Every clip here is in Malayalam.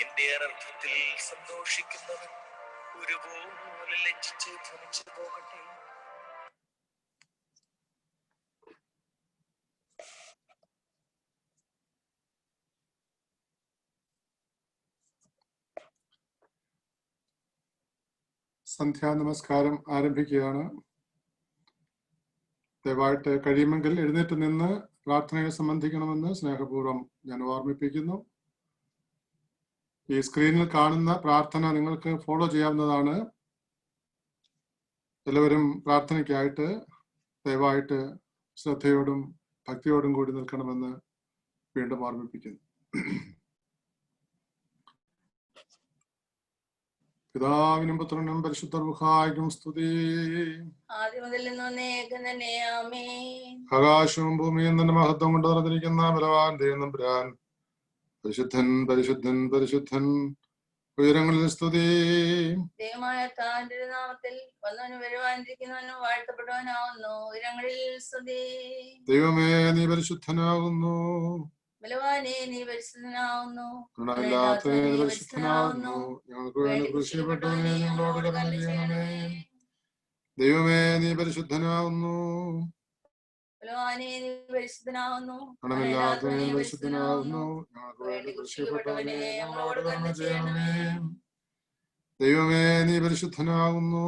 എന്റെ അനർത്ഥത്തിൽ സന്തോഷിക്കുന്നവൻ ഒരുപോലെ ലജ്ജിച്ച് ഭ്രമിച്ചു പോകട്ടെ. സന്ധ്യാ നമസ്കാരം ആരംഭിക്കുകയാണ്. ദയവായിട്ട് കഴിയുമെങ്കിൽ എഴുന്നേറ്റ് നിന്ന് പ്രാർത്ഥനയെ സംബന്ധിക്കണമെന്ന് സ്നേഹപൂർവ്വം ഞാൻ ഓർമ്മിപ്പിക്കുന്നു. ഈ സ്ക്രീനിൽ കാണുന്ന പ്രാർത്ഥന നിങ്ങൾക്ക് ഫോളോ ചെയ്യാവുന്നതാണ്. എല്ലാവരും പ്രാർത്ഥനയ്ക്കായിട്ട് ദയവായിട്ട് ശ്രദ്ധയോടും ഭക്തിയോടും കൂടി നിൽക്കണമെന്ന് വീണ്ടും ഓർമ്മിപ്പിക്കുന്നു. പിതാവിനും പുത്രനും പരിശുദ്ധ റൂഹായ്ക്കും സ്തുതി. ആകാശവും ഭൂമിയും തന്നെ മഹത്വം കൊണ്ട് നിറഞ്ഞിരിക്കുന്ന ബലവാൻ ദൈവം തമ്പുരാൻ പരിശുദ്ധൻ പരിശുദ്ധൻ പരിശുദ്ധൻ ഉയരങ്ങളിൽ സ്തുതി. ദൈവമായ താന്റെ നാമത്തിൽ വന്നവനും വരുവാനിരിക്കുന്നവനും വാഴ്ത്തപ്പെട്ടവനാവുന്നു. ഉയരങ്ങളിൽ സ്തുതി. ദൈവമേ നീ പരിശുദ്ധനാകുന്നു. ബലവാനെ നീ പരിശുദ്ധനാവുന്നു. പരിശുദ്ധനാവുന്നു. ഞങ്ങൾക്ക് വേണ്ടി ക്രൂശിക്കപ്പെട്ടവനെ ഞങ്ങളോട് കരുണ ചെയ്യണമേ. ദൈവമേ നീ പരിശുദ്ധനാവുന്നു. ബലവാനെ നീ പരിശുദ്ധനാവുന്നു. ഗുണമില്ലാത്തവനെ പരിശുദ്ധനാവുന്നു. ഞങ്ങൾക്ക് വേണ്ടി ക്രൂശിക്കപ്പെട്ടവനെ ഞങ്ങളോട് കരുണ ചെയ്യണമേ. ദൈവമേ നീ പരിശുദ്ധനാവുന്നു.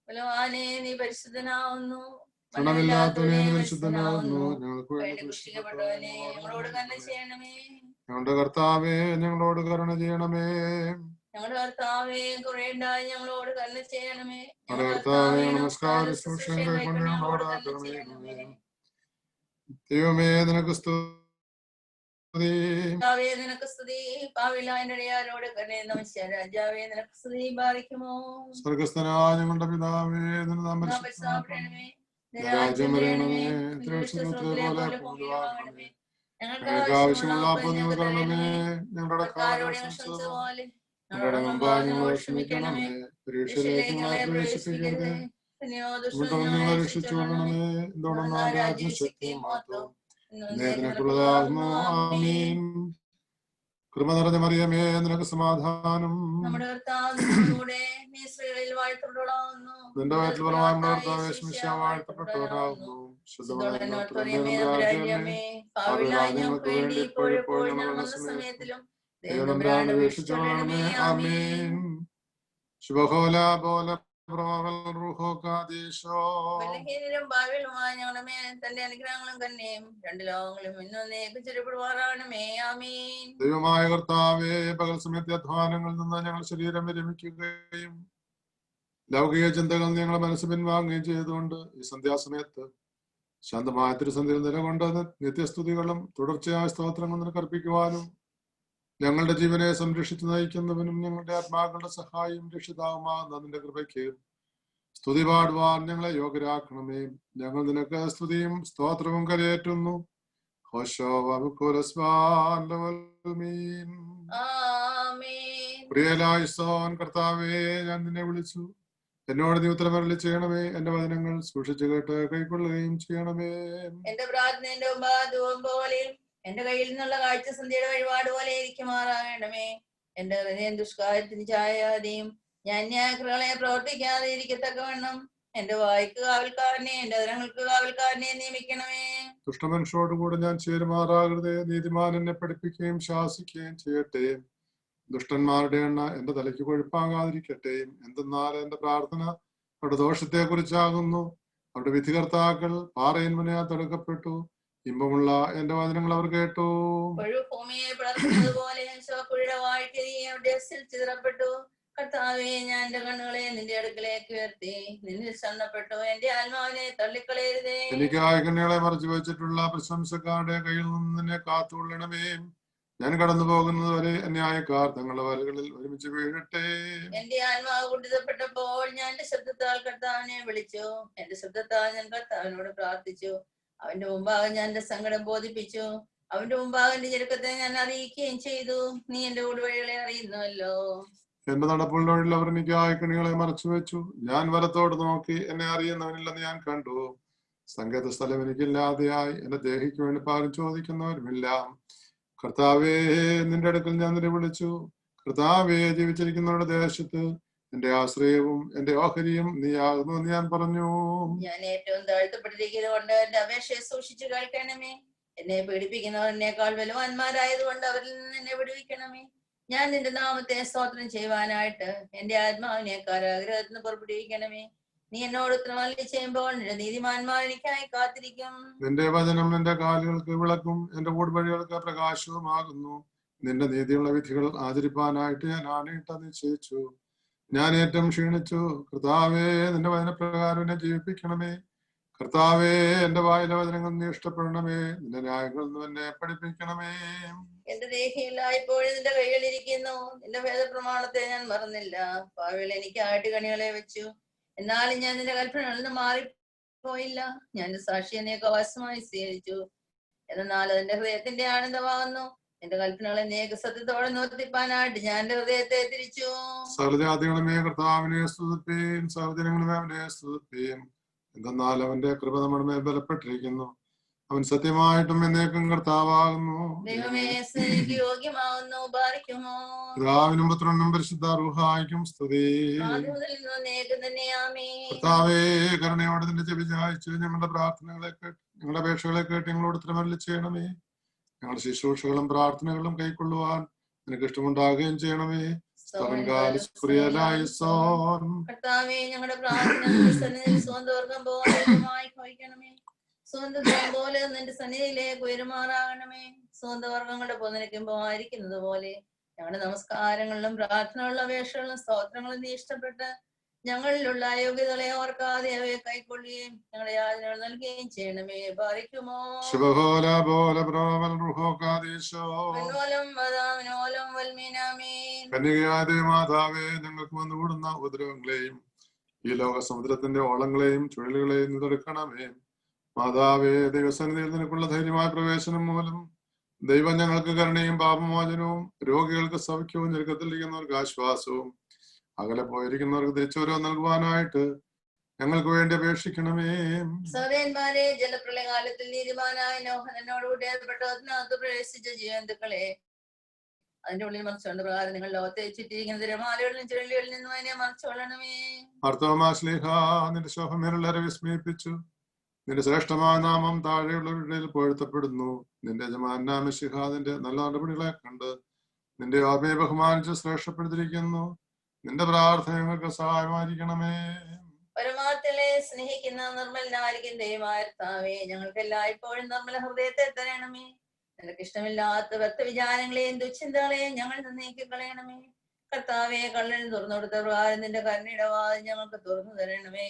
ബലവാനെ നീ പരിശുദ്ധനാവുന്നു. ഗുണമില്ലാത്തവനെ പരിശുദ്ധനാവുന്നു. ഞങ്ങൾക്ക് വേണ്ടി ക്രൂശിക്കപ്പെട്ടവനെ ഞങ്ങളോട് കരുണ ചെയ്യണമേ. ഞങ്ങളുടെ കർത്താവേ ഞങ്ങളോട് കരുണ ചെയ്യണമേ. ഞങ്ങളുടെ കർത്താവേ കുറേണ്ട ഞങ്ങളോട് കരുണ ചെയ്യണമേ. ഞങ്ങളുടെ കർത്താവേ നമസ്കാര ശുശ്രൂഷകൾ കൊണ്ട് ഞങ്ങളോട് കരുണ ചെയ്യണമേ. ദൈവമേ നിനക്ക് സ്തുതി. നിനക്ക് സ്തുതി. പാവിലായരോട് രാജാവേ നിനക്ക് സ്തുതി. ബാധിക്കുമോ സ്വർഗസ്ഥനായ ഞങ്ങളുടെ പിതാവേ രാജ്യം വരണമേ. ഞങ്ങൾക്ക് ആവശ്യമുള്ള തരണമേ. ഞങ്ങളുടെ ഞങ്ങളുടെ മുമ്പാകെ ഞങ്ങളെ ക്ഷമിക്കണമേ. പരീക്ഷയിലേക്ക് ഞങ്ങളെ പ്രവേശിപ്പിക്കരുത്. ഞങ്ങളെ രക്ഷിച്ചുകൊള്ളണമേ. എന്തുകൊണ്ടെന്നാൽ രാജ്യം ശക്തിയും മഹത്വവും നിനക്കുള്ളതാകുന്നു. ആമീൻ. കൃപ നിറഞ്ഞ മറിയമേ നിനക്ക് സമാധാനം. നമ്മുടെ കർത്താവിനോടുകൂടെ നീ സ്ത്രീകളിൽ വാഴ്ത്തപ്പെട്ടവളാകുന്നു. നിന്റെ വയറ്റിൽ ഫലമായി കർത്താവേ യേശുമിശിഹാ വാഴ്ത്തപ്പെട്ടവനാകുന്നു. ഞങ്ങൾക്ക് വേണ്ടി ഇപ്പോഴും ഞങ്ങളുടെ സമയത്തിലും ദൈവതമ്പുരാനോട് അപേക്ഷിച്ചുകൊള്ളണമേ. ആമീൻ. ശുഭഹോല പോല ബലഹീനരും ഭാവികളുമായ ഞങ്ങളുടെ മേൽ തന്റെ അനുഗ്രഹങ്ങളും കന്നെയും രണ്ട് ലോകങ്ങളും ഇന്നൊന്നേക്ക് ചുരുപ്പെടുവാറാണമേ. ആമീൻ. ദൈവമായ കർത്താവേ പകൽ സമയത്തെ അധ്വാനങ്ങളിൽ നിന്ന് ഞങ്ങൾ ശരീരം വിരമിക്കുകയും ലൗകിക ചിന്തകൾ ഞങ്ങളെ മനസ്സ് പിൻവാങ്ങുകയും ചെയ്തുകൊണ്ട് ഈ സന്ധ്യാസമയത്ത് ശാന്തമായ തിരുസന്ധിയിൽ നിലകൊണ്ട് നിത്യസ്തുതികളും തുടർച്ചയായ സ്തോത്രങ്ങൾ നിനക്ക് അർപ്പിക്കുവാനും ഞങ്ങളുടെ ജീവനെ സംരക്ഷിച്ചു നയിക്കുന്നവനും ഞങ്ങളുടെ ആത്മാക്കളുടെ സഹായിയും രക്ഷിതാവുമാകുന്ന നിന്റെ കൃപയ്ക്ക് സ്തുതി പാടുവാൻ ഞങ്ങളെ യോഗ്യരാക്കണമേ. ഞങ്ങൾ നിനക്ക് സ്തുതിയും സ്തോത്രവും കരയേറ്റുന്നു. പ്രിയലായിസോൻ കർത്താവേ ഞാൻ നിന്നെ വിളിച്ചു. എന്നോട് നീ ഉത്തരമരുളി ചെയ്യണമേ. എന്റെ വചനങ്ങൾ സൂക്ഷിച്ചു കേട്ട് കൈക്കൊള്ളുകയും ചെയ്യണമേ. എന്റെ പ്രാർത്ഥന എന്റെ ഉപാധവും പോലെയും എന്റെ കയ്യിൽ നിന്നുള്ള കാഴ്ച സന്ധ്യയുടെ വഴിപാട് പോലെ ഇരിക്കുമാറാകണമേ. എന്റെ ഹൃദയം ദുഷ്കാര്യത്തിന് ചായാതെയും ഞാൻ ന്യായക്രികളെ പ്രവർത്തിക്കാതെ ഇരിക്കത്തക്കവണ്ണം എന്റെ വായ്ക്ക് കാവൽക്കാരനെ എന്റെ അതിരങ്ങൾക്ക് കാവൽക്കാരനെ നിയമിക്കണമേ. ദുഷ്ടമനുഷ്യരോടുകൂടെ ഞാൻ ചേരുമാറാകരുതേ. നീതിമാൻ എന്നെ പഠിപ്പിക്കുകയും ശാസിക്കുകയും ചെയ്യട്ടെ. ദുഷ്ടന്മാരുടെ എണ്ണ എന്റെ തലയ്ക്ക് കൊഴുപ്പാകാതിരിക്കട്ടെ. എന്തെന്നാൽ എന്റെ പ്രാർത്ഥന അവരുടെ ദോഷത്തെ കുറിച്ചാകുന്നു. അവരുടെ വിധികർത്താക്കൾ പാറയിൻ മുനയാത്തെടുക്കപ്പെട്ടു. ഇമ്പമുള്ള എന്റെ വചനങ്ങൾ അവർ കേട്ടു. ഭൂമിയെ പിളർത്തുന്നത് പോലെ ശവക്കുഴിയുടെ വാഴ്ച ചിതറപ്പെട്ടു. കർത്താവേ ഞാൻ എന്റെ കണ്ണുകളെ നിന്റെ അടുക്കലേക്ക് ഉയർത്തി നിന്നിൽ ശരണപ്പെട്ടു. എന്റെ ആത്മാവിനെ തള്ളിക്കളയരുതേ. എനിക്കായി കന്യകളെ മറച്ചു വെച്ചിട്ടുള്ള പ്രശംസക്കാരുടെ കയ്യിൽ നിന്ന് നിന്നെ കാത്തുകൊള്ളണമേ. ഞാൻ കടന്നു പോകുന്നത് വരെ അന്യായക്കാർ തങ്ങളുടെ വലകളിൽ ഒരുമിച്ച് വീഴട്ടെ. എന്റെ ആത്മാവ് കുടിതപ്പെട്ടപ്പോൾ ഞാൻ എന്റെ ശബ്ദത്താൽ കർത്താവിനെ വിളിച്ചു. എന്റെ ശബ്ദത്താൽ ഞാൻ കർത്താവിനോട് പ്രാർത്ഥിച്ചു. അവന്റെ മുമ്പാകെ ഞാൻ എന്റെ സങ്കടം ബോധിപ്പിച്ചു. അവന്റെ മുമ്പാകെ എന്റെ ഞെരുക്കത്തെ ഞാൻ അറിയിക്കുകയും ചെയ്തു. നീ എന്റെ ഊടുവഴികളെ അറിയുന്നുവല്ലോ. എന്റെ നടപ്പുകളിൽ അവർ എനിക്കായി കണികളെ മറച്ചു വെച്ചു. ഞാൻ വലത്തോട് നോക്കി എന്നെ അറിയുന്നവനില്ലെന്ന് ഞാൻ കണ്ടു. സങ്കേത സ്ഥലം എനിക്കില്ലാതെയായി. എന്റെ ദേഹിക്ക് വേണ്ടി പാകം ചോദിക്കുന്നവരുമില്ല. കർത്താവേ നിന്റെ അടുക്കൽ ഞാൻ നിന്നെ വിളിച്ചു. കർത്താവേ, ജീവിച്ചിരിക്കുന്നവരുടെ ദേശത്ത് എന്റെ ആശ്രയവും എന്റെ ഓഹരിയും നീയാകുന്നു എന്ന് ഞാൻ പറഞ്ഞു. ഞാൻ ഏറ്റവും താഴ്ത്തപ്പെട്ടിരിക്കുന്നതുകൊണ്ട് എന്റെ അപേക്ഷയെ സൂക്ഷിച്ചു കേൾക്കണമേ. എന്നെ പീഡിപ്പിക്കുന്നവർ എന്നേക്കാൾ ബലവാന്മാരായതുകൊണ്ട് അവരിൽ നിന്ന് എന്നെ വിടുവിക്കണമേ. ഞാൻ നിന്റെ നാമത്തെ സ്തോത്രം ചെയ്യുവാനായിട്ട് എന്റെ ആത്മാവിനെ കാരാഗ്രഹത്തിൽ നിന്ന് പുറപ്പെടുവിക്കണമേ. നീ എന്നോട് ഉത്തരവാദി ചെയ്യുമ്പോൾ നിന്റെ നീതിമാന്മാർ എനിക്കായി കാത്തിരിക്കും. നിന്റെ വചനം എന്റെ കാലുകൾക്ക് വിളക്കും എന്റെ ഊടുവഴികൾക്ക് പ്രകാശവുമാകുന്നു. നിന്റെ നീതിയുള്ള വിധികൾ ആചരിപ്പാനായിട്ട് ഞാൻ ആണയിട്ട് നിശ്ചയിച്ചു. ഞാൻ ഏറ്റവും ക്ഷീണിച്ചു. കർത്താവേ, നിന്റെ വചനപ്രകാരം എന്നെ ജീവിപ്പിക്കണമേ. കർത്താവേ, എന്റെ വായിലെ വചനങ്ങൾ നീ ഇഷ്ടപ്പെടണമേ. നിന്റെ ന്യായങ്ങളിൽ നിന്ന് എന്നെ പഠിപ്പിക്കണമേ. എന്റെ രേഖയില്ല ഇപ്പോഴും നിന്റെ കൈകളിരിക്കുന്നു. നിന്റെ വേദപ്രമാണത്തെ ഞാൻ മറന്നില്ല. പാവികൾ എനിക്ക് ആട്ടുകണികളെ വെച്ചു, എന്നാലും ഞാൻ നിന്റെ കൽപ്പനകളിൽ നിന്ന് മാറിപ്പോയില്ല. ഞാൻ സാക്ഷി എന്നെ കവസമായി സ്വീകരിച്ചു. എന്നാൽ അതിന്റെ ഹൃദയത്തിന്റെ ആനന്ദമാകുന്നു. എന്റെ കൽപ്പനകളെ നീക്ക് സത്യത്തോടെ നിവർത്തിപ്പാനായിട്ട് ഞാൻ എന്റെ ഹൃദയത്തെ തിരിച്ചു. സർവ്വജാതികളുമേ കർത്താവിനെ സ്തുതിപ്പീൻ, സർവ്വജനങ്ങളുമേ അവനെ സ്തുതിപ്പീൻ. എന്തെന്നാൽ അവന്റെ കൃപ നമ്മുടെ മേൽ ബലപ്പെട്ടിരിക്കുന്നു. അവൻ സത്യമായിട്ടും എന്നേക്കും കർത്താവാകുന്നു. ദൈവമേ, സ്തുതിക്ക് യോഗ്യമാകുന്നു. ബാരിക്കുമോ. പിതാവിനും പുത്രനും പരിശുദ്ധ റൂഹായിക്കും സ്തുതി. ആദ്യം മുതൽ ഇന്നും എന്നേക്കും തന്നെ. ആമേൻ. കർത്താവേ, കരുണയോടെ നിന്റെ ചെവി ചായിച്ച് ഞങ്ങളുടെ പ്രാർത്ഥനകളെ കേട്ട് ഞങ്ങളുടെ അപേക്ഷകളെ കേട്ട് ഞങ്ങളോട് ഉത്തരമരുളി ചെയ്യണമേ. ഞങ്ങളുടെ ശുശ്രൂഷകളും പ്രാർത്ഥനകളും കൈക്കൊള്ളുവാൻ നിനക്ക് ഇഷ്ടമുണ്ടാകുകയും ചെയ്യണമേ. കർത്താവേ, ഞങ്ങളുടെ പ്രാർത്ഥന സ്വന്തവർഗം പോലെ ഭവിക്കണമേ. സ്വന്തം പോലെ നിന്റെ സന്നിധിയിലേക്ക് ഉയരുമാറാകണമേ. സ്വന്തവർഗങ്ങളുടെ പൊന്നിരിക്കുമ്പോ ആയിരിക്കുന്നത് പോലെ ഞങ്ങളുടെ നമസ്കാരങ്ങളിലും പ്രാർത്ഥനകളിലും അപേക്ഷകളിലും സ്തോത്രങ്ങളും നീ ഇഷ്ടപ്പെട്ട് ഞങ്ങളിലുള്ള അയോഗ്യതകളെ ഓർക്കാതെ അവയെ കൈക്കൊള്ളുകയും ഞങ്ങളുടെ യാതനകൾ നൽകുകയും ചെയ്യണമേ. ബാരിക്കുമോ. മാതാവേ, ഞങ്ങൾക്ക് വന്നുകൂടുന്ന ഉപദ്രവങ്ങളെയും ഈ ലോക സമുദ്രത്തിന്റെ ഓളങ്ങളെയും ചുഴലുകളെയും നിതടുക്കണമേ. മാതാവേ, ദൈവസന്നിധിയിൽ നിനക്കുള്ള ധൈര്യമായ പ്രവേശനം മൂലം ദൈവം ഞങ്ങൾക്ക് കരുണയും പാപമോചനവും, രോഗികൾക്ക് സൗഖ്യവും, ഞെരുക്കത്തിലിരിക്കുന്നവർക്ക് ആശ്വാസവും, അകലെ പോയിരിക്കുന്നവർക്ക് തിരിച്ചുവരവ് നൽകുവാനായിട്ട് ഞങ്ങൾക്ക് വേണ്ടി അപേക്ഷിക്കണമേ. സഹോദരന്മാരെ, ജലപ്രളയകാലത്തിൽ നീതിമാനായ നോഹനോടുകൂടി ഏർപ്പെട്ടതിനകത്ത് പ്രവേശിച്ച ജീവന്തുക്കളെ അതിന്റെ ഉള്ളിൽ മറിച്ചുകൊണ്ട് പ്രകാരം നിങ്ങൾ ലോകത്തെ ചുറ്റിയിരിക്കുന്ന തിരമാലകളിലും ചുഴലികളിൽ നിന്നും അതിനെ മറിച്ചോളണമേ. നിന്റെ ശോഭമേലുള്ളവരെ വിസ്മയിപ്പിച്ചു. നിന്റെ ശ്രേഷ്ഠമായ നാമം താഴെയുള്ളവരുടെ പൊഴുത്തപ്പെടുന്നു. നിന്റെ യജമാനാമിശിഹാദിന്റെ നല്ല നടപടികളെ കണ്ട് നിന്റെ ഓർമ്മയെ ബഹുമാനിച്ച് ശ്രേഷ്ഠപ്പെടുത്തിയിരിക്കുന്നു. നിന്റെ പ്രാർത്ഥന ഞങ്ങൾക്ക് സഹായമായിരിക്കണമേ. പരമാർത്ഥികളെ സ്നേഹിക്കുന്ന നിർമ്മലനായിരിക്കും ദൈവമായ കർത്താവേ, ഞങ്ങൾക്ക് എല്ലായ്പ്പോഴും നിർമ്മല ഹൃദയത്തെ തരണമേ. നിനക്ക് ഇഷ്ടമില്ലാത്ത വ്യക്ത വിചാരങ്ങളെയും ദുശ്ചിന്തകളെയും ഞങ്ങൾ നീക്കി കളയണമേ. കർത്താവെ, കള്ളന് തുറന്നു കൊടുത്ത പ്രകാരം നിന്റെ കരുണയുടെ വാതിൽ ഞങ്ങൾക്ക് തുറന്നു തരണമേ.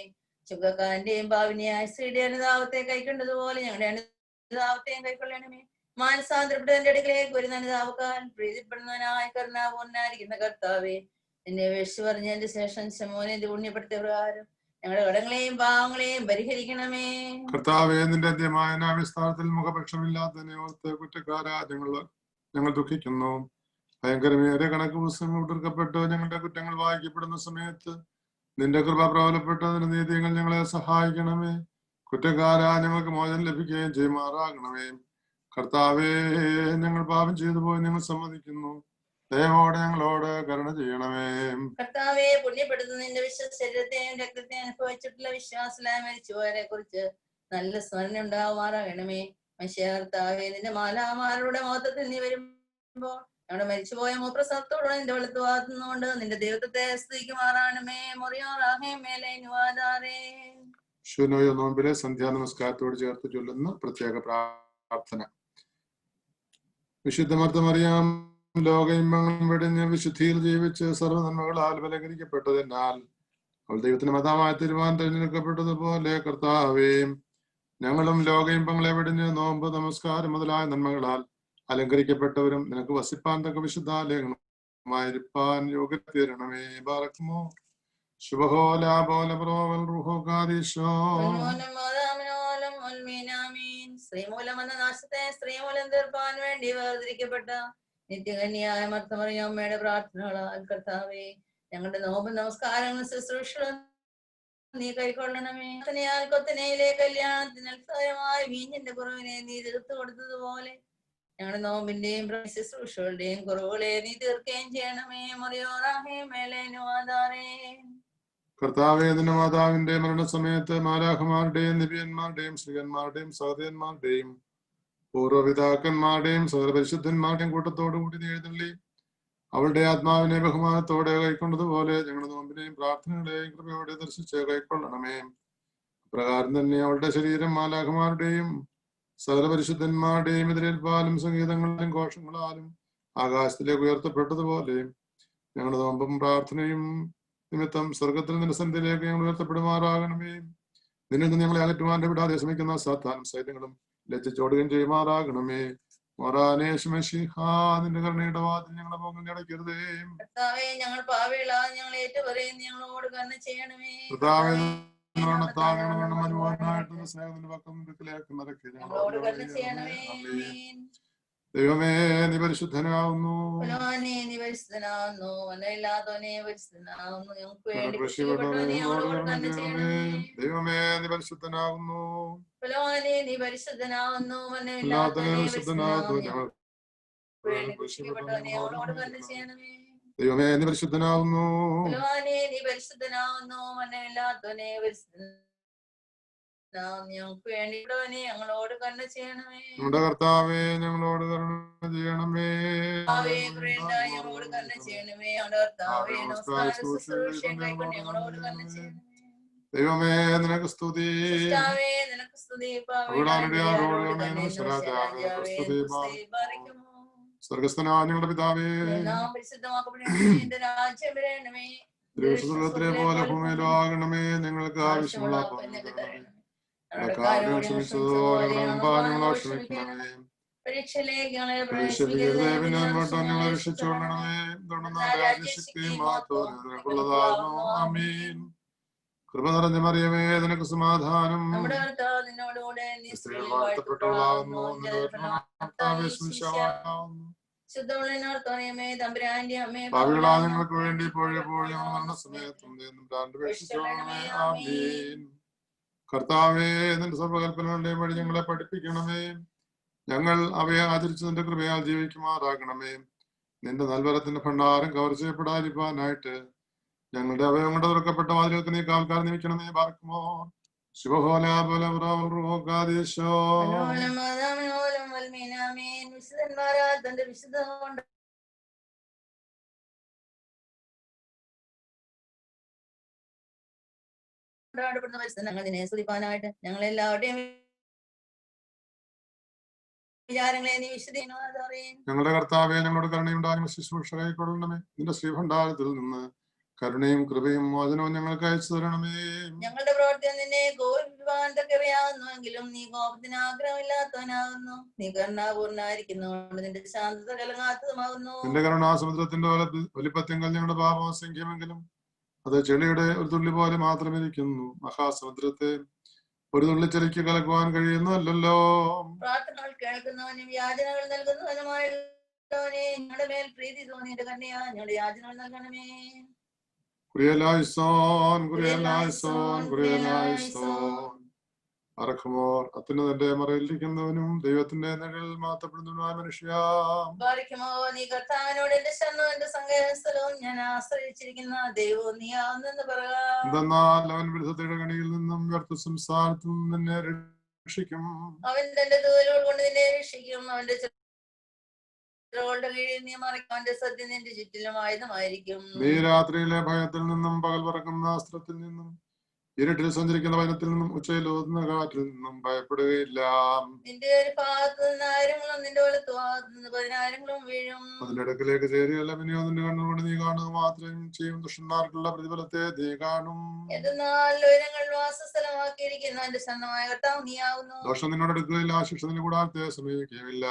ചുങ്കക്കാരന്റെയും ഭാവിനിയായ സ്ത്രീയുടെ അനുതാപത്തെ കൈക്കൊണ്ടതുപോലെ ഞങ്ങളുടെ അനുതാപത്തെയും കൈക്കൊള്ളണമേ. മാനസാന്തരപ്പെട്ടതിന്റെ അടുക്കലേക്ക് ഒരു അനുതാപക്കാരൻ പ്രീതിപ്പെടുന്നവനായ കരുണാപൂർണനായിരിക്കുന്ന കർത്താവെ, നിന്നെ അപേക്ഷിച്ച് പറഞ്ഞതിന്റെ ശേഷം ശമോനെ പുണ്യപ്പെടുത്തിയ പ്രകാരം ഞങ്ങളുടെ കടങ്ങളെയും പാവങ്ങളെയും പരിഹരിക്കണമേ. കർത്താവേ, നിന്റെ അന്ത്യമായ വിസ്താരത്തിൽ മുഖപക്ഷമില്ലാത്തതിനെ ഓർത്ത് കുറ്റക്കാരാ ഞങ്ങൾ ദുഃഖിക്കുന്നു. ഭയങ്കരമേറിയ കണക്ക് പുസ്തകങ്ങൾ ഉതിർക്കപ്പെട്ട് ഞങ്ങളുടെ കുറ്റങ്ങൾ വായിക്കപ്പെടുന്ന സമയത്ത് നിന്റെ കൃപ പ്രബലപ്പെട്ടതിന് നീതികൾ ഞങ്ങളെ സഹായിക്കണമേ. കുറ്റക്കാരാ ഞങ്ങൾക്ക് മോചനം ലഭിക്കുകയും ചെയ്യുമാറാകണമേ. കർത്താവേ, ഞങ്ങൾ പാപം ചെയ്തു പോയി ഞങ്ങൾ സമ്മതിക്കുന്നു. ദയവോടെ ഞങ്ങളോട് കരുണ ചെയ്യണമേ. കർത്താവെ, പുണ്യപ്പെടുത്തുന്നതിന്റെ ശരീരത്തെയും രക്തത്തെയും അനുഭവിച്ചിട്ടുള്ള വിശ്വാസലായ മരിച്ചുപോയവരെ കുറിച്ച് നല്ല സ്മരണ ഉണ്ടാവുമാറാകണമേ. കർത്താവെ, നിന്റെ മാലാമാരുടെ മഹത്വത്തിൽ നീ വരുമ്പോൾ ഞങ്ങളുടെ മരിച്ചുപോയ മൂപ്രസവത്തോടെ നിന്റെ വെളുത്തു വാത്തുന്നുകൊണ്ട് നിന്റെ ദൈവത്തെ സ്തുതിക്കുമാറാണമേ. നോമ്പിലെ സന്ധ്യാ നമസ്കാരത്തോട് ചേർത്ത് ചൊല്ലുന്ന പ്രത്യേക പ്രാർത്ഥന. വിശുദ്ധ മർത്തമറിയാം ലോകയിമ്പങ്ങളും വെടിഞ്ഞ് വിശുദ്ധിയിൽ ജീവിച്ച് സർവ്വനന്മകളാൽ ബലകരിക്കപ്പെട്ടതിനാൽ അവൾ ദൈവത്തിന് മതമായി തീരുമാനം തിരഞ്ഞെടുക്കപ്പെട്ടതുപോലെ കർത്താവേ, ഞങ്ങളും ലോകയിമ്പങ്ങളെ വെടിഞ്ഞ് നോമ്പ്, നമസ്കാരം മുതലായ നന്മകളാൽ അലങ്കരിക്കപ്പെട്ടവരും നിനക്ക് വസിപ്പാൻ തക്ക വിശുദ്ധാലയങ്ങളുമായിരിക്കാൻ യോഗ്യത തീരണമേ. ബാറക്കുമോ. ശ്രീമൂലം എന്ന നാശത്തെ സ്ത്രീമൂലം തീർപ്പാൻ വേണ്ടി വേർതിരിക്കപ്പെട്ട നിത്യകന്യായ മർത്തമറിയമ്മയുടെ പ്രാർത്ഥനകളാൽ കർത്താവേ, ഞങ്ങളുടെ നോമ്പും നമസ്കാരങ്ങളും ശുശ്രൂഷകളും നീ കൈക്കൊള്ളണമേ. കൊത്തനയിലെ കല്യാണത്തിന് അത്ഭുതമായ വീഞ്ഞിന്റെ കുറവിനെ നീ തീർത്തു കൊടുത്തതുപോലെ ഞങ്ങളുടെ നോമ്പിന്റെയും ശുശ്രൂഷകളുടെയും കുറവുകളെ നീ തീർക്കുകയും ചെയ്യണമേ. മറിയോറാഹേ മേലേനു ആധാരേ. കർത്താവേ, നിന്റെ മാതാവിന്റെ മരണസമയത്ത് മാലാഖമാരുടെയും നിബിയന്മാരുടെയും ശ്രീകന്മാരുടെയും സഹോദരന്മാരുടെയും പൂർവ്വപിതാക്കന്മാരുടെയും സകലപരിശുദ്ധന്മാരുടെയും കൂട്ടത്തോടുകൂടി നീ എഴുന്നള്ളി അവളുടെ ആത്മാവിനെ ബഹുമാനത്തോടെ കൈക്കൊണ്ടതുപോലെ ഞങ്ങളുടെ നോമ്പിനെയും പ്രാർത്ഥനകളെയും കൃപയോടെ ദർശിച്ച് കൈക്കൊള്ളണമേ. പ്രകാരം തന്നെ അവളുടെ ശരീരം മാലാഖമാരുടെയും സകലപരിശുദ്ധന്മാരുടെയും എതിരേൽപ്പാലും സംഗീതങ്ങളിലും ഘോഷങ്ങളാലും ആകാശത്തിലേക്ക് ഉയർത്തപ്പെട്ടതുപോലെ ഞങ്ങളുടെ നോമ്പും പ്രാർത്ഥനയും നിമിത്തം സ്വർഗത്തിൽ നിന്റെ സന്ധ്യയിലേക്ക് ഞങ്ങൾ ഉയർത്തപ്പെടുമാറാകണമേ. നിന്നിൽ നിന്ന് ഞങ്ങളെ അകറ്റുവാൻ വിടാതെ ശ്രമിക്കുന്ന സാത്താനും സൈന്യങ്ങളും ലജ്ജിച്ചോടുകയും ചെയ്യുമാറാകണമേ. നിന്റെ കരുണയുടെ വാതിൽ ഞങ്ങളെ മുഖം അടയ്ക്കരുതേ. കർത്താവേ, ഞങ്ങൾ പാപികളാ, ഞങ്ങൾ ഏറ്റുപറയുന്നു, ഞങ്ങളോട് കരുണ ചെയ്യണമേ. ഞങ്ങളോട് കരുണ ചെയ്യണമേ. ദൈവമേ, നീ പരിശുദ്ധനാവുന്നു. നീ പരിശുദ്ധനാവുന്നു. വനമില്ലാത്തവനെ പരിശുദ്ധനാവുന്നു. ഞങ്ങൾക്ക് വേണ്ടി രക്ഷിക്കപ്പെട്ടവനെ ഞങ്ങളോട് കരുണ ചെയ്യണമേ. ദൈവമേ, നീ പരിശുദ്ധനാവുന്നു. നീ പരിശുദ്ധനാവുന്നു. വനമില്ലാത്തവനെ പരിശുദ്ധനാവുന്നു. ഞങ്ങൾക്ക് വേണ്ടി രക്ഷിക്കപ്പെട്ടവനെ ഞങ്ങളോട് കരുണ ചെയ്യണമേ. ദൈവമേ, നീ പരിശുദ്ധനാവുന്നു. നീ പരിശുദ്ധനാവുന്നു. വനമില്ലാത്തവനെ പരിശുദ്ധ ഞങ്ങൾക്ക് വേണ്ടിയിട്ടവനെ ഞങ്ങളോട് കരുണ ചെയ്യണമേ. നമ്മുടെ കർത്താവേ, ഞങ്ങളോട് കരുണ ചെയ്യണമേ. ഞങ്ങളോട് കരുണ ചെയ്യണമേ. ഞങ്ങളുടെ കർത്താവേ, ഞങ്ങളോട് കരുണ ചെയ്യണമേ. ദൈവമേ, നിനക്ക് സ്തുതി. നിനക്ക് സ്തുതി. സ്വർഗസ്ഥനായ ഞങ്ങളുടെ പിതാവേ, പരിശുദ്ധമാക്കപ്പെടണമേ. രാജ്യം വരണമേ. പോലെ ഭൂമിയിലും ആകണമേ. ഞങ്ങൾക്ക് ആവശ്യമുള്ള പരീക്ഷയിലേക്ക് കൃപ നിറഞ്ഞ മറിയമേ, നിനക്ക് സമാധാനം. നമ്മുടെ കർത്താവ് നിന്നോടുകൂടെ തമ്പുരാന്റെ അമ്മേ, ഞങ്ങൾക്ക് വേണ്ടി മരണസമയത്തും കർത്താവേ, നിന്റെ സർവകൽപ്പനകളുടെ വഴി ഞങ്ങളെ പഠിപ്പിക്കണമേ. ഞങ്ങൾ അവയെ ആചരിച്ച് നിന്റെ കൃപയാൽ ജീവിക്കുമാറാകണമേ. നിന്റെ നൽവരത്തിന്റെ ഭണ്ഡാരം കവർ ചെയ്യപ്പെടാതിരിക്കാനായിട്ട് ഞങ്ങളുടെ അവയം കൊണ്ട് തുറക്കപ്പെട്ട വാതിലുകൾക്ക് നീ കാൽക്കാലം നിയമിക്കണമേ. ബാർക്കുമോ തന്റെ വിശുദ്ധ കൊണ്ട് സ്തുതിപ്പാനായിട്ട് ഞങ്ങളെല്ലാവരുടെയും വിചാരങ്ങളെ നീ വിശദീകരിക്കും. ഞങ്ങളുടെ കർത്താവേ, ഞങ്ങളുടെ കരുണയുണ്ടാകും ശുശ്രൂഷ കൈക്കൊള്ളണമേ. നിന്റെ ശ്രീഭണ്ഡാരത്തിൽ നിന്ന് കരുണയും കൃപയും മോചനവും ഞങ്ങൾക്ക് അയച്ചു തരണമേ. ഞങ്ങളുടെ പ്രവർത്തനം നിന്നെ കോപിപ്പാൻ തക്കവയാകുന്നുവെങ്കിലും നീ കോപത്തിന് ആഗ്രഹമില്ലാത്തവനാകുന്നു. നീ കരുണാപൂർണ്ണായിരിക്കുന്നതുകൊണ്ട് നിന്റെ ശാന്തത കലങ്ങാത്തതുമാകുന്നു. നിന്റെ കരുണാസമുദ്രത്തിന്റെ വലിപ്പത്തിങ്കൽ ഞങ്ങളുടെ പാപം അസംഖ്യമെങ്കിലും അത് ചെളിയുടെ ഒരു തുള്ളി പോലെ മാത്രം ഇരിക്കുന്നു. മഹാസമുദ്രത്തെ ഒരു തുള്ളി ചെളിക്ക് കലക്കുവാൻ കഴിയുന്നല്ലോ. പ്രാർത്ഥനകൾ കേൾക്കുന്നവനും യാചനകൾ നൽകുന്നവനുമായുള്ളവനെ, ഞങ്ങളുടെ മേൽ പ്രീതി തോന്നിയിട്ട് കന്യാ ഞങ്ങളുടെ യാചനകൾ നൽകണമേ. അത്യുന്നതന്റെ മറയിലിരിക്കുന്നവനും ദൈവത്തിന്റെ നിഴലിൽ മാറ്റപ്പെടുന്നവനുമായ മനുഷ്യ, നീ കർത്താവിനോട് എന്റെ ശരണവും എന്റെ സങ്കേതസ്ഥലവും ഞാൻ ആശ്രയിച്ചിരിക്കുന്ന ദൈവവും നീ ആവുന്നെന്ന് പറയാം. എന്തെന്നാൽ അവൻ വിരുദ്ധതയുടെ കണിയിൽ നിന്നും വ്യർത്ഥ സംസാരത്തിൽ നിന്നെ രക്ഷിക്കും. അവൻ തന്റെ ദൂരോട് കൊണ്ട് നിന്നെ രക്ഷിക്കും. അവന്റെ കീഴിൽ നീ മറയ്ക്കും. അവന്റെ സത്യം നിന്റെ ചുറ്റിലും ആയുധമായിരിക്കും. നീ രാത്രിയിലെ ഭയത്തിൽ നിന്നും പകൽ പറക്കുന്ന അസ്ത്രത്തിൽ നിന്നും ഇരുട്ടിൽ സഞ്ചരിക്കുന്ന വനത്തിൽ നിന്നും ഉച്ചയിൽ ഓതുന്ന കാറ്റിൽ നിന്നും ഭയപ്പെടുകയില്ല. നിന്റെ ഒരു ഭാഗത്ത് നിന്ന് 1000 നിന്റെ വലത്തു ഭാഗത്ത് നിന്ന് 10,000 വീഴും. അതിന്റെ അടുക്കിലേക്ക് ചേരിയല്ല പിന്നെയോ നിന്റെ കണ്ണുകൊണ്ട് നീ കാണുക മാത്രം ചെയ്യും. ദുഷ്ടന്മാർക്കുള്ള പ്രതിഫലത്തെ നീ കാണും. എന്നാൽ ഉയരങ്ങൾ വാസസ്ഥലമാക്കിയിരിക്കുന്ന എന്റെ ശരണമായ കർത്താവ് നീയാവുന്നു. ദോഷം നിന്നോട് എടുക്കുകയില്ല, ശിക്ഷ നിന്റെ കൂടാരത്തെ സമീപിക്കുകയില്ല.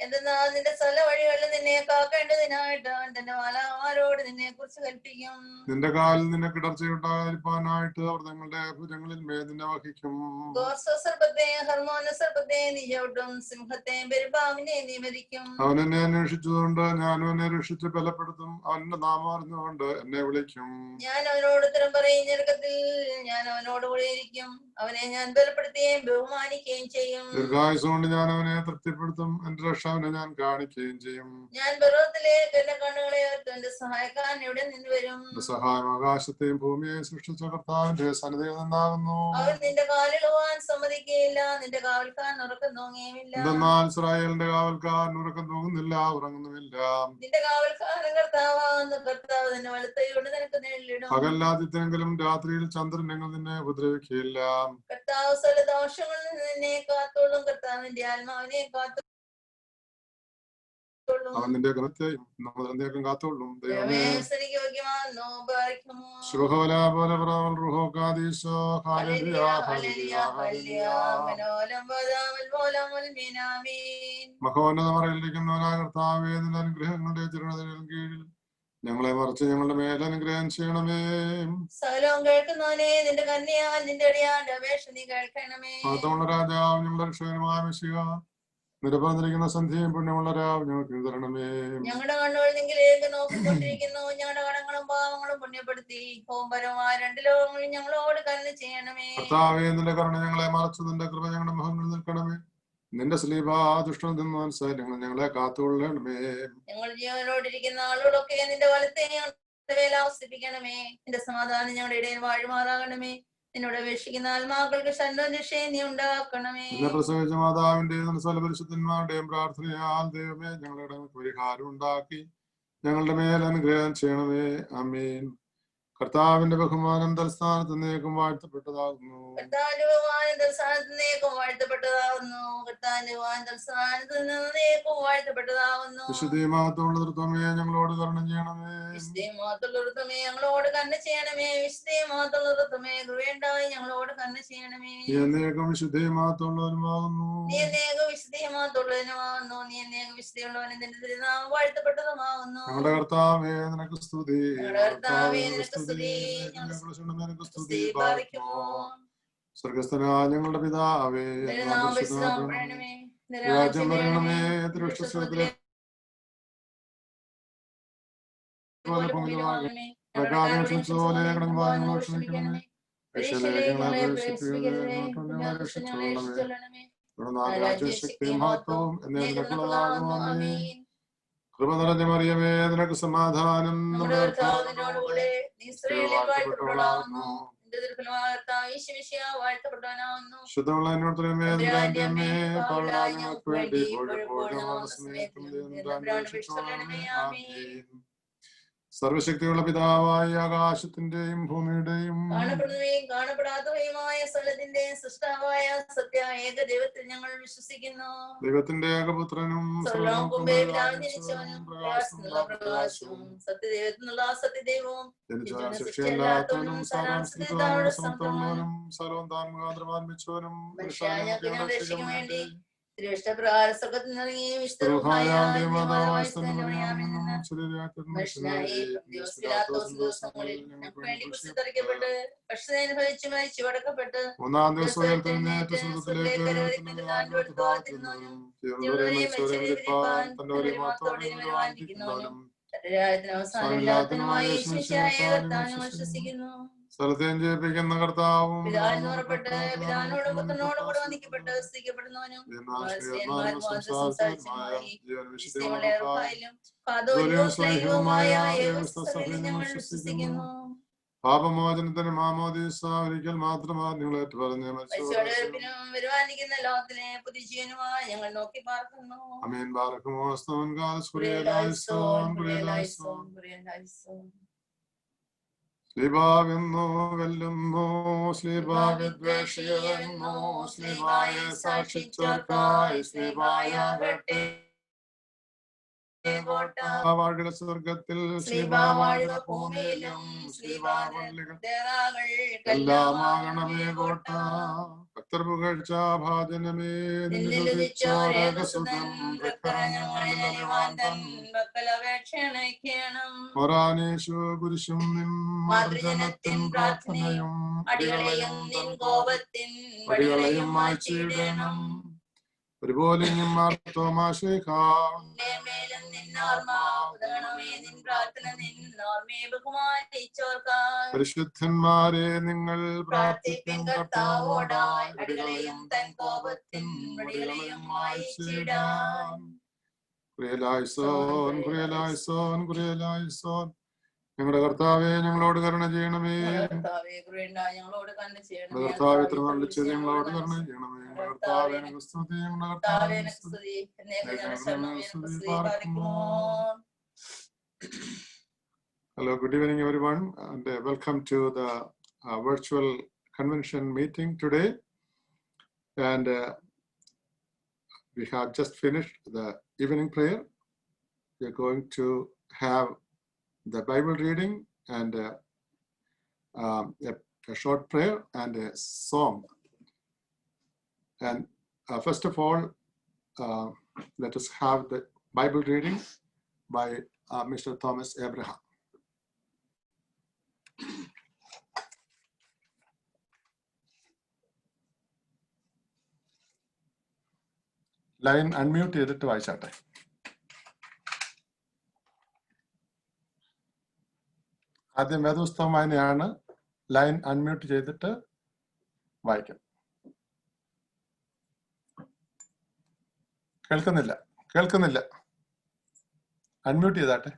എന്തെന്നാൽ നിന്റെ സ്ഥല വഴികളിൽ നിന്നെ കാക്കേണ്ടതിനായിട്ട് അവൻ തന്റെ മാലാഖമാരോട് നിന്നെ കുറിച്ച് കൽപ്പിക്കും. നിന്റെ കാലിൽ നിന്നെ കിടർച്ചയുണ്ടാകാതിരിക്കാനായിട്ട് അവർ ഞങ്ങളുടെ ഭുജങ്ങളിൽ മേദിനെ വഹിക്കും. സർപ്പത്തെ ഹർമോന സർപ്പത്തെ നീ ചവിട്ടും, സിംഹത്തെ പെരുമ്പാവിനെ നീ മരിക്കും. അവൻ എന്നെ അന്വേഷിച്ചതുകൊണ്ട് ഞാനും എന്നെ രക്ഷിച്ച് ബലപ്പെടുത്തും. അവന്റെ നാമം അറിഞ്ഞുകൊണ്ട് എന്നെ വിളിക്കും. ഞാൻ അവനോട് ഉത്തരം പറയും, ഞെരുക്കത്തിൽ ഞാൻ അവനോട് കൂടെ ഇരിക്കും. അവനെ ഞാൻ ബലപ്പെടുത്തുകയും ബഹുമാനിക്കുകയും ചെയ്യും. ദീർഘായുസ് കൊണ്ട് ഞാൻ അവനെ തൃപ്തിപ്പെടുത്തും. എന്റെ രക്ഷ അവനെ ഞാൻ കാണിക്കുകയും ചെയ്യും. ഞാൻ പർവ്വതത്തിലേക്ക് എന്റെ കണ്ണുകളെ ഉയർത്തും, എന്റെ സഹായക്കാരൻ എവിടെ നിന്ന് വരും? എന്റെ സഹായം ആകാശത്തെയും ഭൂമിയെയും സൃഷ്ടിച്ച കർത്താവിന്റെ സന്നിധിയിൽ നിന്നാകുന്നു. അവൻ നിന്റെ കാലിടുവാൻ സമ്മതിക്കുകയില്ല, നിന്റെ കാവൽക്കാരൻ ഉറക്കം തൂങ്ങുകയുമില്ല. എന്തെന്നാൽ ഇസ്രായേലിന്റെ കാവൽക്കാരൻ ഉറക്കം തൂങ്ങുന്നില്ല, ഉറങ്ങുന്നുമില്ല. നിന്റെ കാവൽക്കാരൻ കർത്താവാകുന്നു, കർത്താവ് നിന്നെ വലത്തൈകൊണ്ട് നിനക്ക് നേരിടും. പകല്ലാദിത്യമെങ്കിലും രാത്രിയിൽ ചന്ദ്രനെങ്കിൽ നിന്നെ ഉപദ്രവിക്കുകയില്ല. കർത്താവ് സകല ദോഷങ്ങളിൽ നിന്ന് നിന്നെ കാത്തോളും, കർത്താവിന്റെ ആത്മാവിനെ കാത്തോളും. അവൻ നിന്റെ ഗ്രഹത്തെയും നമ്മുടെ കാത്തോളും. ദൈവമേ മഹോന്നതമറയിലിരിക്കുന്നവനായ കർത്താവേ, നിന്റെ അനുഗ്രഹങ്ങളുടെ തിരുണതിന് കീഴിൽ ഞങ്ങളെ മറിച്ച് ഞങ്ങളുടെ മേലെ അനുഗ്രഹം ചെയ്യണമേ. സകലവും കേൾക്കുന്നവനെ, നിന്റെ കന്യാൽ നിന്റെ അടിയാന്റെ അപേക്ഷ നീ കേൾക്കണമേ. മഹത്വമുള്ള രാജാവ്, ഞങ്ങളുടെ രക്ഷകനുമായ മിശിഹ, നിരപന്നിരിക്കുന്ന സന്ധ്യയും പുണ്യമുള്ള രാവ് ഞങ്ങൾക്ക് തരണമേ. ഞങ്ങളുടെ കണ്ണുകൾ നിങ്കിലേക്ക് നോക്കിക്കൊണ്ടിരിക്കുന്നു, ഞങ്ങളുടെ കടങ്ങളും പാവങ്ങളും പുണ്യപ്പെടുത്തി ഹോംപരമായ രണ്ട് ലോകങ്ങളിൽ ഞങ്ങളോട് കരുണ ചെയ്യണമേ. കർത്താവേ, നിന്റെ കരുണ ഞങ്ങളെ മറച്ചു, നിന്റെ കൃപ ഞങ്ങളുടെ മുഖങ്ങളിൽ നിൽക്കണമേ. നിന്റെ സ്ലീബ ദുഷ്ടം തിന്നുവാൻ ഞങ്ങളെ കാത്തുകൊള്ളണമേ. ഞങ്ങൾ ജീവനോടിരിക്കുന്ന ആളുകളൊക്കെ നിന്റെ വലത്തെ വേലാവസിപ്പിക്കണമേ. നിന്റെ സമാധാനം ഞങ്ങളുടെ ഇടയിൽ വാഴുമാറാകണമേ. നിന്നോട് അപേക്ഷിക്കുന്ന ആത്മാക്കൾക്ക് ശരണരക്ഷയെ നീ ഉണ്ടാക്കണമേ. നിന്നെ പ്രസവിച്ച മാതാവിന്റെയും സകല പരിശുദ്ധന്മാരുടെയും പ്രാർത്ഥനയാൽ ദൈവമേ, ഞങ്ങളുടെ പരിഹാരം ഉണ്ടാക്കി ഞങ്ങളുടെ മേൽ അനുഗ്രഹം ചെയ്യണമേ. ആമേൻ. കർത്താവിന്റെ ബഹുമാനം തൽസ്ഥാനത്ത് നീക്കും വാഴ്ത്തപ്പെട്ടതാകുന്നു. കർത്താവിന്റെ ബഹുമാനം തൽസ്ഥാനത്ത് നീക്കും വാഴ്ത്തപ്പെട്ടതാകുന്നു. കർത്താവിന്റെ ബഹുമാനം തൽസ്ഥാനത്ത് നീക്കും വാഴ്ത്തപ്പെട്ടതാകുന്നു. വിശുദ്ധിമാത്തുള്ള തൃത്വമേ, ഞങ്ങളോട് കരുണ ചെയ്യണമേ. വിശുദ്ധിമാത്തുള്ള തൃത്വമേ, ഞങ്ങളോട് കരുണ ചെയ്യണമേ. വിശുദ്ധിമാത്തുള്ള തൃത്വമേ, കൃപയുണ്ടായി ഞങ്ങളോട് കരുണ ചെയ്യണമേ. നീ എന്നേക്കും വിശുദ്ധിമാത്തുള്ളവരുമാകുന്നു. നീ എന്നേകം വിശുദ്ധിമാത്തുള്ളവനുമാകുന്നു. നീ എന്നേകം വിശുദ്ധിയുള്ളവനും നിന്റെ തിരുനാമം വാഴ്ത്തപ്പെട്ടതുമാകുന്നു. ഞങ്ങളുടെ കർത്താവേ, നിനക്ക് സ്തുതി. ഞങ്ങളുടെ കർത്താവേ, നിനക്ക് സ്തുതി. സ്വർഗസ്ഥനായ ഞങ്ങളുടെ പിതാവേ, രാജ്യം വരണമേ. തിരുവഷ്ടത്തിലെ ശക്തിയും മഹത്വവും കൃപ നിറഞ്ഞ മറിയമേ, നിനക്ക് സമാധാനം. നമ്മുടെ കർത്താവിനോടുകൂടെ നീ സ്ത്രീകളിൽ വാഴ്ത്തപ്പെട്ടവളാകുന്നു. ശുദ്ധമുള്ള എന്നോടമേ, സർവശക്തിയുള്ള പിതാവായ ആകാശത്തിന്റെയും ഭൂമിയുടെയും കാണപ്പെടുന്നവയും കാണപ്പെടാത്തവയുമായ സകലത്തിന്റെയും സൃഷ്ടാവായ സത്യ ഏക ദൈവത്തിൽ ഞങ്ങൾ വിശ്വസിക്കുന്നു. ദൈവത്തിന്റെ ഏകപുത്രനും പ്രകാശവും സത്യദൈവത്തിനുള്ള സത്യദൈവവും ശിക്ഷയില്ലാത്തവനും സാരാംശത്തിനും സർവം താൻ മുഖാന്തരം ആരംഭിച്ചവനും രക്ഷയ്ക്ക് വേണ്ടി തിരുവിഷ്ടപ്രകാരം സ്വർഗ്ഗത്തിൽ നിന്നിറങ്ങി വിശുദ്ധമായ അനുഭവിച്ചു മരിച്ചു അടക്കപ്പെട്ട് മൂന്നാം ദിവസം അവസാനമില്ലാത്തനുമായി വിശ്വസിക്കുന്നു. സ്ഥലത്തെയും ജയിപ്പിക്കുന്ന കർത്താവും പിതാവിനോടൊപ്പെട്ട് പിതാവിനോടും പുത്രനോടും കൂടെ വന്ദിക്കപ്പെട്ട് സ്തുതിക്കപ്പെടുന്നവനും ഞങ്ങൾ വിശ്വസിക്കുന്നു. പാപമോചനത്തിന് മാമോദീസ ഒരിക്കൽ മാത്രമാണ് നിങ്ങൾ ഏറ്റുപറഞ്ഞ വരുവാനിക്കുന്ന ലോകത്തിലെ പുതുജീവനുമായി ഞങ്ങൾ നോക്കി പാർക്കുന്നു. അമേൻ. ബാറക്കുമോ ശ്ലീബാവെന്നോ വെല്ലുന്നോ ശ്ലീബാവിദ്വേഷിയെന്നോ ശ്ലീബായെ സാക്ഷിച്ചോർക്കായി ശ്ലീബായാകട്ടെ. കോട്ട. വാഴുക സ്വർഗത്തിൽ, ശ്ലീബ വാഴുക ഭൂമിയിലും, എല്ലാമാകണമേ കോട്ട. ഭക്തർ പുകഴ്ച ഭാജനമേ മൊറാനേശു കുരിശും മാതൃജനത്തിൻ പ്രാർത്ഥനയും അടികളെയും നിൻ കോപത്തിൻ വടികളെയും മായ്ച്ചിടണം. ഒരുപോലെ പരിശുദ്ധന്മാരെ നിങ്ങൾ പ്രാർത്ഥിപ്പിൻ കർത്താവോടായി, അടികളെയും തൻ കോപത്തിൻ വടികളെയും മായ്ച്ചിടാൻ. കുരിയലായിസോൻ കുരിയലായിസോൻ കുരിയലായിസോൻ. ഞങ്ങളുടെ കർത്താവേ ഞങ്ങളോട് കരുണ ചെയ്യണമേ. ഞങ്ങളോട് കരുണ ചെയ്യണമേ. കർത്താവ് ഇത്ര നല്ല ചെയ്ത് ഞങ്ങളോട് കരുണ ചെയ്യണമേ. കർത്താവേ സ്തുതി. Hello, good evening everyone, and welcome to the virtual convention meeting today. And we have just finished the evening prayer. We are going to have the Bible reading and a short prayer and a song. And first of all, let us have the Bible reading by Mr. Thomas Abraham. Line unmute ചെയ്തിട്ട് വായിച്ചാട്ടെ. ആദ്യം വേദപുസ്തകം വായനയാണ്. ലൈൻ അൺമ്യൂട്ട് ചെയ്തിട്ട് വായിക്കാം. കേൾക്കുന്നില്ല. അൺമ്യൂട്ട് ചെയ്താട്ടെ.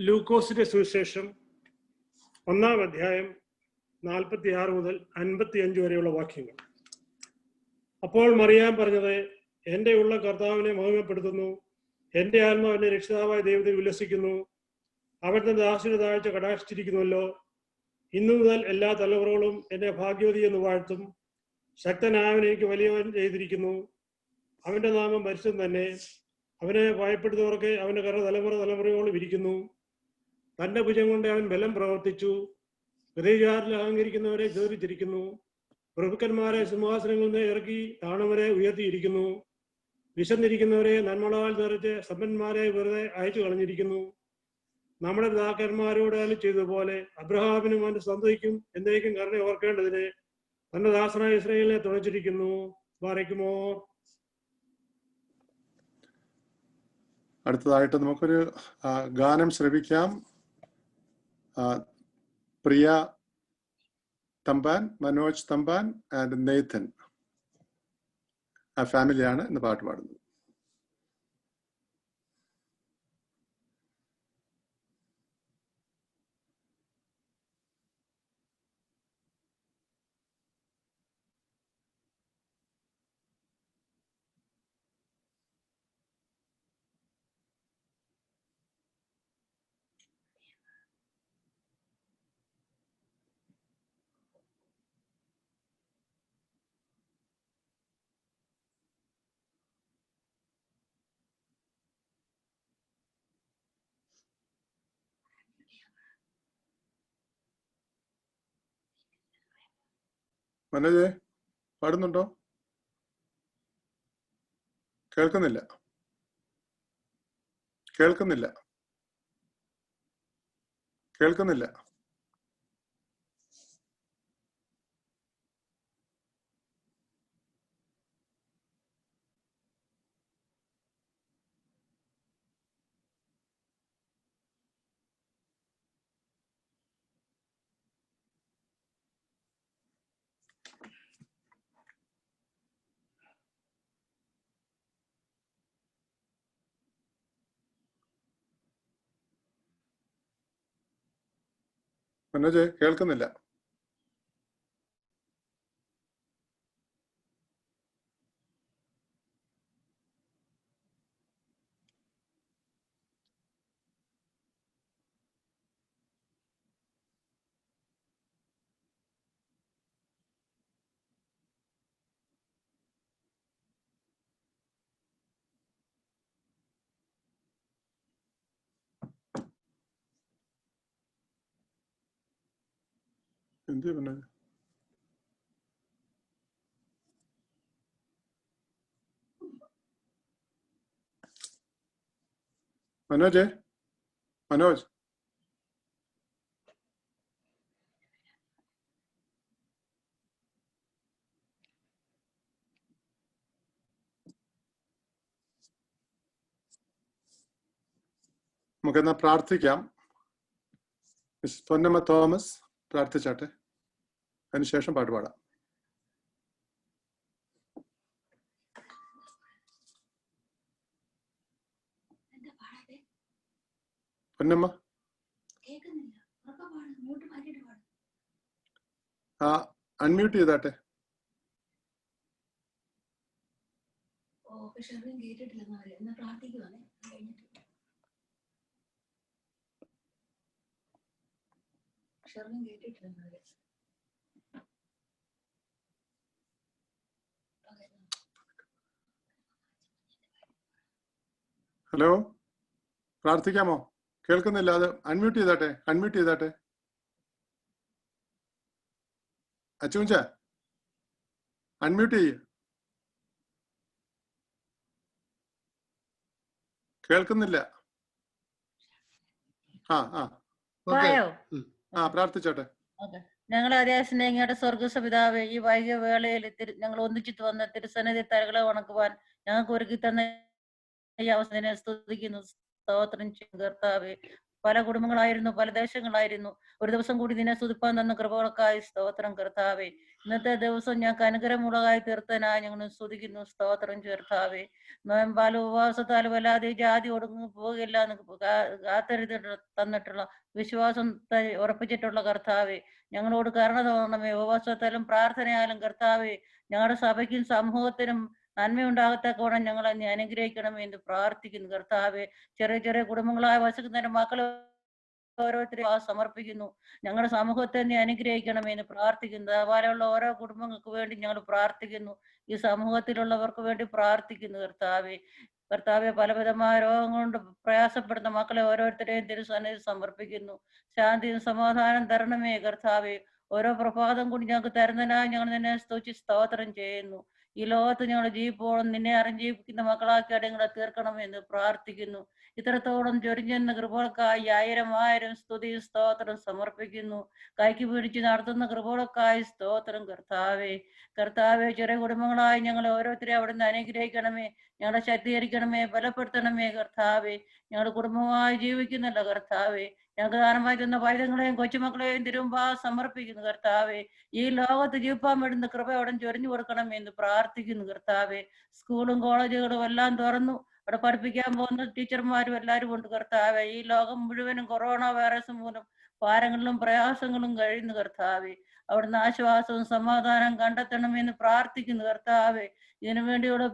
ലൂക്കോസിന്റെ സുവിശേഷം 1-ാം അധ്യായം 46 മുതൽ 55 വരെയുള്ള വാക്യങ്ങൾ. അപ്പോൾ മറിയാം പറഞ്ഞത്, എൻ്റെ ഉള്ള കർത്താവിനെ മഹിമപ്പെടുത്തുന്നു, എൻ്റെ ആത്മാവിനെ രക്ഷിതാവായ ദൈവത്തിൽ ഉല്ലസിക്കുന്നു. അവൻ തന്റെ ദാസിയുടെ താഴ്ച കടാക്ഷിച്ചിരിക്കുന്നുവല്ലോ. ഇന്നു മുതൽ എല്ലാ തലമുറകളും എന്നെ ഭാഗ്യവതി എന്ന് വാഴ്ത്തും. ശക്തനായവൻ എനിക്ക് വലിയവൻ ചെയ്തിരിക്കുന്നു. അവന്റെ നാമം പരിശുദ്ധൻ തന്നെ. അവനെ ഭയപ്പെടുന്നവർക്ക് അവന്റെ കര തലമുറയോളം ഇരിക്കുന്നു. തന്റെ ഭുജം കൊണ്ട് അവൻ ബലം പ്രവർത്തിച്ചു. ഹൃദയജാലത്തിൽ അഹങ്കരിക്കുന്നവരെ ചേർത്തിരിക്കുന്നു. പ്രഭുക്കന്മാരെ സിംഹാസനങ്ങളിൽ നിന്ന് ഇറക്കി താണവരെ ഉയർത്തിയിരിക്കുന്നു. വിശന്നിരിക്കുന്നവരെ നന്മകളാൽ നിറച്ച് സമ്പന്മാരെ വെറുതെ അയച്ചു കളഞ്ഞിരിക്കുന്നു. നമ്മുടെ പിതാക്കന്മാരോട് അരുളി ചെയ്തതുപോലെ അബ്രഹാമിനും അവന്റെ സന്തതിക്കും എന്നേക്കും കരുണ ഓർക്കേണ്ടതിന് തന്റെ ദാസനായ ഇസ്രായേലിനെ തുണച്ചിരിക്കുന്നു. ബാറയ്ക്കുമോ. അടുത്തതായിട്ട് നമുക്കൊരു ഗാനം ശ്രവിക്കാം. പ്രിയ തമ്പാൻ, മനോജ് തമ്പാൻ ആൻഡ് നെയ്തൻ ആ ഫാമിലിയാണ് ഇന്ന് പാട്ട് പാടുന്നത്. മനോജേ, പാടുന്നുണ്ടോ? കേൾക്കുന്നില്ല. മനോജ് കേൾക്കുന്നില്ല. എന്ത് പിന്നെ മനോജ് നമുക്കെന്നാ പ്രാർത്ഥിക്കാം. മിസ് പൊന്നമ്മ തോമസ് പ്രാർത്ഥിച്ചാട്ടെ, അതിനുശേഷം പാട്ട് പാടാം. പൊന്നമ്മ അൺമ്യൂട്ട് ചെയ്താട്ടെ. ഹലോ, പ്രാർത്ഥിക്കാമോ? കേൾക്കുന്നില്ല, അത് അൺമ്യൂട്ട് ചെയ്താട്ടെ. അച്ചുകുഞ്ച അൺമ്യൂട്ട് ചെയ്യ. കേൾക്കുന്നില്ല. പ്രാർത്ഥിച്ചോട്ടെ. ഞങ്ങളെ സ്നേഹിയുടെ സ്വർഗസ്വ പിതാവേ, ഈ വൈകിയ വേളയിൽ ഞങ്ങൾ ഒന്നിച്ചിട്ട് വന്ന തിരുസന്നിധി തരകളെ ഉണക്കുവാൻ ഞങ്ങൾക്ക് ഒരുക്കി തന്ന ഈ അവസരം സ്തുതിക്കുന്നു, സ്തോത്രം ചെയ്യും കർത്താവേ. പല കുടുംബങ്ങളായിരുന്നു, പല ദേശങ്ങളായിരുന്നു. ഒരു ദിവസം കൂടി നിന്നെ സ്തുതിപ്പാൻ തന്ന കൃപകൾക്കായി സ്തോത്രം കർത്താവേ. ഇന്നത്തെ ദിവസം ഞങ്ങൾക്ക് അനുഗ്രഹമുള്ളതായി തീർത്തനായി ഞങ്ങൾ സ്തുതിക്കുന്നു, സ്തോത്രം കർത്താവേ. നോയമ്പാലും ഉപവാസത്താലും അല്ലാതെ ജാതി ഒടുങ്ങി പോകില്ല എന്ന് കാത്തെഴുതി തന്നിട്ടുള്ള വിശ്വാസം ഉറപ്പിച്ചിട്ടുള്ള കർത്താവേ, ഞങ്ങളോട് കരുണ തോന്നണമേ. ഉപവാസത്താലും പ്രാർത്ഥനയാലും കർത്താവേ, ഞങ്ങളുടെ സഭയ്ക്കും സമൂഹത്തിനും നന്മയുണ്ടാകത്തക്കോണം ഞങ്ങളെ നീ അനുഗ്രഹിക്കണമേ എന്ന് പ്രാർത്ഥിക്കുന്നു കർത്താവെ. ചെറിയ ചെറിയ കുടുംബങ്ങളായ വസിക്കുന്നതിന്റെ മക്കളെ ഓരോരുത്തരെയും സമർപ്പിക്കുന്നു. ഞങ്ങളുടെ സമൂഹത്തെ നീ അനുഗ്രഹിക്കണമേ എന്ന് പ്രാർത്ഥിക്കുന്നു. അതുപോലെയുള്ള ഓരോ കുടുംബങ്ങൾക്ക് വേണ്ടി ഞങ്ങൾ പ്രാർത്ഥിക്കുന്നു. ഈ സമൂഹത്തിലുള്ളവർക്ക് വേണ്ടി പ്രാർത്ഥിക്കുന്നു കർത്താവെ. പലവിധമായ രോഗം കൊണ്ട് പ്രയാസപ്പെടുന്ന മക്കളെ ഓരോരുത്തരെയും തിരുസന്നിധി സമർപ്പിക്കുന്നു. ശാന്തിയും സമാധാനം തരണമേ കർത്താവെ. ഓരോ പ്രഭാതം കൂടി ഞങ്ങൾക്ക് തരുന്നതിനായി ഞങ്ങൾ നിന്നെ സ്തുതിച്ച് സ്തോത്രം ചെയ്യുന്നു. ഈ ലോകത്ത് ഞങ്ങൾ ജീവിപ്പോഴും നിന്നെ അറിഞ്ഞിരിക്കുന്ന മക്കളാക്കി അടങ്ങളെ തീർക്കണമെന്ന് പ്രാർത്ഥിക്കുന്നു. ഇത്രത്തോളം ചൊരിഞ്ഞെന്ന കൃപകൾക്കായി 1000 സ്തുതിയും സ്തോത്രം സമർപ്പിക്കുന്നു. കൈക്ക് പിടിച്ച് നടത്തുന്ന കൃപകൾക്കായി സ്തോത്രം കർത്താവേ. ചെറിയ കുടുംബങ്ങളായി ഞങ്ങളെ ഓരോരുത്തരെയും അവിടുന്ന് അനുഗ്രഹിക്കണമേ. ഞങ്ങളെ ശക്തീകരിക്കണമേ, ബലപ്പെടുത്തണമേ കർത്താവേ. ഞങ്ങൾ കുടുംബമായി ജീവിക്കുന്നില്ല കർത്താവേ. ഞങ്ങൾക്ക് ദാനമായി തന്ന പൈതങ്ങളെയും കൊച്ചുമക്കളെയും തിരുമുമ്പാ സമർപ്പിക്കുന്നു കർത്താവേ. ഈ ലോകത്ത് ജീവിപ്പാൻ വേണ്ടുന്ന കൃപ അവിടെ ചൊരിഞ്ഞു കൊടുക്കണമേ എന്ന് പ്രാർത്ഥിക്കുന്നു കർത്താവേ. സ്കൂളും കോളേജുകളും എല്ലാം തുറന്നു. അവിടെ പഠിപ്പിക്കാൻ പോകുന്ന ടീച്ചർമാരും എല്ലാവരും ഉണ്ട് കർത്താവേ. ഈ ലോകം മുഴുവനും കൊറോണ വൈറസ് മൂലം ഭാരങ്ങളിലും പ്രയാസങ്ങളും കഴിയുന്നു കർത്താവേ. അവിടുന്ന് ആശ്വാസവും സമാധാനം കണ്ടെത്തണമെന്ന് പ്രാർത്ഥിക്കുന്നു കർത്താവേ. ഇതിനു വേണ്ടിയുള്ള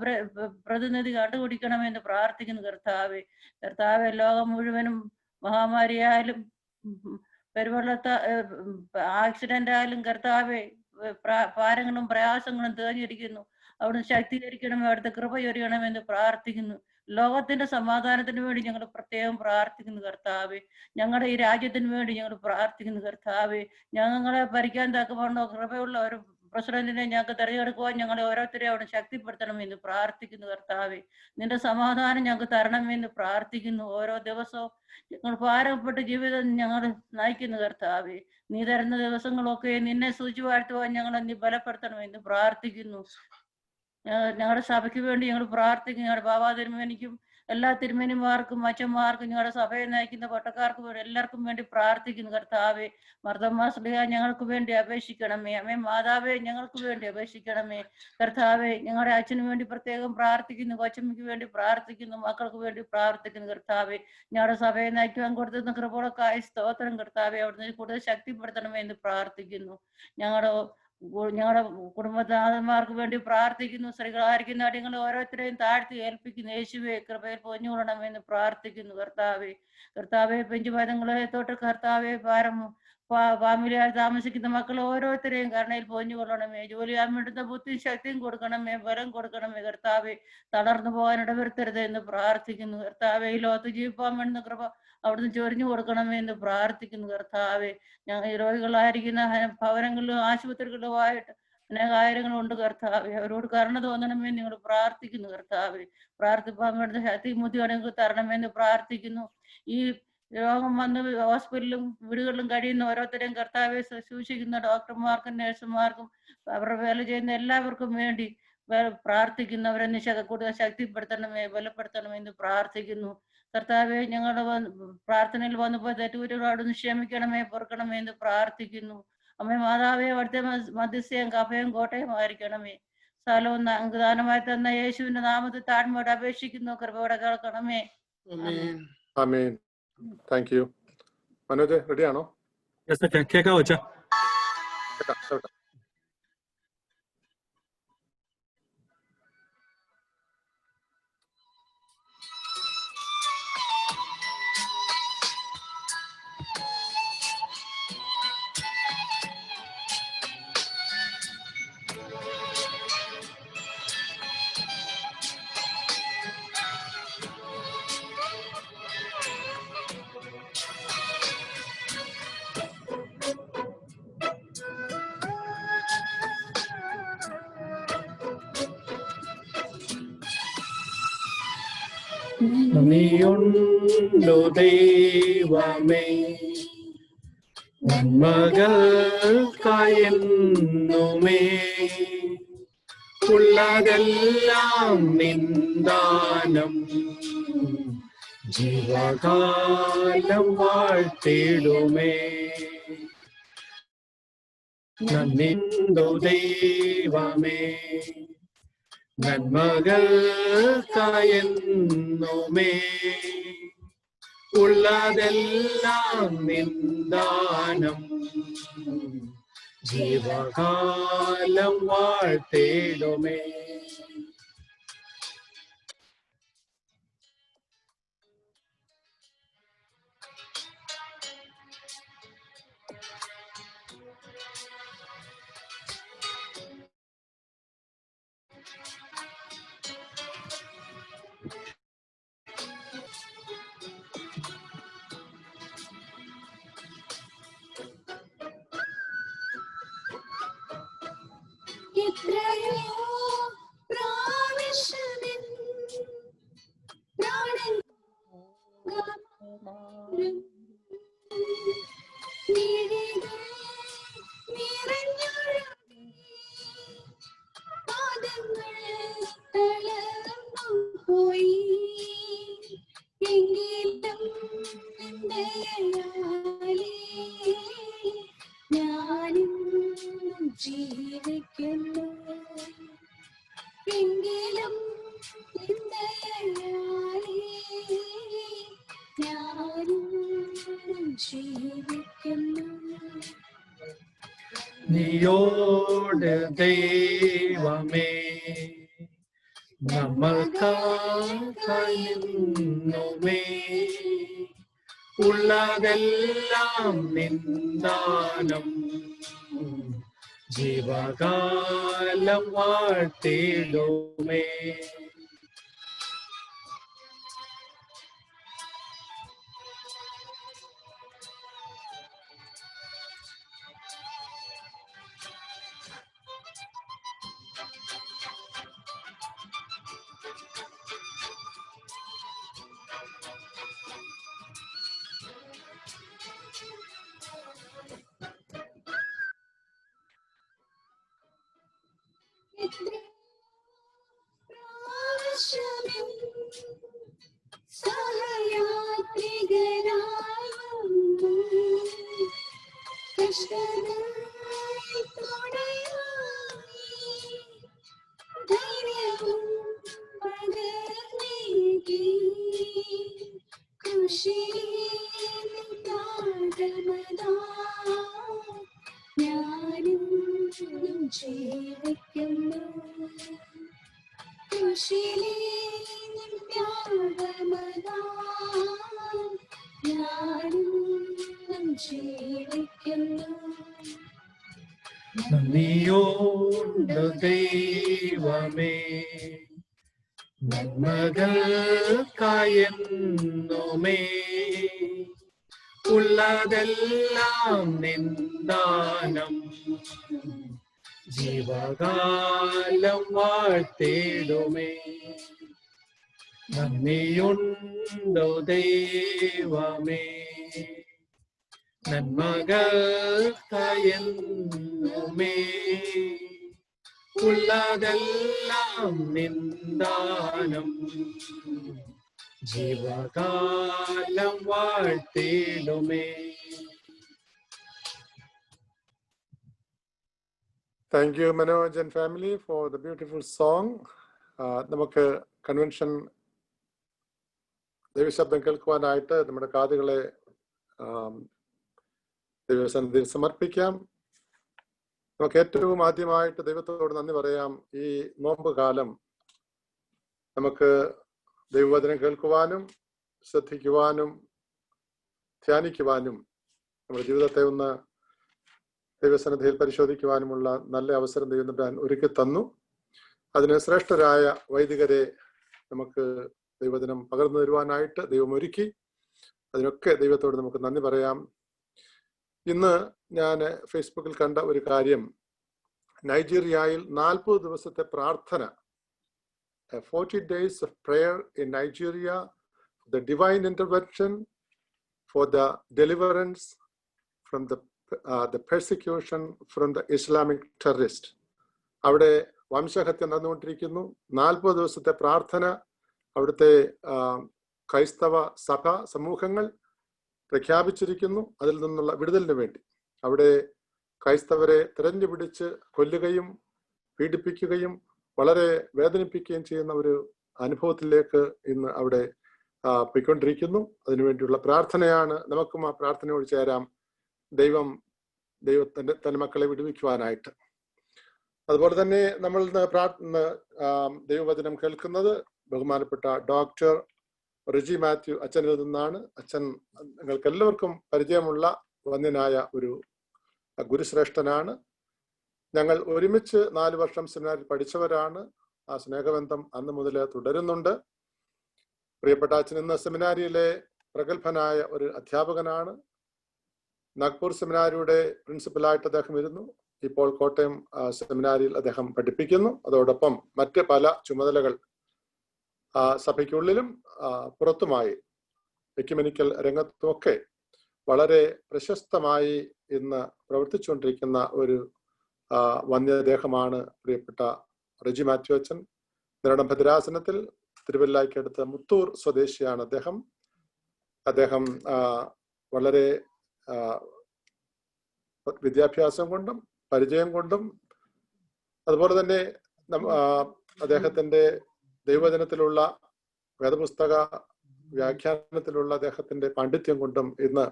പ്രതിനിധി കണ്ടുപിടിക്കണമെന്ന് പ്രാർത്ഥിക്കുന്നു കർത്താവേ. ലോകം മുഴുവനും മഹാമാരിയായാലും ആക്സിഡന്റ് ആയാലും കർത്താവേ, ഭാരങ്ങളും പ്രയാസങ്ങളും തേഞ്ഞിരിക്കുന്നു. അവിടുന്ന് ശക്തീകരിക്കണമേ, അവിടുത്തെ കൃപ ചൊരിയണമെന്ന് പ്രാർത്ഥിക്കുന്നു. ലോകത്തിന്റെ സമാധാനത്തിന് വേണ്ടി ഞങ്ങൾ പ്രത്യേകം പ്രാർത്ഥിക്കുന്നു കർത്താവേ. ഞങ്ങളുടെ ഈ രാജ്യത്തിന് വേണ്ടി ഞങ്ങൾ പ്രാർത്ഥിക്കുന്നു കർത്താവേ. ഞങ്ങളെ ഭരിക്കാൻ തക്കവണ്ണ കൃപയുള്ള ഒരു പ്രസിഡന്റിനെ ഞങ്ങൾക്ക് തെരഞ്ഞെടുക്കുവാൻ ഞങ്ങളെ ഓരോരുത്തരെയും അവിടെ ശക്തിപ്പെടുത്തണമെന്ന് പ്രാർത്ഥിക്കുന്നു കർത്താവേ. നിന്റെ സമാധാനം ഞങ്ങൾക്ക് തരണമെന്ന് പ്രാർത്ഥിക്കുന്നു. ഓരോ ദിവസവും ഞങ്ങൾ ഭാരപ്പെട്ട ജീവിതം ഞങ്ങൾ നയിക്കുന്നു കർത്താവേ. നീ തരുന്ന ദിവസങ്ങളൊക്കെ നിന്നെ സൂചി വാഴ്ത്തുവാൻ ഞങ്ങളെ നീ ബലപ്പെടുത്തണമെന്ന് പ്രാർത്ഥിക്കുന്നു. ഞങ്ങളുടെ സഭയ്ക്ക് വേണ്ടി ഞങ്ങൾ പ്രാർത്ഥിക്കും. ഞങ്ങളുടെ ബാബാ തിരുമേനിക്കും എല്ലാ തിരുമേനിമാർക്കും അച്ഛന്മാർക്കും ഞങ്ങളുടെ സഭയെ നയിക്കുന്ന പട്ടക്കാർക്ക് വേണ്ടി എല്ലാവർക്കും വേണ്ടി പ്രാർത്ഥിക്കുന്നു കർത്താവേ. മർദ്ദമ്മ സ്ലിഹ ഞങ്ങൾക്ക് വേണ്ടി അപേക്ഷിക്കണമേ. അമ്മേ മാതാവേ ഞങ്ങൾക്ക് വേണ്ടി അപേക്ഷിക്കണമേ കർത്താവേ. ഞങ്ങളുടെ അച്ഛന് വേണ്ടി പ്രത്യേകം പ്രാർത്ഥിക്കുന്നു, കൊച്ചമ്മയ്ക്ക് വേണ്ടി പ്രാർത്ഥിക്കുന്നു, മക്കൾക്ക് വേണ്ടി പ്രാർത്ഥിക്കുന്നു കർത്താവേ. ഞങ്ങളുടെ സഭയെ നയിക്കുവാൻ കൊടുത്തുന്ന കൃപകളൊക്കെ സ്തോത്രം കർത്താവേ. അവിടുന്ന് കൂടുതൽ ശക്തിപ്പെടുത്തണമേ എന്ന് പ്രാർത്ഥിക്കുന്നു. ഞങ്ങളുടെ കുടുംബനാഥന്മാർക്ക് വേണ്ടി പ്രാർത്ഥിക്കുന്നു. സ്ത്രീകളായിരിക്കുന്ന അടിയങ്ങൾ ഓരോരുത്തരെയും താഴ്ത്തി ഏൽപ്പിക്കുന്നു. യേശുവേ കൃപയിൽ പൊഞ്ഞുകൊള്ളണമെന്ന് പ്രാർത്ഥിക്കുന്നു കർത്താവെ. പെഞ്ചുപാദങ്ങളെ തൊട്ട് കർത്താവെ, ഫാമിലിയായി താമസിക്കുന്ന മക്കൾ ഓരോരുത്തരെയും കരുണയിൽ പൊഞ്ഞുകൊള്ളണമേ. ജോലി വേണ്ടുന്ന ബുദ്ധിയും ശക്തിയും കൊടുക്കണമേ, ബലം കൊടുക്കണമേ കർത്താവെ. തളർന്നു പോകാൻ ഇടവരുത്തരുത് എന്ന് പ്രാർത്ഥിക്കുന്നു കർത്താവെ. ഈ ലോകത്ത് ജീവിപ്പാൻ വേണ്ടുന്ന കൃപ അവിടുന്ന് ചൊരിഞ്ഞു കൊടുക്കണമേ എന്ന് പ്രാർത്ഥിക്കുന്നു കർത്താവെ. ഞങ്ങൾ രോഗികളായിരിക്കുന്ന ഭവനങ്ങളിലും ആശുപത്രികളിലുമായിട്ട് അനേകായിരങ്ങളുണ്ട് കർത്താവെ. അവരോട് കരുണ തോന്നണമേ നിങ്ങൾ പ്രാർത്ഥിക്കുന്നു കർത്താവെ. പ്രാർത്ഥിപ്പാൻ വേണ്ട ശക്തി ബുദ്ധി ഞങ്ങൾക്ക് തരണമെന്ന് പ്രാർത്ഥിക്കുന്നു. ഈ രോഗം വന്ന് ഹോസ്പിറ്റലിലും വീടുകളിലും കഴിയുന്ന ഓരോരുത്തരെയും കർത്താവെ ശുശ്രൂഷിക്കുന്ന ഡോക്ടർമാർക്കും നഴ്സുമാർക്കും അവരുടെ വേല ചെയ്യുന്ന എല്ലാവർക്കും വേണ്ടി പ്രാർത്ഥിക്കുന്നവരെ കൂടുതൽ ശക്തിപ്പെടുത്തണമേ, ബലപ്പെടുത്തണമെന്ന് പ്രാർത്ഥിക്കുന്നു കർത്താവെ. ഞങ്ങളുടെ പ്രാർത്ഥനയിൽ വന്നപ്പോൾ തെറ്റുകുറ്റങ്ങളോടൊന്ന് ക്ഷമിക്കണമേ, പൊറുക്കണമേ എന്ന് പ്രാർത്ഥിക്കുന്നു. അമ്മേ മാതാവേ, അവിടുത്തെ മധ്യസ്ഥയും കഭയും കോട്ടയും ആയിരിക്കണമേ. സ്ഥലവും ദാനമായി തന്ന യേശുവിന്റെ നാമത്തിൽ താഴ്മയോടെ അപേക്ഷിക്കുന്നു, കൃപയോടെ കേൾക്കണമേ. ആമേൻ. Thank you. മനോജ് റെഡിയാണോ? കേൾക്കാവോ അച്ഛാ? നീയുണ്ടു ദൈവമേ, നന്മകൾക്കായെന്നുമേ ഉള്ളതെല്ലാം നിന്ദാനം. ജീവകാലം വാഴ്ത്തിടുമേ. നന്ദിയുണ്ടു ദൈവമേ, നന്മകൾക്കായെന്നുമേ ഉള്ളതെല്ലാം നിന്ദാനം. ജീവകാലം വാഴ്ത്തിടുമേ. നീയോട് ദൈവമേ, നമ്മൾക്കായെന്നുമേ ഉള്ളതെല്ലാം നിന്ദാനം. ജീവകാലം വാഴ്ത്തിടുമേ. നീയോട് ദൈവമേ, നന്മകൾക്കായെന്നുമേ ഉള്ളതെല്ലാം നിന്ദാനം. ജീവകാലം വാഴ്ത്തിടുമേ. നന്ദിയുണ്ടോ ദൈവമേ, നന്മകൾക്കയെന്നുമേ. ഉള്ളതെല്ലാം നിന്ദാനം. ജീവകാലം വാഴ്ത്തിടുമേ. Thank you, Manoj and family, for the beautiful song. നമുക്ക് കൺവെൻഷൻ ദൈവശബ്ദം കേൾക്കുവാനായിട്ട് നമ്മുടെ കാതുകളെ ദൈവസന്നിധിയിൽ സമർപ്പിക്കാം. നമുക്ക് ഏറ്റവും ആദ്യമായിട്ട് ദൈവത്തോട് നന്ദി പറയാം. ഈ നോമ്പ് കാലം നമുക്ക് ദൈവവചനം കേൾക്കുവാനും ശ്രദ്ധിക്കുവാനും ധ്യാനിക്കുവാനും നമ്മുടെ ജീവിതത്തെ ഒന്ന് ദൈവസന്നിധിയിൽ പരിശോധിക്കുവാനുമുള്ള നല്ല അവസരം ദൈവം തമ്പുരാൻ ഒരുക്കി തന്നു. അതിന് ശ്രേഷ്ഠരായ വൈദികരെ നമുക്ക് ദൈവവചനം പകർന്നു തരുവാനായിട്ട് ദൈവം ഒരുക്കി. അതിനൊക്കെ ദൈവത്തോട് നമുക്ക് നന്ദി പറയാം. ഇന്ന് ഞാൻ ഫേസ്ബുക്കിൽ കണ്ട ഒരു കാര്യം, നൈജീരിയയിൽ 40 ദിവസത്തെ പ്രാർത്ഥന, 40 days of prayer in Nigeria, the divine intervention for the deliverance from the persecution from the Islamic terrorist. അവിടെ വംശഹത്യ നടന്നുകൊണ്ടിരിക്കുന്നു. 40 ദിവസത്തെ പ്രാർത്ഥന അവിടുത്തെ ക്രൈസ്തവ സഭ സമൂഹങ്ങൾ പ്രഖ്യാപിച്ചിരിക്കുന്നു അതിൽ നിന്നുള്ള വിടുതലിന് വേണ്ടി. അവിടെ ക്രൈസ്തവരെ തിരഞ്ഞു പിടിച്ച് കൊല്ലുകയും പീഡിപ്പിക്കുകയും വളരെ വേദനിപ്പിക്കുകയും ചെയ്യുന്ന ഒരു അനുഭവത്തിലേക്ക് ഇന്ന് അവിടെ പോയിക്കൊണ്ടിരിക്കുന്നു. അതിനുവേണ്ടിയുള്ള പ്രാർത്ഥനയാണ്. നമുക്കും ആ പ്രാർത്ഥനയോട് ചേരാം, ദൈവത്തിന്റെ തന്റെ മക്കളെ വിടുവിക്കുവാനായിട്ട്. അതുപോലെ തന്നെ നമ്മൾ ദൈവവചനം കേൾക്കുന്നത് ബഹുമാനപ്പെട്ട ഡോക്ടർ റിജി മാത്യു അച്ഛനിൽ നിന്നാണ്. അച്ഛൻ നിങ്ങൾക്ക് എല്ലാവർക്കും പരിചയമുള്ള വന്യനായ ഒരു ഗുരുശ്രേഷ്ഠനാണ്. ഞങ്ങൾ ഒരുമിച്ച് 4 വർഷം സെമിനാറിൽ പഠിച്ചവരാണ്. ആ സ്നേഹബന്ധം അന്ന് മുതൽ തുടരുന്നുണ്ട്. പ്രിയപ്പെട്ട അച്ഛൻ ഇന്ന് സെമിനാരിയിലെ പ്രഗത്ഭനായ ഒരു അധ്യാപകനാണ്. നാഗ്പൂർ സെമിനാരിയുടെ പ്രിൻസിപ്പലായിട്ട് അദ്ദേഹം ഇരുന്നു. ഇപ്പോൾ കോട്ടയം സെമിനാരിയിൽ അദ്ദേഹം പഠിപ്പിക്കുന്നു. അതോടൊപ്പം മറ്റ് പല ചുമതലകൾ സഭയ്ക്കുള്ളിലും പുറത്തുമായി എക്യുമെനിക്കൽ രംഗത്തുമൊക്കെ വളരെ പ്രശസ്തമായി ഇന്ന് പ്രവർത്തിച്ചുകൊണ്ടിരിക്കുന്ന ഒരു വന്യദേഹമാണ് പ്രിയപ്പെട്ട റെജി മാത്യു അച്ഛൻ. നിരണം ഭദ്രാസനത്തിൽ തിരുവല്ലായ്ക്കടുത്ത് മുത്തൂർ സ്വദേശിയാണ് അദ്ദേഹം വളരെ വിദ്യാഭ്യാസം കൊണ്ടും പരിചയം കൊണ്ടും അതുപോലെ തന്നെ അദ്ദേഹത്തിന്റെ ദൈവവചനത്തിലുള്ള വേദപുസ്തക വ്യാഖ്യാനത്തിലുള്ള അദ്ദേഹത്തിന്റെ പാണ്ഡിത്യം കൊണ്ടും ഇന്ന്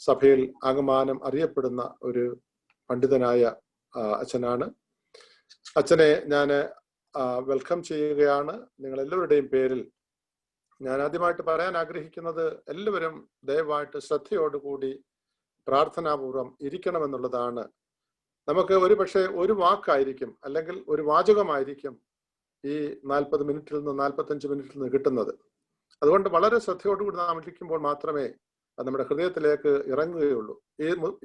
സഭയിൽ ആകമാനം അറിയപ്പെടുന്ന ഒരു പണ്ഡിതനായ അച്ഛനാണ്. അച്ഛനെ ഞാൻ വെൽക്കം ചെയ്യുകയാണ് നിങ്ങൾ എല്ലാവരുടെയും പേരിൽ. ഞാൻ ആദ്യമായിട്ട് പറയാൻ ആഗ്രഹിക്കുന്നത്, എല്ലാവരും ദയവായിട്ട് ശ്രദ്ധയോടുകൂടി പ്രാർത്ഥനാപൂർവം ഇരിക്കണമെന്നുള്ളതാണ്. നമുക്ക് ഒരു പക്ഷേ ഒരു വാക്കായിരിക്കും അല്ലെങ്കിൽ ഒരു വാചകമായിരിക്കും ഈ 40 മിനിറ്റിൽ നിന്ന് 45 മിനിറ്റിൽ നിന്ന് കിട്ടുന്നത്. അതുകൊണ്ട് വളരെ ശ്രദ്ധയോടുകൂടി നാം ഇരിക്കുമ്പോൾ മാത്രമേ അത് നമ്മുടെ ഹൃദയത്തിലേക്ക് ഇറങ്ങുകയുള്ളൂ.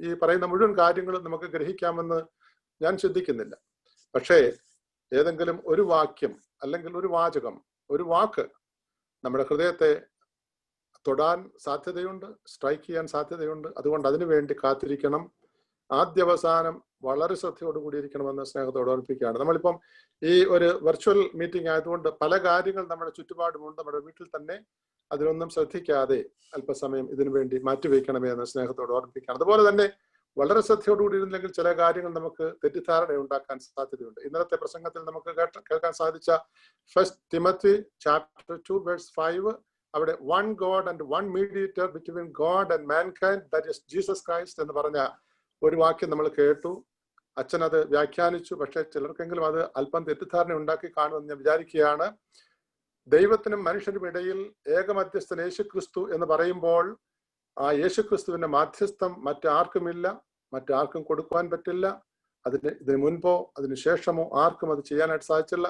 ഈ പറയുന്ന മുഴുവൻ കാര്യങ്ങളും നമുക്ക് ഗ്രഹിക്കാമെന്ന് ഞാൻ ചിന്തിക്കുന്നില്ല. പക്ഷേ ഏതെങ്കിലും ഒരു വാക്യം അല്ലെങ്കിൽ ഒരു വാചകം, ഒരു വാക്ക് നമ്മുടെ ഹൃദയത്തെ തൊടാൻ സാധ്യതയുണ്ട്, സ്ട്രൈക്ക് ചെയ്യാൻ സാധ്യതയുണ്ട്. അതുകൊണ്ട് അതിനു വേണ്ടി കാത്തിരിക്കണം. ആദ്യവസാനം വളരെ ശ്രദ്ധയോടുകൂടി ഇരിക്കണമെന്ന് സ്നേഹത്തോട് ഓർപ്പിക്കുകയാണ്. നമ്മളിപ്പം ഈ ഒരു വെർച്വൽ മീറ്റിംഗ് ആയതുകൊണ്ട് പല കാര്യങ്ങൾ നമ്മുടെ ചുറ്റുപാടുമുണ്ട്. നമ്മുടെ വീട്ടിൽ തന്നെ അതിനൊന്നും ശ്രദ്ധിക്കാതെ അല്പസമയം ഇതിനു വേണ്ടി മാറ്റിവെക്കണമേ എന്ന് സ്നേഹത്തോട് ഓർപ്പിക്കുകയാണ്. അതുപോലെ തന്നെ വളരെ ശ്രദ്ധയോടുകൂടി ഇരുന്നില്ലെങ്കിൽ ചില കാര്യങ്ങൾ നമുക്ക് തെറ്റിദ്ധാരണ ഉണ്ടാക്കാൻ സാധ്യതയുണ്ട്. ഇന്നലത്തെ പ്രസംഗത്തിൽ നമുക്ക് കേൾക്കാൻ സാധിച്ച 1 Timothy chapter 2 verse 5, അവിടെ 1 God and 1 mediator between God and mankind, that is Jesus Christ എന്ന് പറഞ്ഞ ഒരു വാക്യം നമ്മൾ കേട്ടു. അച്ഛൻ അത് വ്യാഖ്യാനിച്ചു. പക്ഷെ ചിലർക്കെങ്കിലും അത് അല്പം തെറ്റിദ്ധാരണ ഉണ്ടാക്കി കാണുമെന്ന് ഞാൻ വിചാരിക്കുകയാണ്. ദൈവത്തിനും മനുഷ്യനും ഇടയിൽ ഏകമധ്യസ്ഥൻ യേശുക്രിസ്തു എന്ന് പറയുമ്പോൾ ആ യേശുക്രിസ്തുവിന്റെ മാധ്യസ്ഥം മറ്റാർക്കുമില്ല, മറ്റാർക്കും കൊടുക്കുവാൻ പറ്റില്ല. ഇതിന് മുൻപോ അതിന് ശേഷമോ ആർക്കും അത് ചെയ്യാനായിട്ട് സാധിച്ചില്ല.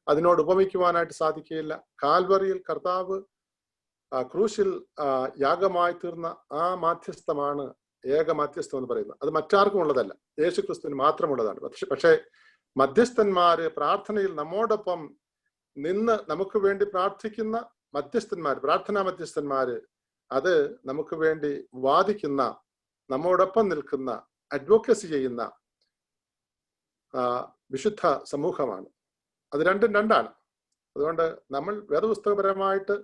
അതിനോട് ഉപമിക്കുവാനായിട്ട് സാധിക്കുകയില്ല. കാൽവറിയിൽ കർത്താവ് ക്രൂശിൽ യാഗമായി തീർന്ന ആ മാധ്യസ്ഥമാണ് ഏക മാധ്യസ്ഥം എന്ന് പറയുന്നത്. അത് മറ്റാർക്കും ഉള്ളതല്ല, യേശു ക്രിസ്തുവിന് മാത്രമുള്ളതാണ്. പക്ഷേ മധ്യസ്ഥന്മാര്, പ്രാർത്ഥനയിൽ നമ്മോടൊപ്പം നിന്ന് നമുക്ക് വേണ്ടി പ്രാർത്ഥിക്കുന്ന മധ്യസ്ഥന്മാർ, പ്രാർത്ഥനാ മധ്യസ്ഥന്മാര്, അത് നമുക്ക് വേണ്ടി വാദിക്കുന്ന, നമ്മോടൊപ്പം നിൽക്കുന്ന, അഡ്വക്കസി ചെയ്യുന്ന വിശുദ്ധ സമൂഹമാണ്. അത് രണ്ടും രണ്ടാണ്. അതുകൊണ്ട് നമ്മൾ വേദപുസ്തകപരമായിട്ട്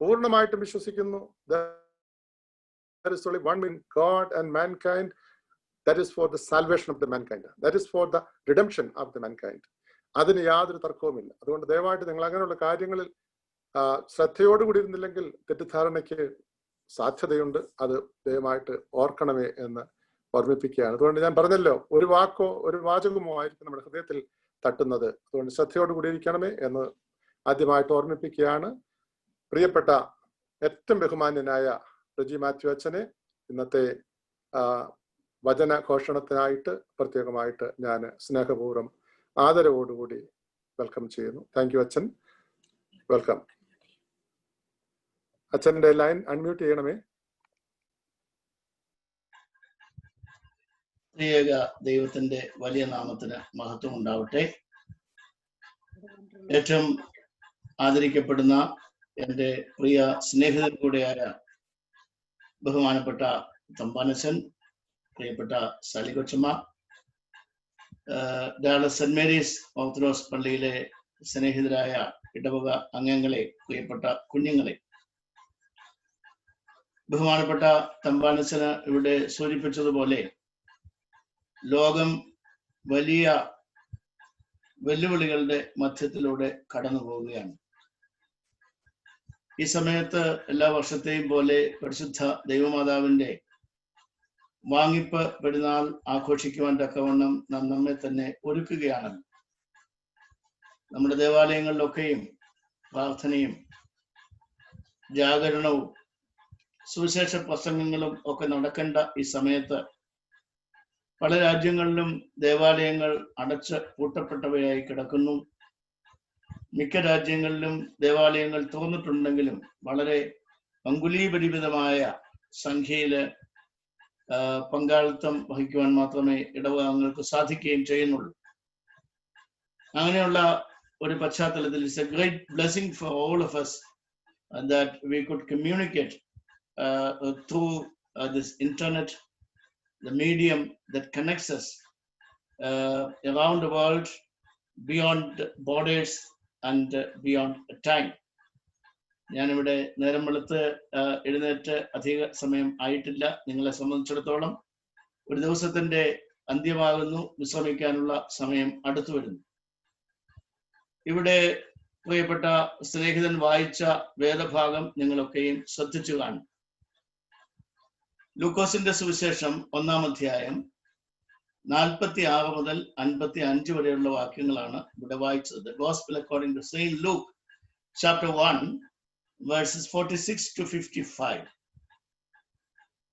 പൂർണ്ണമായിട്ടും വിശ്വസിക്കുന്നു, there is only one God and mankind. That is for the salvation of the mankind. That is for the redemption of the mankind. അതിന് യാതൊരു തർക്കവുമില്ല. അതുകൊണ്ട് ദയവായിട്ട് നിങ്ങൾ അങ്ങനെയുള്ള കാര്യങ്ങളിൽ ശ്രദ്ധയോടുകൂടി ഇരുന്നില്ലെങ്കിൽ തെറ്റിദ്ധാരണയ്ക്ക് സാധ്യതയുണ്ട്. അത് ദയവായിട്ട് ഓർക്കണമേ എന്ന് ഓർമ്മിപ്പിക്കുകയാണ്. അതുകൊണ്ട് ഞാൻ പറഞ്ഞല്ലോ, ഒരു വാക്കോ ഒരു വാചകമോ ആയിരിക്കും നമ്മുടെ ഹൃദയത്തിൽ തട്ടുന്നത്. അതുകൊണ്ട് ശ്രദ്ധയോടുകൂടി ഇരിക്കണമേ എന്ന് ആദ്യമായിട്ട് ഓർമ്മിപ്പിക്കുകയാണ്. പ്രിയപ്പെട്ട ഏറ്റവും ബഹുമാന്യനായ റജി മാത്യു അച്ഛനെ ഇന്നത്തെ വചന ഘോഷണത്തിനായിട്ട് പ്രത്യേകമായിട്ട് ഞാൻ സ്നേഹപൂർവ്വം ആദരവോടുകൂടി വെൽക്കം ചെയ്യുന്നു. താങ്ക് യു അച്ഛൻ, വെൽക്കം. അച്ഛൻ്റെ ലൈൻ അൺമ്യൂട്ട് ചെയ്യണമേ. ത്രിയേക ദൈവത്തിന്റെ വലിയ നാമത്തിന് മഹത്വം ഉണ്ടാവട്ടെ. ഏറ്റവും ആദരിക്കപ്പെടുന്ന എൻ്റെ പ്രിയ സ്നേഹിതൻ കൂടെയായ ബഹുമാനപ്പെട്ട തമ്പാനച്ചൻ, പ്രിയപ്പെട്ട സലികൊച്ചമ്മ, ഡാലസ് സെന്റ് മേരീസ് ഓർത്തഡോക്സ് പള്ളിയിലെ സ്നേഹിതരായ ഇടവക അംഗങ്ങളെ, പ്രിയപ്പെട്ട കുഞ്ഞുങ്ങളെ, ബഹുമാനപ്പെട്ട തമ്പാനച്ചന് ഇവിടെ സൂചിപ്പിച്ചതുപോലെ ലോകം വലിയ വെല്ലുവിളികളുടെ മധ്യത്തിലൂടെ കടന്നു പോവുകയാണ്. ഈ സമയത്ത് എല്ലാ വർഷത്തെയും പോലെ പരിശുദ്ധ ദൈവമാതാവിന്റെ വാങ്ങിപ്പ് പെരുന്നാൾ ആഘോഷിക്കുവാൻ തക്കവണ്ണം നാം നമ്മെ തന്നെ ഒരുക്കുകയാണ്. നമ്മുടെ ദേവാലയങ്ങളിലൊക്കെയും പ്രാർത്ഥനയും ജാഗരണവും സുവിശേഷ പ്രസംഗങ്ങളും ഒക്കെ നടക്കേണ്ട ഈ സമയത്ത് പല രാജ്യങ്ങളിലും ദേവാലയങ്ങൾ അടച്ച് പൂട്ടപ്പെട്ടവയായി കിടക്കുന്നു. മിക്ക രാജ്യങ്ങളിലും ദേവാലയങ്ങൾ തുറന്നിട്ടുണ്ടെങ്കിലും വളരെ അങ്കുലീപരിമിതമായ സംഖ്യയില് പങ്കാളിത്തം വഹിക്കുവാൻ മാത്രമേ ഇടവകങ്ങൾക്ക് സാധിക്കുകയും ചെയ്യുന്നുള്ളൂ. അങ്ങനെയുള്ള ഒരു പശ്ചാത്തലത്തിൽ it's A great blessing for all of us that we could communicate through this internet, the medium that connects us around the world, beyond borders and beyond time. ഞാനിവിടെ നേരം വെളുത്ത് എഴുന്നേറ്റ് അധിക സമയം ആയിട്ടില്ല. നിങ്ങളെ സംബന്ധിച്ചിടത്തോളം ഒരു ദിവസത്തിന്റെ അന്ത്യമാകുന്നു, വിശ്രമിക്കാനുള്ള സമയം അടുത്തു വരുന്നു. ഇവിടെ പ്രിയപ്പെട്ട സ്നേഹിതൻ വായിച്ച വേദഭാഗം നിങ്ങളൊക്കെയും ശ്രദ്ധിച്ചു കാണും. ലൂക്കോസിന്റെ സുവിശേഷം 1-ാം അധ്യായം 46 മുതൽ 55 വരെയുള്ള വാക്യങ്ങളാണ് ഇവിടെ വായിച്ചത്. The Gospel according to Saint Luke, chapter 1, verses 46 to 55.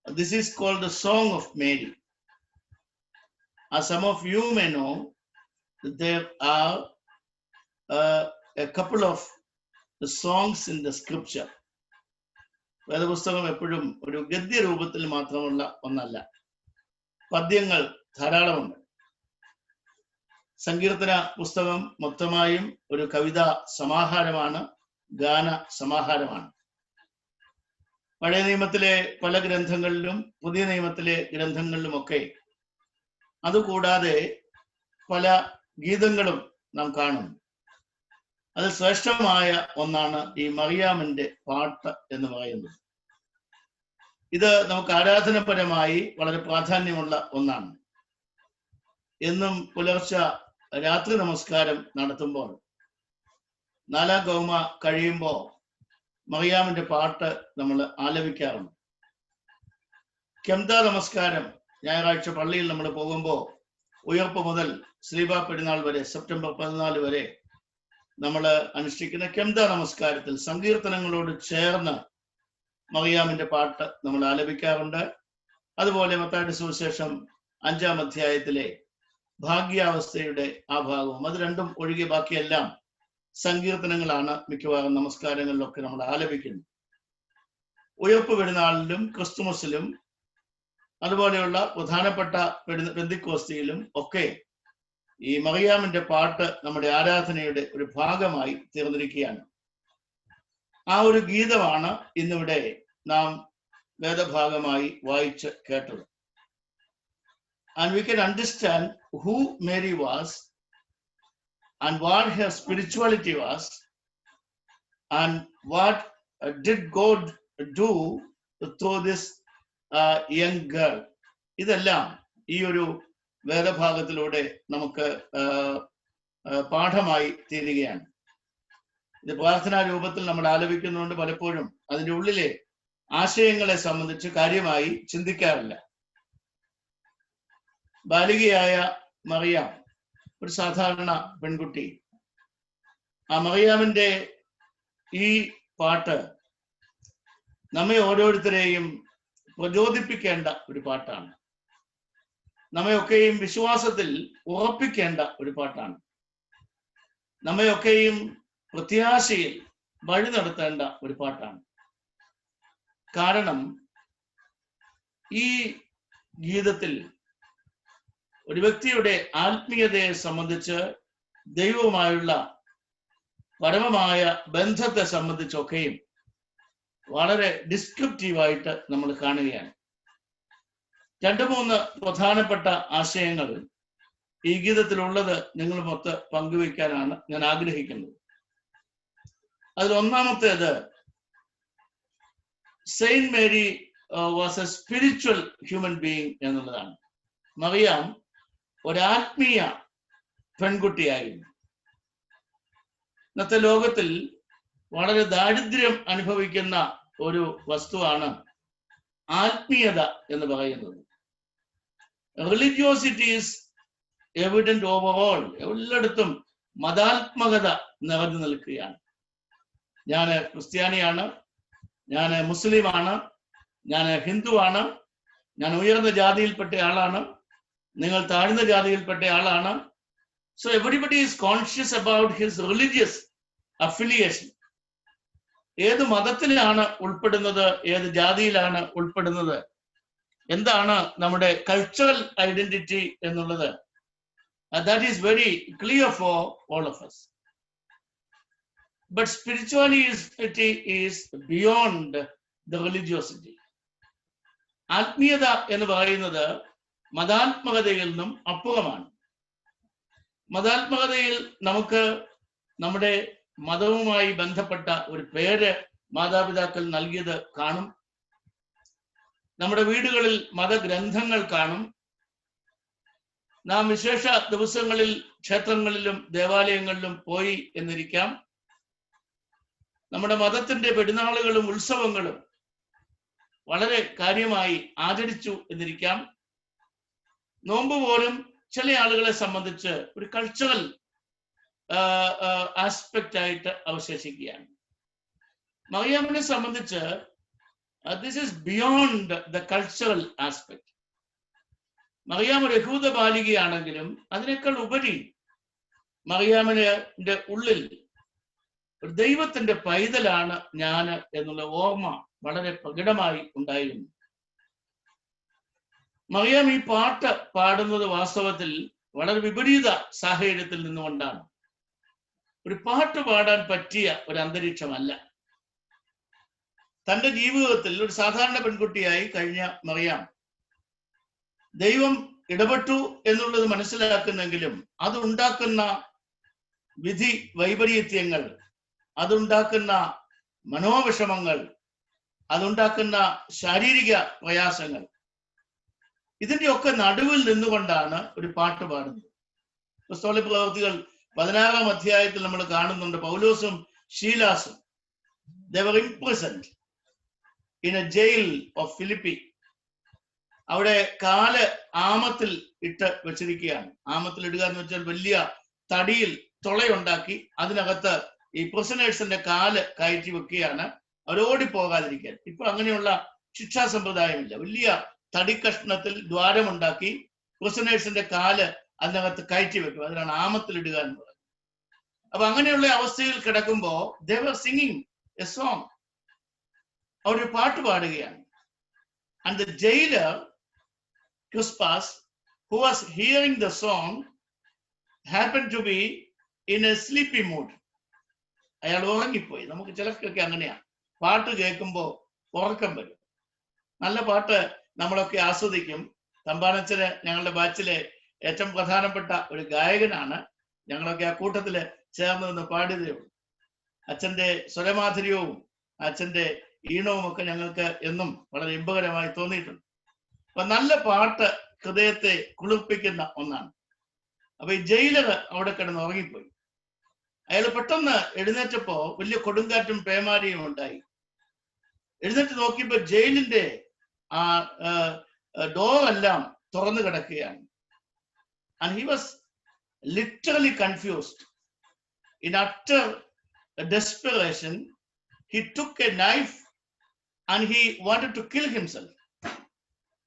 This is called the Song of Mary. As some of you may know, there are a couple of the songs in the scripture. വേദപുസ്തകം എപ്പോഴും ഒരു ഗദ്യ രൂപത്തിൽ മാത്രമുള്ള ഒന്നല്ല, പദ്യങ്ങൾ ധാരാളമുണ്ട്. സങ്കീർത്തന പുസ്തകം മൊത്തമായും ഒരു കവിതാ സമാഹാരമാണ്, ഗാന സമാഹാരമാണ്. പഴയ നിയമത്തിലെ പല ഗ്രന്ഥങ്ങളിലും പുതിയ നിയമത്തിലെ ഗ്രന്ഥങ്ങളിലുമൊക്കെ അതുകൂടാതെ പല ഗീതങ്ങളും നാം കാണുന്നു. അത് ശ്രേഷ്ഠമായ ഒന്നാണ് ഈ മറിയാമിന്റെ പാട്ട് എന്ന് പറയുന്നത്. ഇത് നമുക്ക് ആരാധനപരമായി വളരെ പ്രാധാന്യമുള്ള ഒന്നാണ്. എന്നും പുലർച്ചെ രാത്രി നമസ്കാരം നടത്തുമ്പോൾ, നാലാം ഗൗമ കഴിയുമ്പോൾ മറിയാമിന്റെ പാട്ട് നമ്മൾ ആലപിക്കാറുണ്ട്. കെംദാ നമസ്കാരം ഞായറാഴ്ച പള്ളിയിൽ നമ്മൾ പോകുമ്പോൾ ഉയർപ്പ് മുതൽ ശ്രീബാ പെരുന്നാൾ വരെ, സെപ്റ്റംബർ 14 വരെ നമ്മൾ അനുഷ്ഠിക്കുന്ന കെംദാ നമസ്കാരത്തിൽ സങ്കീർത്തനങ്ങളോട് ചേർന്ന് മറിയാമിന്റെ പാട്ട് നമ്മൾ ആലപിക്കാറുണ്ട്. അതുപോലെ മത്തായിയുടെ സുവിശേഷം 5-ാം അധ്യായത്തിലെ ഭാഗ്യാവസ്ഥയുടെ ആ ഭാഗവും, അത് രണ്ടും ഒഴികെ ബാക്കിയെല്ലാം സങ്കീർത്തനങ്ങളാണ് മിക്കവാറും നമസ്കാരങ്ങളിലൊക്കെ നമ്മൾ ആലപിക്കുന്നത്. ഉയർപ്പ് പെരുന്നാളിലും ക്രിസ്തുമസിലും അതുപോലെയുള്ള പ്രധാനപ്പെട്ട പെന്തിക്കോസ്തിയിലും ഒക്കെ ഈ മറിയാമിന്റെ പാട്ട് നമ്മുടെ ആരാധനയുടെ ഒരു ഭാഗമായി തീർന്നിരിക്കുകയാണ്. ആ ഒരു ഗീതമാണ് ഇന്നിവിടെ നാം വേദഭാഗമായി വായിച്ച് കേട്ടത്. And we can understand who Mary was and what her spirituality was and what did God do through this young girl. ഇതെല്ലാം ഈ ഒരു വേദഭാഗത്തിലൂടെ നമുക്ക് പാഠമായി തീരുകയാണ്. ഇത് പ്രാർത്ഥനാ രൂപത്തിൽ നമ്മൾ ആലപിക്കുന്നതുകൊണ്ട് പലപ്പോഴും അതിൻ്റെ ഉള്ളിലെ ആശയങ്ങളെ സംബന്ധിച്ച് കാര്യമായി ചിന്തിക്കാറില്ല. ബാലികയായ മറിയാം ഒരു സാധാരണ പെൺകുട്ടി. ആ മറിയാമിന്റെ ഈ പാട്ട് നമ്മെ ഓരോരുത്തരെയും പ്രചോദിപ്പിക്കേണ്ട ഒരു പാട്ടാണ്. നമ്മയൊക്കെയും വിശ്വാസത്തിൽ ഉറപ്പിക്കേണ്ട ഒരു പാട്ടാണ്. നമ്മയൊക്കെയും പ്രത്യാശയിൽ വഴി നടത്തേണ്ട ഒരു പാട്ടാണ്. കാരണം ഈ ഗീതത്തിൽ ഒരു വ്യക്തിയുടെ ആത്മീയതയെ സംബന്ധിച്ച് ദൈവവുമായുള്ള പരമമായ ബന്ധത്തെ സംബന്ധിച്ചൊക്കെയും വളരെ ഡിസ്ക്രിപ്റ്റീവായിട്ട് നമ്മൾ കാണുകയാണ്. 2-3 പ്രധാനപ്പെട്ട ആശയങ്ങൾ ഈ ഗീതത്തിലുള്ളത് നിങ്ങളുമൊത്ത് പങ്കുവയ്ക്കാനാണ് ഞാൻ ആഗ്രഹിക്കുന്നത്. അതിൽ ഒന്നാമത്തേത്, Saint Mary was A spiritual human being എന്നുള്ളതാണ്. മറിയാം ഒരാത്മീയ പെൺകുട്ടിയായിരുന്നു. ഇന്നത്തെ ലോകത്തിൽ വളരെ ദാരിദ്ര്യം അനുഭവിക്കുന്ന ഒരു വസ്തുവാണ് ആത്മീയത എന്ന് പറയുന്നത്. Religiosity is evident overall. എല്ലായിടത്തും മതാത്മകത നിറഞ്ഞു നിൽക്കുകയാണ്. ഞാൻ ക്രിസ്ത്യാനിയാണ്, ഞാൻ മുസ്ലിമാണ്, ഞാൻ ഹിന്ദുവാണ്, ഞാൻ ഉയർന്ന ജാതിയിൽപ്പെട്ട ആളാണ്, നിങ്ങൾ താഴ്ന്ന ജാതിയിൽപ്പെട്ട ആളാണ്. So everybody is conscious about his religious affiliation. ഏത് മതത്തിലാണ് ഉൾപ്പെടുന്നത്, ഏത് ജാതിയിലാണ് ഉൾപ്പെടുന്നത്, എന്താണ് നമ്മുടെ കൾച്ചറൽ ഐഡന്റിറ്റി എന്നുള്ളത്, that is very clear for all of us. But spirituality is beyond the religiosity. ആത്മീയത എന്ന് പറയുന്നത് മതാത്മകതയിൽ നിന്നും അപ്പുറമാണ്. മതാത്മകതയിൽ നമുക്ക് നമ്മുടെ മതവുമായി ബന്ധപ്പെട്ട ഒരു പേര് മാതാപിതാക്കൾ നൽകിയത് കാണും. നമ്മുടെ വീടുകളിൽ മതഗ്രന്ഥങ്ങൾ കാണും. നാം വിശേഷ ദിവസങ്ങളിൽ ക്ഷേത്രങ്ങളിലും ദേവാലയങ്ങളിലും പോയി എന്നിരിക്കാം. നമ്മുടെ മതത്തിന്റെ പെരുന്നാളുകളും ഉത്സവങ്ങളും വളരെ കാര്യമായി ആചരിച്ചു എന്നിരിക്കാം. നോമ്പ് പോലും ചില ആളുകളെ സംബന്ധിച്ച് ഒരു കൾച്ചറൽ ആസ്പെക്റ്റ് ആയിട്ട് അവശേഷിക്കുകയാണ്. മറിയാമിനെ സംബന്ധിച്ച് this is beyond the cultural aspect. Mariam ഒരു യഹൂദ ബാലികയാണെങ്കിലും അതിനേക്കാൾ ഉപരി മറിയാമിന്റെ ഉള്ളിൽ ഒരു ദൈവത്തിന്റെ പൈതലാണ് ഞാൻ എന്നുള്ള ഓർമ്മ വളരെ പ്രകടമായി ഉണ്ടായിരുന്നു. മറിയാം ഈ പാട്ട് പാടുന്നത് വാസ്തവത്തിൽ വളരെ വിപരീത സാഹചര്യത്തിൽ നിന്നുകൊണ്ടാണ്. ഒരു പാട്ട് പാടാൻ പറ്റിയ ഒരു അന്തരീക്ഷമല്ല. തന്റെ ജീവിതത്തിൽ ഒരു സാധാരണ പെൺകുട്ടിയായി കഴിഞ്ഞ മറിയാം ദൈവം ഇടപെട്ടു എന്നുള്ളത് മനസ്സിലാക്കുന്നെങ്കിലും അതുണ്ടാക്കുന്ന വിധി വൈപരീത്യങ്ങൾ, അതുണ്ടാക്കുന്ന മനോവിഷമങ്ങൾ, അതുണ്ടാക്കുന്ന ശാരീരിക പ്രയാസങ്ങൾ, ഇതിന്റെ ഒക്കെ നടുവിൽ നിന്നുകൊണ്ടാണ് ഒരു പാട്ട് പാടുന്നത്. അപ്പോസ്തല പ്രവൃത്തികൾ 16-ാം അധ്യായത്തിൽ നമ്മൾ കാണുന്നുണ്ട്, പൗലോസും ശീലാസും they were imprisoned in a jail of Philippi. അവിടെ കാല് ആമത്തിൽ ഇട്ട് വെച്ചിരിക്കുകയാണ്. ആമത്തിൽ ഇടുക എന്ന് വെച്ചാൽ വലിയ തടിയിൽ തുളയുണ്ടാക്കി അതിനകത്ത് ഈ പ്രിസണേഴ്സിന്റെ കാല് കയറ്റി വെക്കുകയാണ്, അവരോടി പോകാതിരിക്കാൻ. ഇപ്പൊ അങ്ങനെയുള്ള ശിക്ഷാ സമ്പ്രദായമില്ല. വലിയ തടിക്കഷ്ണത്തിൽ ദ്വാരമുണ്ടാക്കി പ്രിസണേഴ്സിന്റെ കാല് അതിനകത്ത് കയറ്റി വെക്കും. അതിനാണ് ആമത്തിൽ ഇടുക എന്ന് പറയുന്നത്. അപ്പൊ അങ്ങനെയുള്ള അവസ്ഥയിൽ കിടക്കുമ്പോ they were singing a song. അവരൊരു പാട്ട് പാടുകയാണ്. And the jailer, Crispus, who was hearing the song, happened to be in a sleepy mood. അയാൾ ഉറങ്ങിപ്പോയി. നമുക്ക് ചിലർക്കൊക്കെ അങ്ങനെയാ, പാട്ട് കേൾക്കുമ്പോൾ ഉറക്കം വരും. നല്ല പാട്ട് നമ്മളൊക്കെ ആസ്വദിക്കും. തമ്പാനച്ചന് ഞങ്ങളുടെ ബാച്ചിലെ ഏറ്റവും പ്രധാനപ്പെട്ട ഒരു ഗായകനാണ്. ഞങ്ങളൊക്കെ ആ കൂട്ടത്തില് ചേർന്ന് നിന്ന് പാടിയതേ ഉള്ളൂ. അച്ഛന്റെ സ്വരമാധുര്യവും അച്ഛന്റെ ഈണവും ഒക്കെ ഞങ്ങൾക്ക് എന്നും വളരെ ഇമ്പകരമായി തോന്നിയിട്ടുണ്ട്. അപ്പൊ നല്ല പാട്ട് ഹൃദയത്തെ കുളിർപ്പിക്കുന്ന ഒന്നാണ്. അപ്പൊ ഈ ജയിലർ അവിടെ കിടന്ന് ഉറങ്ങിപ്പോയി. അയാൾ പെട്ടെന്ന് എഴുന്നേറ്റപ്പോ വലിയ കൊടുങ്കാറ്റും പേമാരിയും ഉണ്ടായി. എഴുന്നേറ്റ് നോക്കിയപ്പോ ജയിലിന്റെ ആ ഡോറെല്ലാം തുറന്നു കിടക്കുകയാണ്. And he was literally confused. In utter desperation, he took a knife and he wanted to kill himself.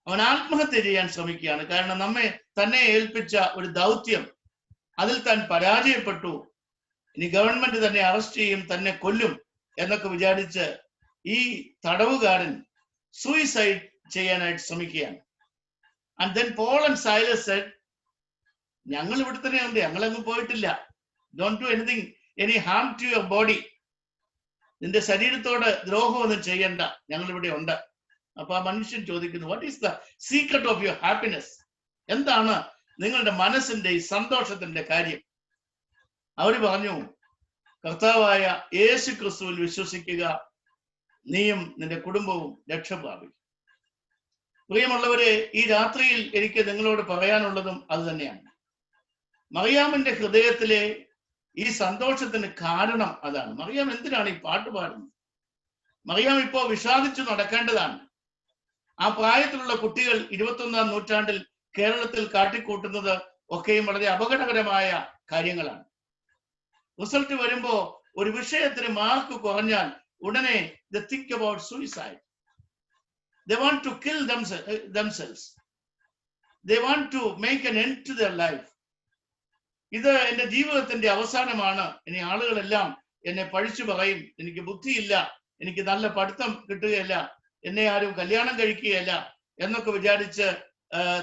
അവൻ ആത്മഹത്യ ചെയ്യാൻ ശ്രമിക്കുകയാണ്. കാരണം നമ്മെ തന്നെ ഏൽപ്പിച്ച ഒരു ദൗത്യം, അതിൽ താൻ പരാജയപ്പെട്ടു. ഇനി ഗവൺമെന്റ് തന്നെ അറസ്റ്റ് ചെയ്യും, തന്നെ കൊല്ലും എന്നൊക്കെ വിചാരിച്ച് ഈ തടവുകാരൻ സൂയിസൈഡ് ചെയ്യാനായിട്ട് ശ്രമിക്കുകയാണ്. And then Paul and Silas said, ഞങ്ങൾ ഇവിടെ തന്നെ ഉണ്ട്, ഞങ്ങളങ്ങ് പോയിട്ടില്ല. Don't do anything, any harm to your body. നിന്റെ ശരീരത്തോട് ദ്രോഹമൊന്നും ചെയ്യണ്ട, ഞങ്ങൾ ഇവിടെ ഉണ്ട്. അപ്പൊ ആ മനുഷ്യൻ ചോദിക്കുന്നു, what is the secret of your happiness? എന്താണ് നിങ്ങളുടെ മനസ്സിന്റെ ഈ സന്തോഷത്തിന്റെ കാര്യം? അവര് പറഞ്ഞു, കർത്താവായ യേശു ക്രിസ്തുവിൽ വിശ്വസിക്കുക, നീയും നിന്റെ കുടുംബവും രക്ഷ പ്രാപിക്കും. പ്രിയമുള്ളവരെ, ഈ രാത്രിയിൽ എനിക്ക് നിങ്ങളോട് പറയാനുള്ളതും അത് തന്നെയാണ്. മറിയാമിന്റെ ഹൃദയത്തിലെ ഈ സന്തോഷത്തിന് കാരണം അതാണ്. മറിയാം എന്തിനാണ് ഈ പാട്ട് പാടുന്നത്? മറിയാം ഇപ്പോ വിഷാദിച്ചു നടക്കേണ്ടതാണ്. ആ പ്രായത്തിലുള്ള കുട്ടികൾ 21-ാം നൂറ്റാണ്ടിൽ കേരളത്തിൽ കാട്ടിക്കൂട്ടുന്നത് ഒക്കെയും വളരെ അപകടകരമായ കാര്യങ്ങളാണ്. റിസൾട്ട് വരുമ്പോ ഒരു വിഷയത്തിന് മാർക്ക് കുറഞ്ഞാൽ ഉടനെ they think about suicide. They want to kill themselves. They want to make an end to their life. ഇത് എന്റെ ജീവിതത്തിന്റെ അവസാനമാണ്, ഇനി ആളുകളെല്ലാം എന്നെ പഴിച്ചു പറയും, എനിക്ക് ബുദ്ധിയില്ല, എനിക്ക് നല്ല പഠിത്തം കിട്ടുകയില്ല, എന്നെ ആരും കല്യാണം കഴിക്കുകയല്ല എന്നൊക്കെ വിചാരിച്ച്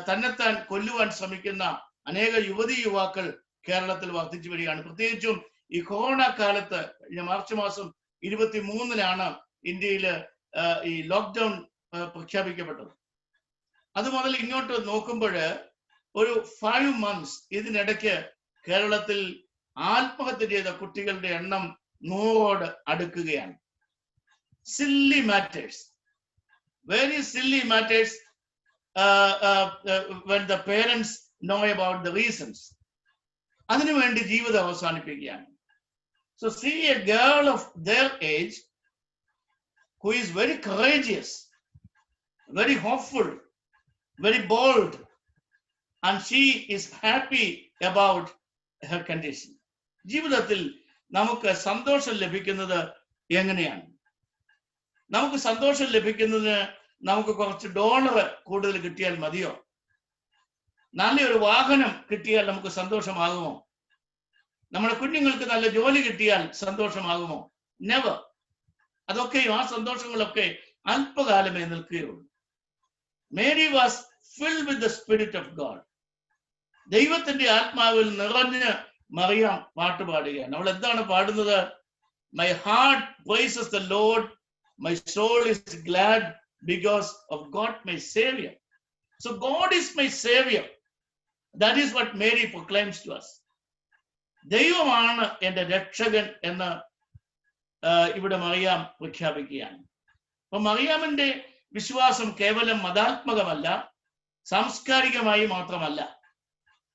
തന്നെത്താൻ കൊല്ലുവാൻ ശ്രമിക്കുന്ന അനേക യുവതി യുവാക്കൾ കേരളത്തിൽ വർദ്ധിച്ചു വരികയാണ്. പ്രത്യേകിച്ചും ഈ കൊറോണ കാലത്ത് കഴിഞ്ഞ മാർച്ച് മാസം 23-നാണ് ഇന്ത്യയിൽ ഈ ലോക്ക്ഡൗൺ പ്രഖ്യാപിക്കപ്പെട്ടത്. അത് മുതൽ ഇങ്ങോട്ട് നോക്കുമ്പോൾ ഒരു 5 months ഇതിനിടയ്ക്ക് കേരളത്തിൽ ആത്മഹത്യ ചെയ്ത കുട്ടികളുടെ എണ്ണം 100 അടുക്കുകയാണ്. Silly matters, very silly matters when the parents know about the reasons. അതിനുവേണ്ടി ജീവിതം അവസാനിപ്പിക്കുകയാണ്. So see a girl of their age who is very courageous, very hopeful, very bold, and she is happy about her condition. ജീവിതത്തിൽ നമുക്ക് സന്തോഷം ലഭിക്കുന്നത് എങ്ങനെയാണ്? നമുക്ക് സന്തോഷം ലഭിക്കുന്നതിന് നമുക്ക് കുറച്ച് ഡോളർ കൂടുതൽ കിട്ടിയാൽ മതിയോ? നല്ലൊരു വാഹനം കിട്ടിയാൽ നമുക്ക് സന്തോഷമാകുമോ? നമ്മുടെ കുഞ്ഞുങ്ങൾക്ക് നല്ല ജോലി കിട്ടിയാൽ സന്തോഷമാകുമോ? നെവർ. അതൊക്കെയും ആ സന്തോഷങ്ങളൊക്കെ അല്പകാലമേ നിൽക്കുകയുള്ളൂ. Mary was filled with the spirit of God. ദൈവത്തിന്റെ ആത്മാവിൽ നിറഞ്ഞ് മറിയാം പാട്ട് പാടുകയാണ്. അവൾ എന്താണ് പാടുന്നത്? My heart praises the Lord, my soul is glad because of God my savior. So God is my savior. That is what Mary proclaims to us. ദൈവമാണ് എന്റെ രക്ഷകൻ എന്ന് ഇവിടെ മറിയാം പ്രഖ്യാപിക്കുകയാണ്. അപ്പൊ മറിയാമിന്റെ വിശ്വാസം കേവലം മതാത്മകമല്ല, സാംസ്കാരികമായി മാത്രമല്ല.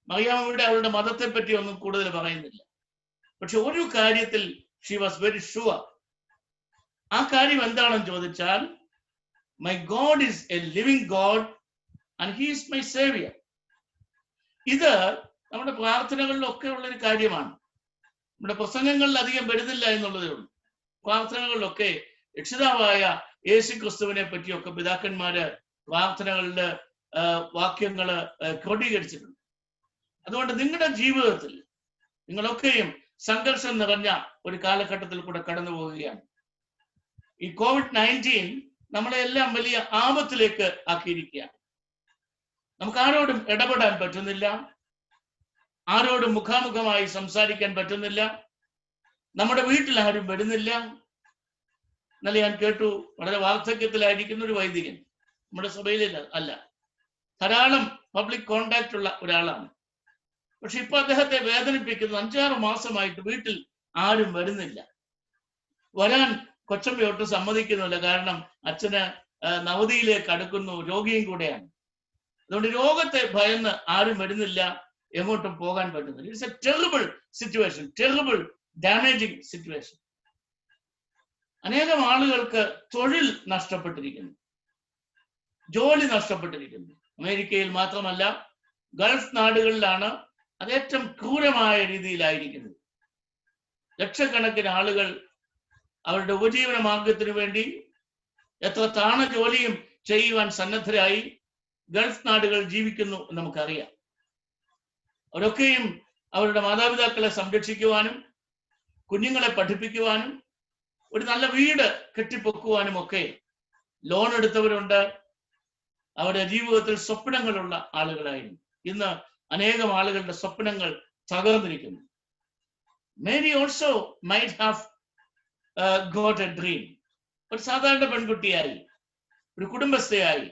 മറിയാം ഇവിടെ അവരുടെ മതത്തെ പറ്റി ഒന്നും കൂടുതൽ പറയുന്നില്ല. പക്ഷെ ഒരു കാര്യത്തിൽ she was very sure. ആ കാര്യം എന്താണെന്ന് ചോദിച്ചാൽ, my God is A living God and he is my Xavier. ഇത് നമ്മുടെ പ്രാർത്ഥനകളിലൊക്കെ ഉള്ളൊരു കാര്യമാണ്. നമ്മുടെ പ്രസംഗങ്ങളിൽ അധികം വരുന്നില്ല എന്നുള്ളതേ ഉള്ളൂ. പ്രാർത്ഥനകളിലൊക്കെ രക്ഷിതാവായ യേശു ക്രിസ്തുവിനെ പറ്റിയൊക്കെ പിതാക്കന്മാര് പ്രാർത്ഥനകളില് വാക്യങ്ങള് ക്രോഡീകരിച്ചിട്ടുണ്ട്. അതുകൊണ്ട് നിങ്ങളുടെ ജീവിതത്തിൽ നിങ്ങളൊക്കെയും സംഘർഷം നിറഞ്ഞ ഒരു കാലഘട്ടത്തിൽ കൂടെ കടന്നു പോവുകയാണ്. ഈ COVID-19 നമ്മളെ എല്ലാം വലിയ ആപത്തിലേക്ക് ആക്കിയിരിക്കുകയാണ്. നമുക്ക് ആരോടും ഇടപെടാൻ പറ്റുന്നില്ല, ആരോടും മുഖാമുഖമായി സംസാരിക്കാൻ പറ്റുന്നില്ല, നമ്മുടെ വീട്ടിൽ ആരും വരുന്നില്ല. ഇന്നലെ ഞാൻ കേട്ടു, വളരെ വാർദ്ധക്യത്തിലായിരിക്കുന്ന ഒരു വൈദികൻ, നമ്മുടെ സഭയിൽ അല്ല, ധാരാളം പബ്ലിക് കോണ്ടാക്ട് ഉള്ള ഒരാളാണ്. പക്ഷെ ഇപ്പൊ അദ്ദേഹത്തെ വേദനിപ്പിക്കുന്നത് 5-6 മാസമായിട്ട് വീട്ടിൽ ആരും വരുന്നില്ല. വരാൻ കൊച്ചമ്മയോട്ട് സമ്മതിക്കുന്നില്ല. കാരണം അച്ഛന് നവതിയിലേക്ക് അടുക്കുന്നു, രോഗിയും കൂടെയാണ്. അതുകൊണ്ട് രോഗത്തെ ഭയന്ന് ആരും വരുന്നില്ല, എങ്ങോട്ടും പോകാൻ പറ്റുന്നില്ല. It's A terrible situation, terrible damaging situation. അനേകം ആളുകൾക്ക് തൊഴിൽ നഷ്ടപ്പെട്ടിരിക്കുന്നു, ജോലി നഷ്ടപ്പെട്ടിരിക്കുന്നു. അമേരിക്കയിൽ മാത്രമല്ല, ഗൾഫ് നാടുകളിലാണ് അത് ഏറ്റവും ക്രൂരമായ രീതിയിലായിരിക്കുന്നത്. ലക്ഷക്കണക്കിന് ആളുകൾ അവരുടെ ഉപജീവന മാർഗത്തിനു വേണ്ടി എത്ര താണ ജോലിയും ചെയ്യുവാൻ സന്നദ്ധരായി ഗൾഫ് നാടുകൾ ജീവിക്കുന്നു എന്ന് നമുക്കറിയാം. അവരൊക്കെയും അവരുടെ മാതാപിതാക്കളെ സംരക്ഷിക്കുവാനും കുഞ്ഞുങ്ങളെ പഠിപ്പിക്കുവാനും ഒരു നല്ല വീട് കെട്ടിപ്പൊക്കുവാനും ഒക്കെ ലോൺ എടുത്തവരുണ്ട്. അവരുടെ ജീവിതത്തിൽ സ്വപ്നങ്ങളുള്ള ആളുകളായിരുന്നു. ഇന്ന് അനേകം ആളുകളുടെ സ്വപ്നങ്ങൾ തകർന്നിരിക്കുന്നു. Mary also might have got a dream. ഒരു സാധാരണ പെൺകുട്ടിയായി, ഒരു കുടുംബസ്ഥയായി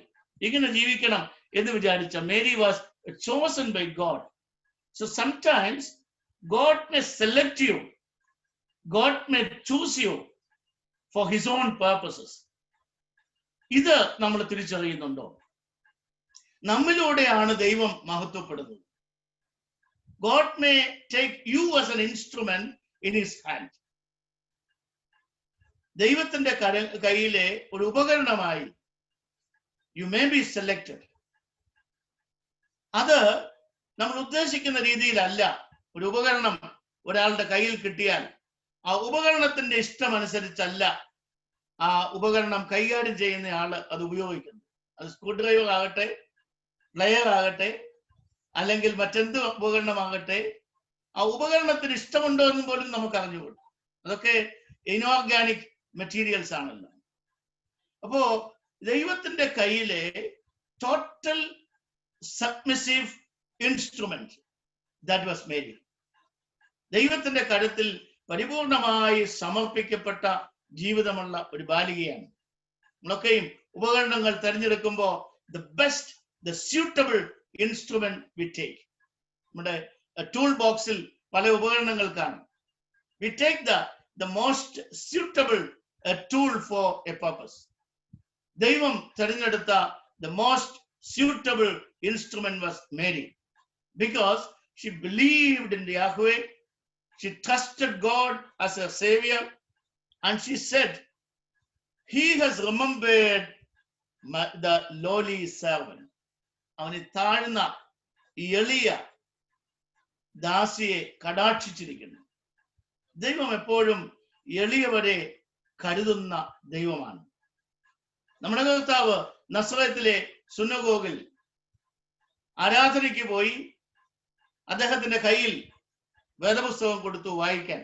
ഇങ്ങനെ ജീവിക്കണം എന്ന് വിചാരിച്ച Mary was chosen by God. So sometimes God may select you, God may choose you for his own purposes. ഇത് നമ്മൾ തിരിച്ചറിയുന്നുണ്ടോ? നമ്മിലൂടെയാണ് ദൈവം മഹത്വപ്പെടുന്നത്. God may take you as an instrument in his hand. ദൈവത്തിന്റെ കയ്യിലെ ഒരു ഉപകരണമായി you may be selected. അത് നമ്മൾ ഉദ്ദേശിക്കുന്ന രീതിയിലല്ല. ഒരു ഉപകരണം ഒരാളുടെ കയ്യിൽ കിട്ടിയാൽ ആ ഉപകരണത്തിന്റെ ഇഷ്ടമനുസരിച്ചല്ല ആ ഉപകരണം കൈകാര്യം ചെയ്യുന്ന ആള് അത് ഉപയോഗിക്കുന്നു. അത് സ്ക്രൂ ഡ്രൈവർ ആകട്ടെ, പ്ലെയർ ആകട്ടെ, അല്ലെങ്കിൽ മറ്റെന്ത് ഉപകരണമാകട്ടെ, ആ ഉപകരണത്തിന് ഇഷ്ടമുണ്ടോ എന്ന് പോലും നമുക്ക് അറിഞ്ഞുകൂടാ. അതൊക്കെ ഇനോർഗാനിക് മെറ്റീരിയൽസ് ആണല്ലോ. അപ്പോ ദൈവത്തിന്റെ കയ്യിലെ total submissive instrument that was Mary. ദൈവത്തിന്റെ കരുത്തിൽ പരിപൂർണമായി സമർപ്പിക്കപ്പെട്ട ജീവിതമുള്ള ഒരു ബാലികയാണ്. നമ്മളൊക്കെയും ഉപകരണങ്ങൾ തിരഞ്ഞെടുക്കുമ്പോൾ the best, the suitable instrument we take. നമ്മുടെ ടൂൾ ബോക്സിൽ പല ഉപകരണങ്ങൾ കാണും. We take the most suitable tool for a purpose. ദൈവം തിരഞ്ഞെടുത്ത the most suitable instrument was Mary, because she believed in Yahweh, she trusted God as her savior, and she said, he has remembered the lowly servant. അവന് താഴ്ന്ന എളിയ ദാസിയെ കടാക്ഷിച്ചിരിക്കുന്നു. ദൈവം എപ്പോഴും എളിയവരെ കരുതുന്ന ദൈവമാണ്. നമ്മുടെ കർത്താവ് നസ്രത്തിലെ സുന്നഗോഗിൽ ആരാധനയ്ക്ക് പോയി അദ്ദേഹത്തിന്റെ കയ്യിൽ വേദപുസ്തകം കൊടുത്തു വായിക്കാൻ.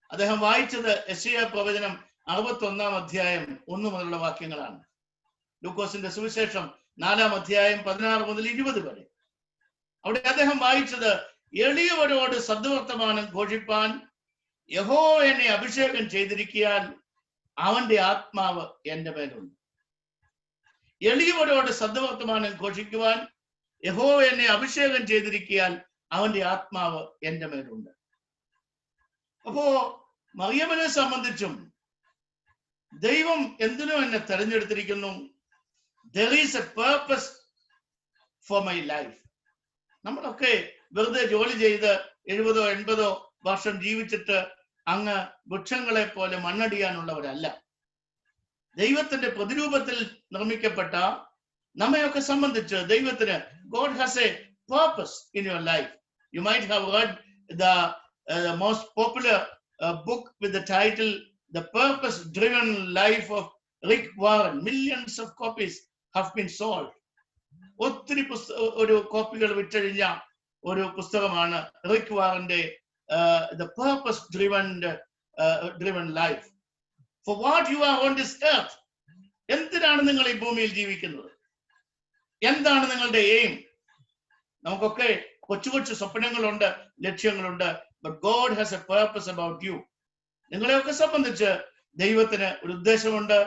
അദ്ദേഹം വായിച്ചത് യെശയ്യാ പ്രവചനം 61-ാം അധ്യായം 1 മുതലുള്ള വാക്യങ്ങളാണ്. ലൂക്കോസിന്റെ സുവിശേഷം 4-ാം അധ്യായം 16 മുതൽ 20 വരെ. അവിടെ അദ്ദേഹം വായിച്ചത്, എളിയവരോട് സദ്വർത്തമാനം ഘോഷിപ്പാൻ യഹോവ എന്നെ അഭിഷേകം ചെയ്തിരിക്കാൻ അവന്റെ ആത്മാവ് എന്റെ മേലുണ്ട്. എളിയവരോട് സദ്വർത്തമാനം ഘോഷിക്കുവാൻ യഹോവ എന്നെ അഭിഷേകം ചെയ്തിരിക്കാൻ അവന്റെ ആത്മാവ് എന്റെ മേലുണ്ട്. അപ്പോ മറിയമിനെ സംബന്ധിച്ചും ദൈവം എന്തിനോ എന്നെ തെരഞ്ഞെടുത്തിരിക്കുന്നു. There is a purpose for my life. നമ്മളൊക്കെ വെറുതെ ജോലി ചെയ്ത് 70-80 വർഷം ജീവിച്ചിട്ട് അങ്ങ് വൃക്ഷങ്ങളെ പോലെ മണ്ണടിയാനുള്ളവരല്ല. ദൈവത്തിന്റെ പ്രതിരൂപത്തിൽ നിർമ്മിക്കപ്പെട്ട നമ്മയൊക്കെ സംബന്ധിച്ച് ദൈവത്തിന് God has a purpose in your life. You might have heard the most popular book with the title The Purpose Driven Life of Rick Warren. Millions of copies have been sold. ഒത്തിരി ഒരു കോപ്പികൾ വിറ്റഴിഞ്ഞ ഒരു പുസ്തകമാണ് Rick വാറിന്റെ The Purpose Driven Life. For what you are on this earth, എന്തിനാണ് നിങ്ങൾ ഈ ഭൂമിയിൽ ജീവിക്കുന്നത്? എന്താണ് നിങ്ങളുടെ എയിം? നമുക്കൊക്കെ കൊച്ചു കൊച്ചു സ്വപ്നങ്ങളുണ്ട്, ലക്ഷ്യങ്ങളുണ്ട്. But God has a purpose about you. നിങ്ങളെയൊക്കെ സംബന്ധിച്ച് ദൈവത്തിന് ഒരു ഉദ്ദേശമുണ്ട്,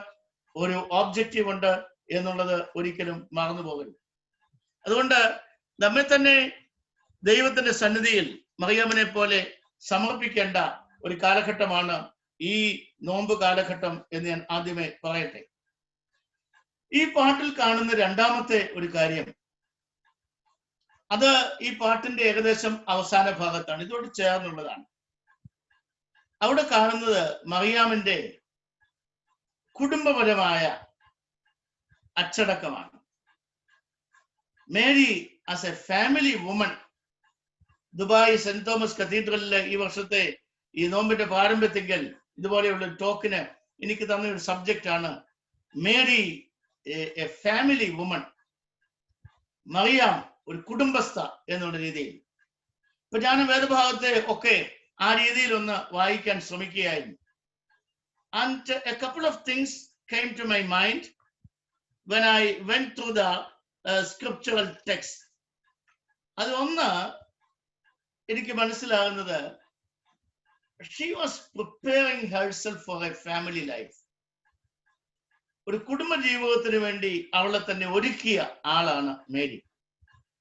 ഒരു ഓബ്ജക്റ്റീവ് ഉണ്ട് എന്നുള്ളത് ഒരിക്കലും മറന്നു പോകരുത്. അതുകൊണ്ട് നമ്മെ തന്നെ ദൈവത്തിന്റെ സന്നിധിയിൽ മറിയാമിനെ പോലെ സമർപ്പിക്കേണ്ട ഒരു കാലഘട്ടമാണ് ഈ നോമ്പ് കാലഘട്ടം എന്ന് ഞാൻ ആദ്യമേ പറയട്ടെ. ഈ പാട്ടിൽ കാണുന്ന രണ്ടാമത്തെ ഒരു കാര്യം, അത് ഈ പാട്ടിന്റെ ഏകദേശം അവസാന ഭാഗത്താണ്, ഇതോട് ചേർന്നുള്ളതാണ്. അവിടെ കാണുന്നത് മറിയാമിന്റെ കുടുംബപരമായ അച്ചടക്കമാണ്. Mary as a family woman, Dubai Saint Thomas കത്തീഡ്രലിലെ ഈ വർഷത്തെ ഈ നോമ്പിന്റെ പാരമ്പര്യത്തിൽ ഇതുപോലെയുള്ള ടോക്കിന് എനിക്ക് തന്ന ഒരു സബ്ജക്റ്റ് ആണ് മേരി എ ഫാമിലി വുമൺ. മറിയാം ഒരു കുടുംബസ്ഥ എന്നുള്ള രീതിയിൽ. ഇപ്പൊ ഞാൻ വേദഭാഗത്തെ ഒക്കെ ആ രീതിയിൽ ഒന്ന് വായിക്കാൻ ശ്രമിക്കുകയായിരുന്നു. And a couple of things came to my mind when I went through the scriptural text. അത് ഒന്ന് എനിക്ക് മനസ്സിലാകുന്നത്, she was preparing herself for a family life. ഒരു കുടുംബ ജീവിതത്തിന് വേണ്ടി അവളെ തന്നെ ഒരുക്കിയ ആളാണ് മേരി.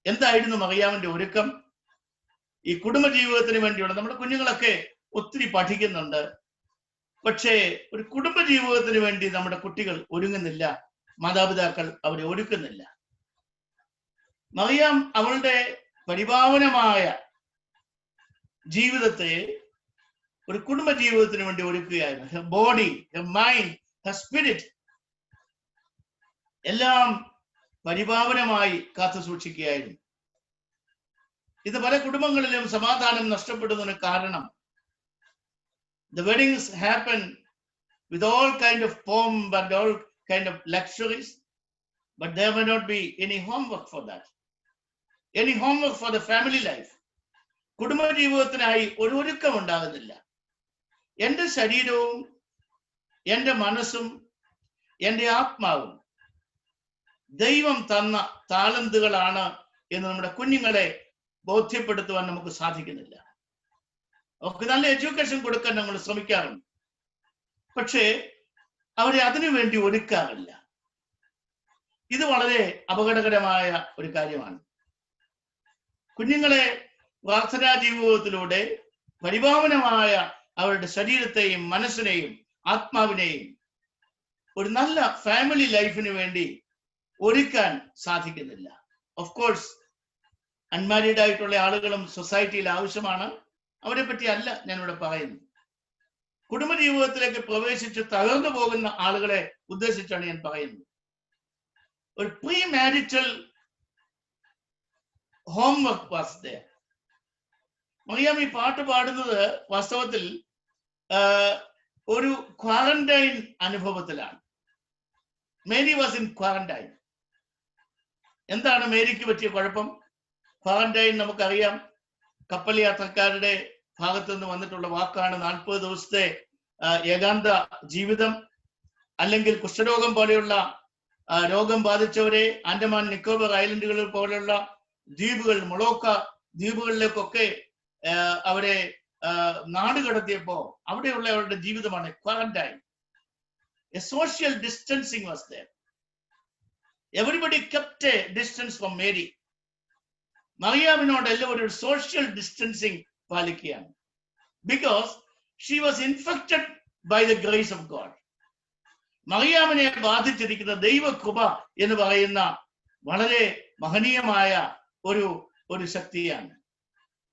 എന്തായിരുന്നു മറിയാമിന്റെ ഒരുക്കം? ഈ കുടുംബ ജീവിതത്തിന് വേണ്ടിയുള്ള, നമ്മുടെ കുഞ്ഞുങ്ങളൊക്കെ ഒത്തിരി പഠിക്കുന്നുണ്ട്, പക്ഷേ ഒരു കുടുംബ ജീവിതത്തിന് വേണ്ടി നമ്മുടെ കുട്ടികൾ ഒരുങ്ങുന്നില്ല, മാതാപിതാക്കൾ അവരെ ഒരുക്കുന്നില്ല. മറിയാം അവളുടെ പരിപാവനമായ ജീവിതത്തെ ഒരു കുടുംബ ജീവിതത്തിന് വേണ്ടി ഒരുക്കുകയായിരുന്നു. Her body, her mind, her spirit എല്ലാം പരിപാവനമായി കാത്തു സൂക്ഷിക്കുകയായിരുന്നു. ഇത് പല കുടുംബങ്ങളിലും സമാധാനം നഷ്ടപ്പെടുന്നതിന് കാരണം, the weddings happen with all kind of pomp and all kind of luxuries, but there may not be any homework for that, any homework for the family life. കുടുംബ ജീവിതത്തിനായി ഒരു ഒരുക്കം ഉണ്ടാകുന്നില്ല. എൻ്റെ ശരീരവും എൻ്റെ മനസ്സും എൻ്റെ ആത്മാവും ദൈവം തന്ന താലന്തുകളാണ് എന്ന് നമ്മുടെ കുഞ്ഞുങ്ങളെ ബോധ്യപ്പെടുത്തുവാൻ നമുക്ക് സാധിക്കുന്നില്ല. അവർക്ക് നല്ല എഡ്യൂക്കേഷൻ കൊടുക്കാൻ നമ്മൾ ശ്രമിക്കാറുണ്ട്, പക്ഷേ അവരെ അതിനു വേണ്ടി ഒരുക്കാറില്ല. ഇത് വളരെ അപകടകരമായ ഒരു കാര്യമാണ്. കുഞ്ഞുങ്ങളെ പ്രാർത്ഥനാ ജീവിതത്തിലൂടെ പരിപാവനമായ അവരുടെ ശരീരത്തെയും മനസ്സിനെയും ആത്മാവിനെയും ഒരു നല്ല ഫാമിലി ലൈഫിന് വേണ്ടി ഒരുക്കാൻ സാധിക്കുന്നില്ല. ഓഫ് കോഴ്സ് അൺമാരീഡ് ആയിട്ടുള്ള ആളുകളും സൊസൈറ്റിയിൽ ആവശ്യമാണ്, അവരെ പറ്റി അല്ല ഞാനിവിടെ പറയുന്നത്. കുടുംബജീവിതത്തിലേക്ക് പ്രവേശിച്ച് തകർന്നു പോകുന്ന ആളുകളെ ഉദ്ദേശിച്ചാണ് ഞാൻ പറയുന്നത്. ഒരു pre marital homework was there. Mariyam ഈ പാട്ട് പാടുന്നത് വാസ്തവത്തിൽ ഒരു ക്വാറന്റൈൻ അനുഭവത്തിലാണ്. Mary was in quarantine. എന്താണ് മേരിക്ക് പറ്റിയ കുഴപ്പം? ക്വാറന്റൈൻ നമുക്കറിയാം, കപ്പൽ യാത്രക്കാരുടെ ഭാഗത്തു നിന്ന് വന്നിട്ടുള്ള വാക്കാണ് 40 ദിവസത്തെ ഏകാന്ത ജീവിതം. അല്ലെങ്കിൽ കുഷ്ഠരോഗം പോലെയുള്ള രോഗം ബാധിച്ചവരെ ആൻഡമാൻ നിക്കോബർ ഐലൻഡുകളിൽ പോലെയുള്ള ദ്വീപുകൾ, മൊളോക്ക ദ്വീപുകളിലേക്കൊക്കെ അവരെ നാട് കടത്തിയപ്പോ അവിടെയുള്ള അവരുടെ ജീവിതമാണ് quarantine. A social distancing was there. Everybody kept a distance from Mary. മറിയാമിനോട് എല്ലാവരും ഒരു സോഷ്യൽ ഡിസ്റ്റൻസിങ് പാലിക്കുകയാണ്. Because she was infected by the grace of God. മറിയാമിനെ ബാധിച്ചിരിക്കുന്ന ദൈവകൃപ എന്ന് പറയുന്ന വളരെ മഹനീയമായ ഒരു ശക്തിയാണ്.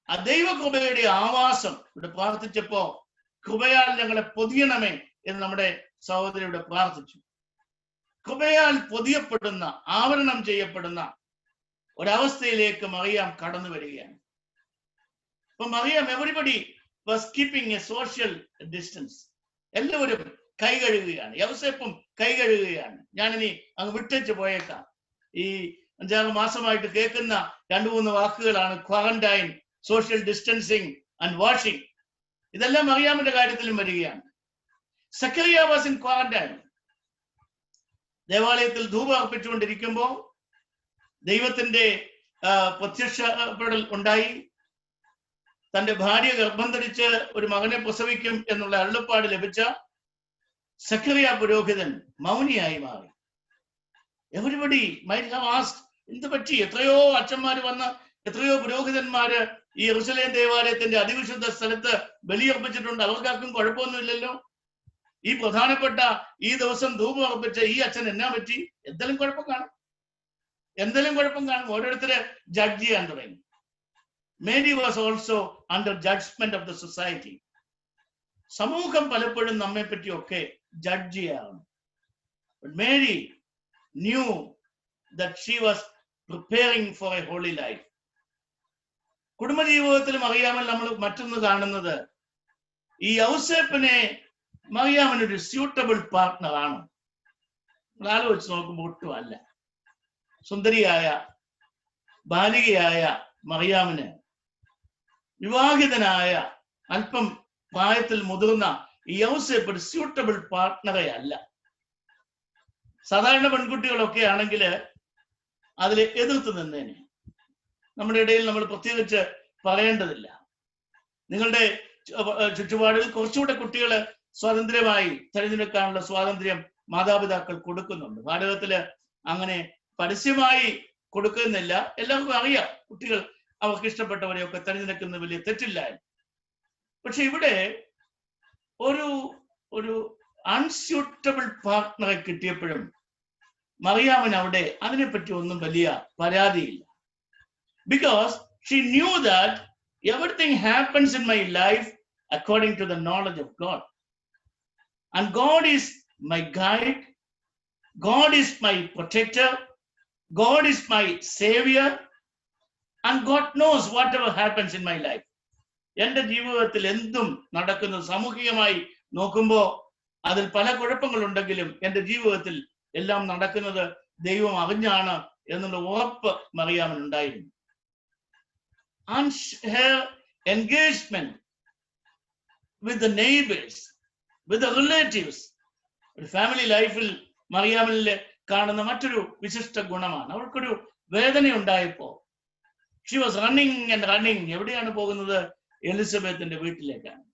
ആ ദൈവകൃപയുടെ ആവാസം ഇവിടെ പ്രാർത്ഥിച്ചപ്പോ, കൃപയാൽ ഞങ്ങളെ പൊതിയണമേ എന്ന് നമ്മുടെ സഹോദരി ഇവിടെ പ്രാർത്ഥിച്ചു. കൃപയാൽ പൊതിയപ്പെടുന്ന, ആവരണം ചെയ്യപ്പെടുന്ന ഒരവസ്ഥയിലേക്ക് മറിയാം കടന്നു വരികയാണ്. അപ്പൊ Mariyam, everybody was keeping a social distance. എല്ലാവരും കൈ കഴുകുകയാണ്. യൗസേപ്പും കൈ കഴുകുകയാണ്. ഞാനിനി അങ്ങ് വിട്ടേച്ച് പോയേക്കാം. ഈ 5-6 മാസമായിട്ട് കേൾക്കുന്ന 2-3 വാക്കുകളാണ് quarantine, social distancing and washing. ഇതെല്ലാം മറിയാമിന്റെ കാര്യത്തിലും വരികയാണ്. Zachariah was in quarantine. ദേവാലയത്തിൽ ധൂപം അർപ്പിച്ചുകൊണ്ടിരിക്കുമ്പോൾ ദൈവത്തിന്റെ പ്രത്യക്ഷപ്പെടൽ ഉണ്ടായി. തന്റെ ഭാര്യ ഗർഭം ധരിച്ച് ഒരു മകനെ പ്രസവിക്കും എന്നുള്ള അരുളപ്പാട് ലഭിച്ച സഖറിയ പുരോഹിതൻ മൗനിയായി മാറി. എവരിബഡി മൈറ്റ് ഹാവ് ആസ്ക്ഡ്, എന്ത് പറ്റി? എത്രയോ അച്ഛന്മാര് വന്ന്, എത്രയോ പുരോഹിതന്മാര് ഈ യെരൂശലേം ദേവാലയത്തിന്റെ അതിവിശുദ്ധ സ്ഥലത്ത് ബലിയർപ്പിച്ചിട്ടുണ്ട്, അവർക്കാർക്കും കുഴപ്പമൊന്നുമില്ലല്ലോ. ഈ പ്രധാനപ്പെട്ട ഈ ദിവസം ധൂപം അർപ്പിച്ച ഈ അച്ഛൻ എന്നാ പറ്റി? എന്തെങ്കിലും കുഴപ്പം കാണും, എന്തെങ്കിലും കുഴപ്പം കാണും. ഓരോരുത്തരെ ജഡ്ജ് ചെയ്യാൻ തുടങ്ങി. Mary was also under judgement of the society. സമൂഹം പലപ്പോഴും നമ്മെ പറ്റിയൊക്കെ ജഡ്ജ് ചെയ്യാറുണ്ട്. Mary knew that she was preparing for a holy life. കുടുംബജീവിതത്തിൽ മറിയാമിൽ നമ്മൾ മറ്റൊന്ന് കാണുന്നത്, ഈ യൗസേപ്പിനെ മറിയാമിനൊരു സ്യൂട്ടബിൾ പാർട്ട്ണർ ആണ്. ആലോചിച്ച് നോക്കുമ്പോൾ ഒട്ടും അല്ല. സുന്ദരിയായ ബാലികയായ മറിയാമിന് വിവാഹിതനായ അല്പം പ്രായത്തിൽ മുതിർന്ന ഈ യൗസേപ്പ് ഒരു സ്യൂട്ടബിൾ പാർട്ട്ണറെ അല്ല. സാധാരണ പെൺകുട്ടികളൊക്കെ ആണെങ്കിൽ അതിൽ എതിർത്ത് നിന്നേനെ. നമ്മുടെ ഇടയിൽ നമ്മൾ പ്രത്യേകിച്ച് പറയേണ്ടതില്ല. നിങ്ങളുടെ ചുറ്റുപാടിൽ കുറച്ചുകൂടെ കുട്ടികളെ സ്വാതന്ത്ര്യമായി തെരഞ്ഞെടുക്കാനുള്ള സ്വാതന്ത്ര്യം മാതാപിതാക്കൾ കൊടുക്കുന്നുണ്ട്. ഭാരതത്തില് അങ്ങനെ പരസ്യമായി കൊടുക്കുന്നില്ല. എല്ലാവർക്കും അറിയാം കുട്ടികൾ അവർക്ക് ഇഷ്ടപ്പെട്ടവരെയൊക്കെ തെരഞ്ഞെടുക്കുന്ന വലിയ തെറ്റില്ല. പക്ഷെ ഇവിടെ ഒരു അൺസ്യൂട്ടബിൾ പാർട്ട്ണറെ കിട്ടിയപ്പോഴും മറിയാമിന് അവിടെ അതിനെപ്പറ്റി ഒന്നും വലിയ പരാതിയില്ല. Because she knew that everything happens in my life according to the knowledge of God. And God is my guide, God is my protector, God is my saviour, and God knows whatever happens in my life. എന്റെ ജീവിതത്തിൽ എന്തും നടക്കുന്നത് സാമൂഹികമായി നോക്കുമ്പോൾ അതിൽ പല കുഴപ്പങ്ങളുണ്ടെങ്കിലും എന്റെ ജീവിതത്തിൽ എല്ലാം നടക്കുന്നത് ദൈവം അറിഞ്ഞാണ് എന്നുള്ള ഉറപ്പ് മറിയാമിനുണ്ടായിരുന്നു. And her engagement with the neighbors, with the relatives, ഒരു ഫാമിലി ലൈഫിൽ മറിയാമിൽ കാണുന്ന മറ്റൊരു വിശിഷ്ട ഗുണമാണ്. അവൾക്കൊരു വേദന ഉണ്ടായപ്പോ she was running and running. എവിടെയാണ് പോകുന്നത്? എലിസബത്തിന്റെ വീട്ടിലേക്കാണ്.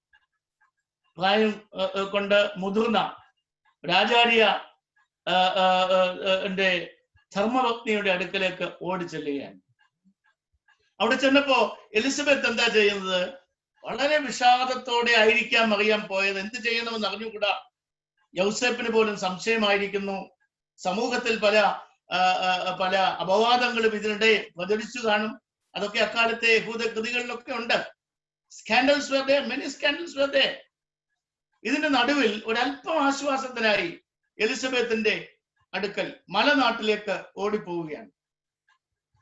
പ്രായം കൊണ്ട് മുതിർന്ന രാജാരിയ ധർമ്മപത്നിയുടെ അടുക്കലേക്ക് ഓടിച്ചെല്ലുകയാണ്. അവിടെ ചെന്നപ്പോ എലിസബത്ത് എന്താ ചെയ്യുന്നത്? വളരെ വിഷാദത്തോടെ ആയിരിക്കാം മറിയാം പോയത്. എന്ത് ചെയ്യണമെന്ന് അറിഞ്ഞുകൂടാ. യൗസേപ്പിന് പോലും സംശയമായിരിക്കുന്നു. സമൂഹത്തിൽ പല അപവാദങ്ങളും ഇതിനിടെ പ്രചരിച്ചു കാണും. അതൊക്കെ അക്കാലത്തെ യഹൂദ കൃതികളിലൊക്കെ ഉണ്ട്. Scandals were there, many scandals were there. ഇതിന്റെ നടുവിൽ ഒരല്പം ആശ്വാസത്തിനായി എലിസബത്തിന്റെ അടുക്കൽ മലനാട്ടിലേക്ക് ഓടിപ്പോവുകയാണ്.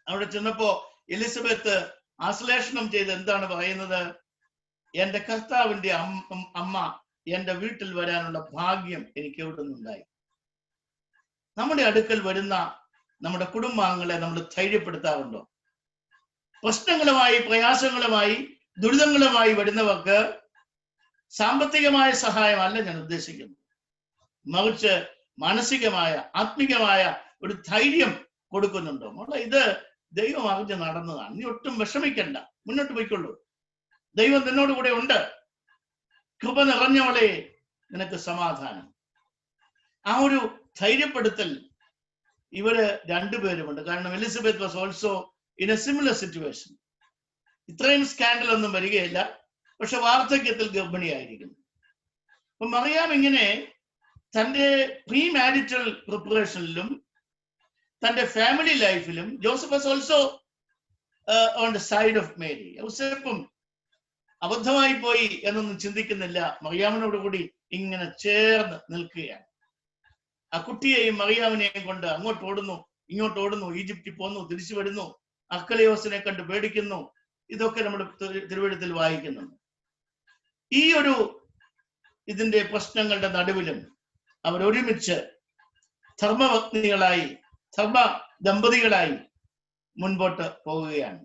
അവിടെ ചെന്നപ്പോ എലിസബത്ത് ആശ്ലേഷണം ചെയ്ത് എന്താണ് പറയുന്നത്? എന്റെ കർത്താവിന്റെ അമ്മ എന്റെ വീട്ടിൽ വരാനുള്ള ഭാഗ്യം എനിക്ക് എവിടെ നിന്നുണ്ടായി. നമ്മുടെ അടുക്കൽ വരുന്ന നമ്മുടെ കുടുംബാംഗങ്ങളെ നമ്മൾ ധൈര്യപ്പെടുത്താറുണ്ടോ? പ്രശ്നങ്ങളുമായി, പ്രയാസങ്ങളുമായി, ദുരിതങ്ങളുമായി വരുന്നവർക്ക് സാമ്പത്തികമായ സഹായമല്ല ഞാൻ ഉദ്ദേശിക്കുന്നത്, മറിച്ച് മാനസികമായ, ആത്മീകമായ ഒരു ധൈര്യം കൊടുക്കുന്നുണ്ടോ? മോളെ, ഇത് ദൈവം അറിഞ്ഞ് നടന്നതാണ്, നീ ഒട്ടും വിഷമിക്കണ്ട, മുന്നോട്ട് പോയിക്കൊള്ളൂ, ദൈവം നിന്നോട് കൂടെ ഉണ്ട്, കൃപ നിറഞ്ഞവളെ നിനക്ക് സമാധാനം. ആ ഒരു ധൈര്യപ്പെടുത്തൽ ഇവര് രണ്ടുപേരുമുണ്ട്. കാരണം Elizabeth was also in A similar situation. ഇത്രയും സ്കാൻഡൽ ഒന്നും വരികയില്ല, പക്ഷെ വാർദ്ധക്യത്തിൽ ഗർഭിണിയായിരിക്കുന്നു. അപ്പൊ മറിയാം ഇങ്ങനെ തന്റെ പ്രീ മാരിറ്റൽ പ്രിപ്പറേഷനിലും തന്റെ ഫാമിലി ലൈഫിലും Joseph was also on the side of Mary. യൗസേപ്പും അബദ്ധമായി പോയി എന്നൊന്നും ചിന്തിക്കുന്നില്ല, മറിയാമിനോട് കൂടി ഇങ്ങനെ ചേർന്ന് നിൽക്കുകയാണ്. ആ കുട്ടിയെയും മറിയാമിനെയും കൊണ്ട് അങ്ങോട്ട് ഓടുന്നു, ഇങ്ങോട്ട് ഓടുന്നു, ഈജിപ്തിൽ പോന്നു, തിരിച്ചു വരുന്നു, അർക്കലയോസിനെ കണ്ട് പേടിക്കുന്നു. ഇതൊക്കെ നമ്മൾ തിരുവെഴുത്തിൽ വായിക്കുന്നുണ്ട്. ഈ ഒരു ഇതിന്റെ പ്രശ്നങ്ങളുടെ നടുവിലും അവരൊരുമിച്ച് ധർമ്മപത്നികളായി, ധർമ്മ ദമ്പതികളായി മുൻപോട്ട് പോവുകയാണ്.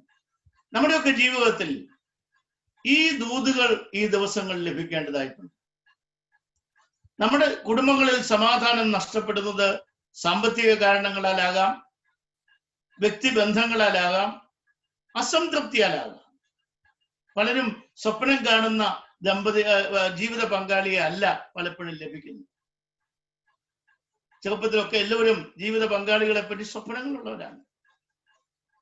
നമ്മുടെയൊക്കെ ജീവിതത്തിൽ ഈ ദൂതുകൾ ഈ ദിവസങ്ങളിൽ ലഭിക്കേണ്ടതായിട്ടുണ്ട്. നമ്മുടെ കുടുംബങ്ങളിൽ സമാധാനം നഷ്ടപ്പെടുന്നത് സാമ്പത്തിക കാരണങ്ങളാലാകാം, വ്യക്തിബന്ധങ്ങളാലാകാം, അസംതൃപ്തിയാലാകാം. പലരും സ്വപ്നം കാണുന്ന ജീവിത പങ്കാളിയെ അല്ല പലപ്പോഴും ലഭിക്കുന്നത്. ചെറുപ്പത്തിലൊക്കെ എല്ലാവരും ജീവിത പങ്കാളികളെ പറ്റി സ്വപ്നങ്ങളുള്ളവരാണ്.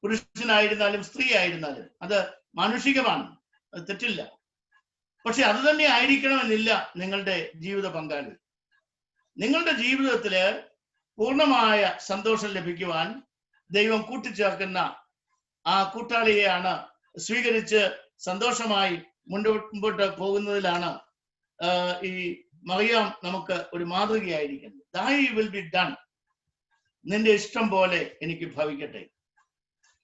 പുരുഷനായിരുന്നാലും സ്ത്രീ ആയിരുന്നാലും അത് മാനുഷികമാണ്, അത് തെറ്റില്ല. പക്ഷെ അത് തന്നെ ആയിരിക്കണമെന്നില്ല നിങ്ങളുടെ ജീവിത പങ്കാളി. നിങ്ങളുടെ ജീവിതത്തില് പൂർണ്ണമായ സന്തോഷം ലഭിക്കുവാൻ ദൈവം കൂട്ടിച്ചേർക്കുന്ന ആ കൂട്ടാളിയെയാണ് സ്വീകരിച്ച് സന്തോഷമായി മുമ്പോട്ട് പോകുന്നതിലാണ് ഈ മറിയാം നമുക്ക് ഒരു മാതൃകയായിരിക്കുന്നത്. Thy will be done. നിന്റെ ഇഷ്ടം പോലെ എനിക്ക് ഭവിക്കട്ടെ.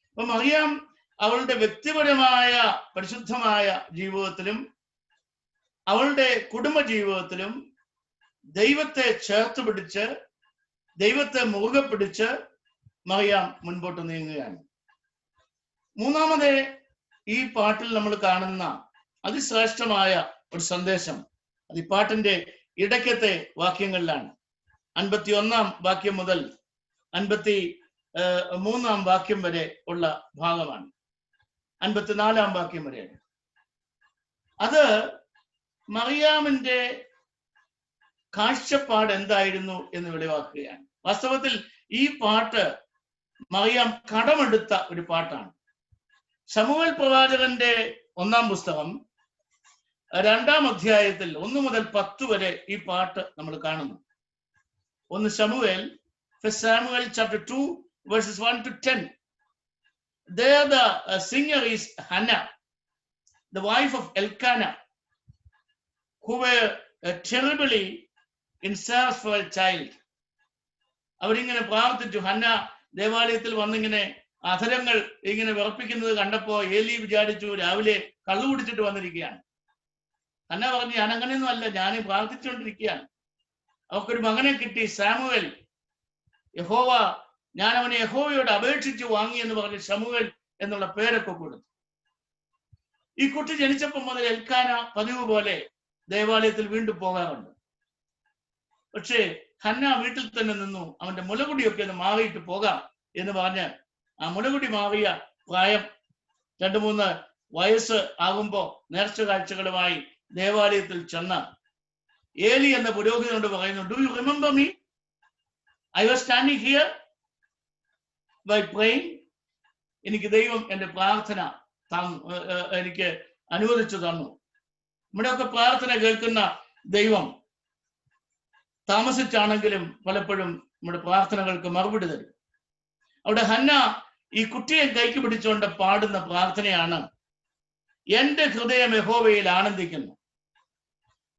അപ്പൊ മറിയാം അവളുടെ വ്യക്തിപരമായ പരിശുദ്ധമായ ജീവിതത്തിലും അവളുടെ കുടുംബ ജീവിതത്തിലും ദൈവത്തെ ചേർത്ത് പിടിച്ച്, ദൈവത്തെ മുറുകെ പിടിച്ച് മറിയാം മുൻപോട്ട് നീങ്ങുകയാണ്. മൂന്നാമത് ഈ പാട്ടിൽ നമ്മൾ കാണുന്ന അതിശ്രേഷ്ഠമായ ഒരു സന്ദേശം അത് ഈ പാട്ടിന്റെ ഇടയ്ക്കത്തെ വാക്യങ്ങളിലാണ്. 51 വാക്യം മുതൽ 53 വാക്യം വരെ ഉള്ള ഭാഗമാണ്. 54 വാക്യം വരെയാണ്. അത് മറിയാമിന്റെ കാഴ്ചപ്പാട് എന്തായിരുന്നു എന്ന് വെളിവാക്കുകയാണ്. വാസ്തവത്തിൽ ഈ പാട്ട് മറിയാം കടമെടുത്ത ഒരു പാട്ടാണ്. ശമൂവേൽ പ്രവാചകന്റെ 1-ാം പുസ്തകം 2-ാം അധ്യായത്തിൽ 1 മുതൽ 10 വരെ ഈ പാട്ട് നമ്മൾ കാണുന്നു. 1 ശമൂവേൽ, Samuel chapter 2 verses 1 to 10. There the singer is Hannah, the wife of Elkanah, who were terribly in search for a child. അവരിങ്ങനെ പ്രാർത്ഥിച്ചു. ഹന്ന ദേവാലയത്തിൽ വന്നിങ്ങനെ അധരങ്ങൾ ഇങ്ങനെ വിറപ്പിക്കുന്നത് കണ്ടപ്പോ ഏലി വിചാരിച്ചു രാവിലെ കള്ളു കുടിച്ചിട്ട് വന്നിരിക്കുകയാണ്. ഹന്ന പറഞ്ഞു, ഞാൻ അങ്ങനെയൊന്നും അല്ല, ഞാൻ പ്രാർത്ഥിച്ചുകൊണ്ടിരിക്കുകയാണ്. അവർക്കൊരു മകനെ കിട്ടി, സാമുവേൽ. യഹോവ, ഞാൻ അവനെ യഹോവയോട് അപേക്ഷിച്ച് വാങ്ങി എന്ന് പറഞ്ഞ് ശമൂവേൽ എന്നുള്ള പേരൊക്കെ കൊടുത്തു. ഈ കുട്ടി ജനിച്ചപ്പോൾ മുതൽ എൽക്കാന പതിവ് പോലെ ദേവാലയത്തിൽ വീണ്ടും പോകാറുണ്ട്. പക്ഷേ ഹന്ന വീട്ടിൽ തന്നെ നിന്നു. അവന്റെ മുലകുടിയൊക്കെ ഒന്ന് മാറിയിട്ട് പോകാം എന്ന് പറഞ്ഞ് ആ മുലകുടി മാറിയ പ്രായം 2-3 വയസ്സ് ആകുമ്പോ നേർച്ച കാഴ്ചകളുമായി ദേവാലയത്തിൽ ചെന്ന ഏലി എന്ന പുരോഹിതനോട് പറയുന്നു, do you remember me? I was standing here by praying. എനിക്ക് ദൈവം എന്റെ പ്രാർത്ഥന എനിക്ക് അനുവദിച്ചു തന്നു. നമ്മുടെയൊക്കെ പ്രാർത്ഥന കേൾക്കുന്ന ദൈവം താമസിച്ചാണെങ്കിലും പലപ്പോഴും നമ്മുടെ പ്രാർത്ഥനകൾക്ക് മറുപടി തരും. അവിടെ ഹന്ന ഈ കുട്ടിയെ കൈക്ക് പിടിച്ചുകൊണ്ട് പാടുന്ന പ്രാർത്ഥനയാണ്, എന്റെ ഹൃദയം യഹോവയിൽ ആനന്ദിക്കുന്നു,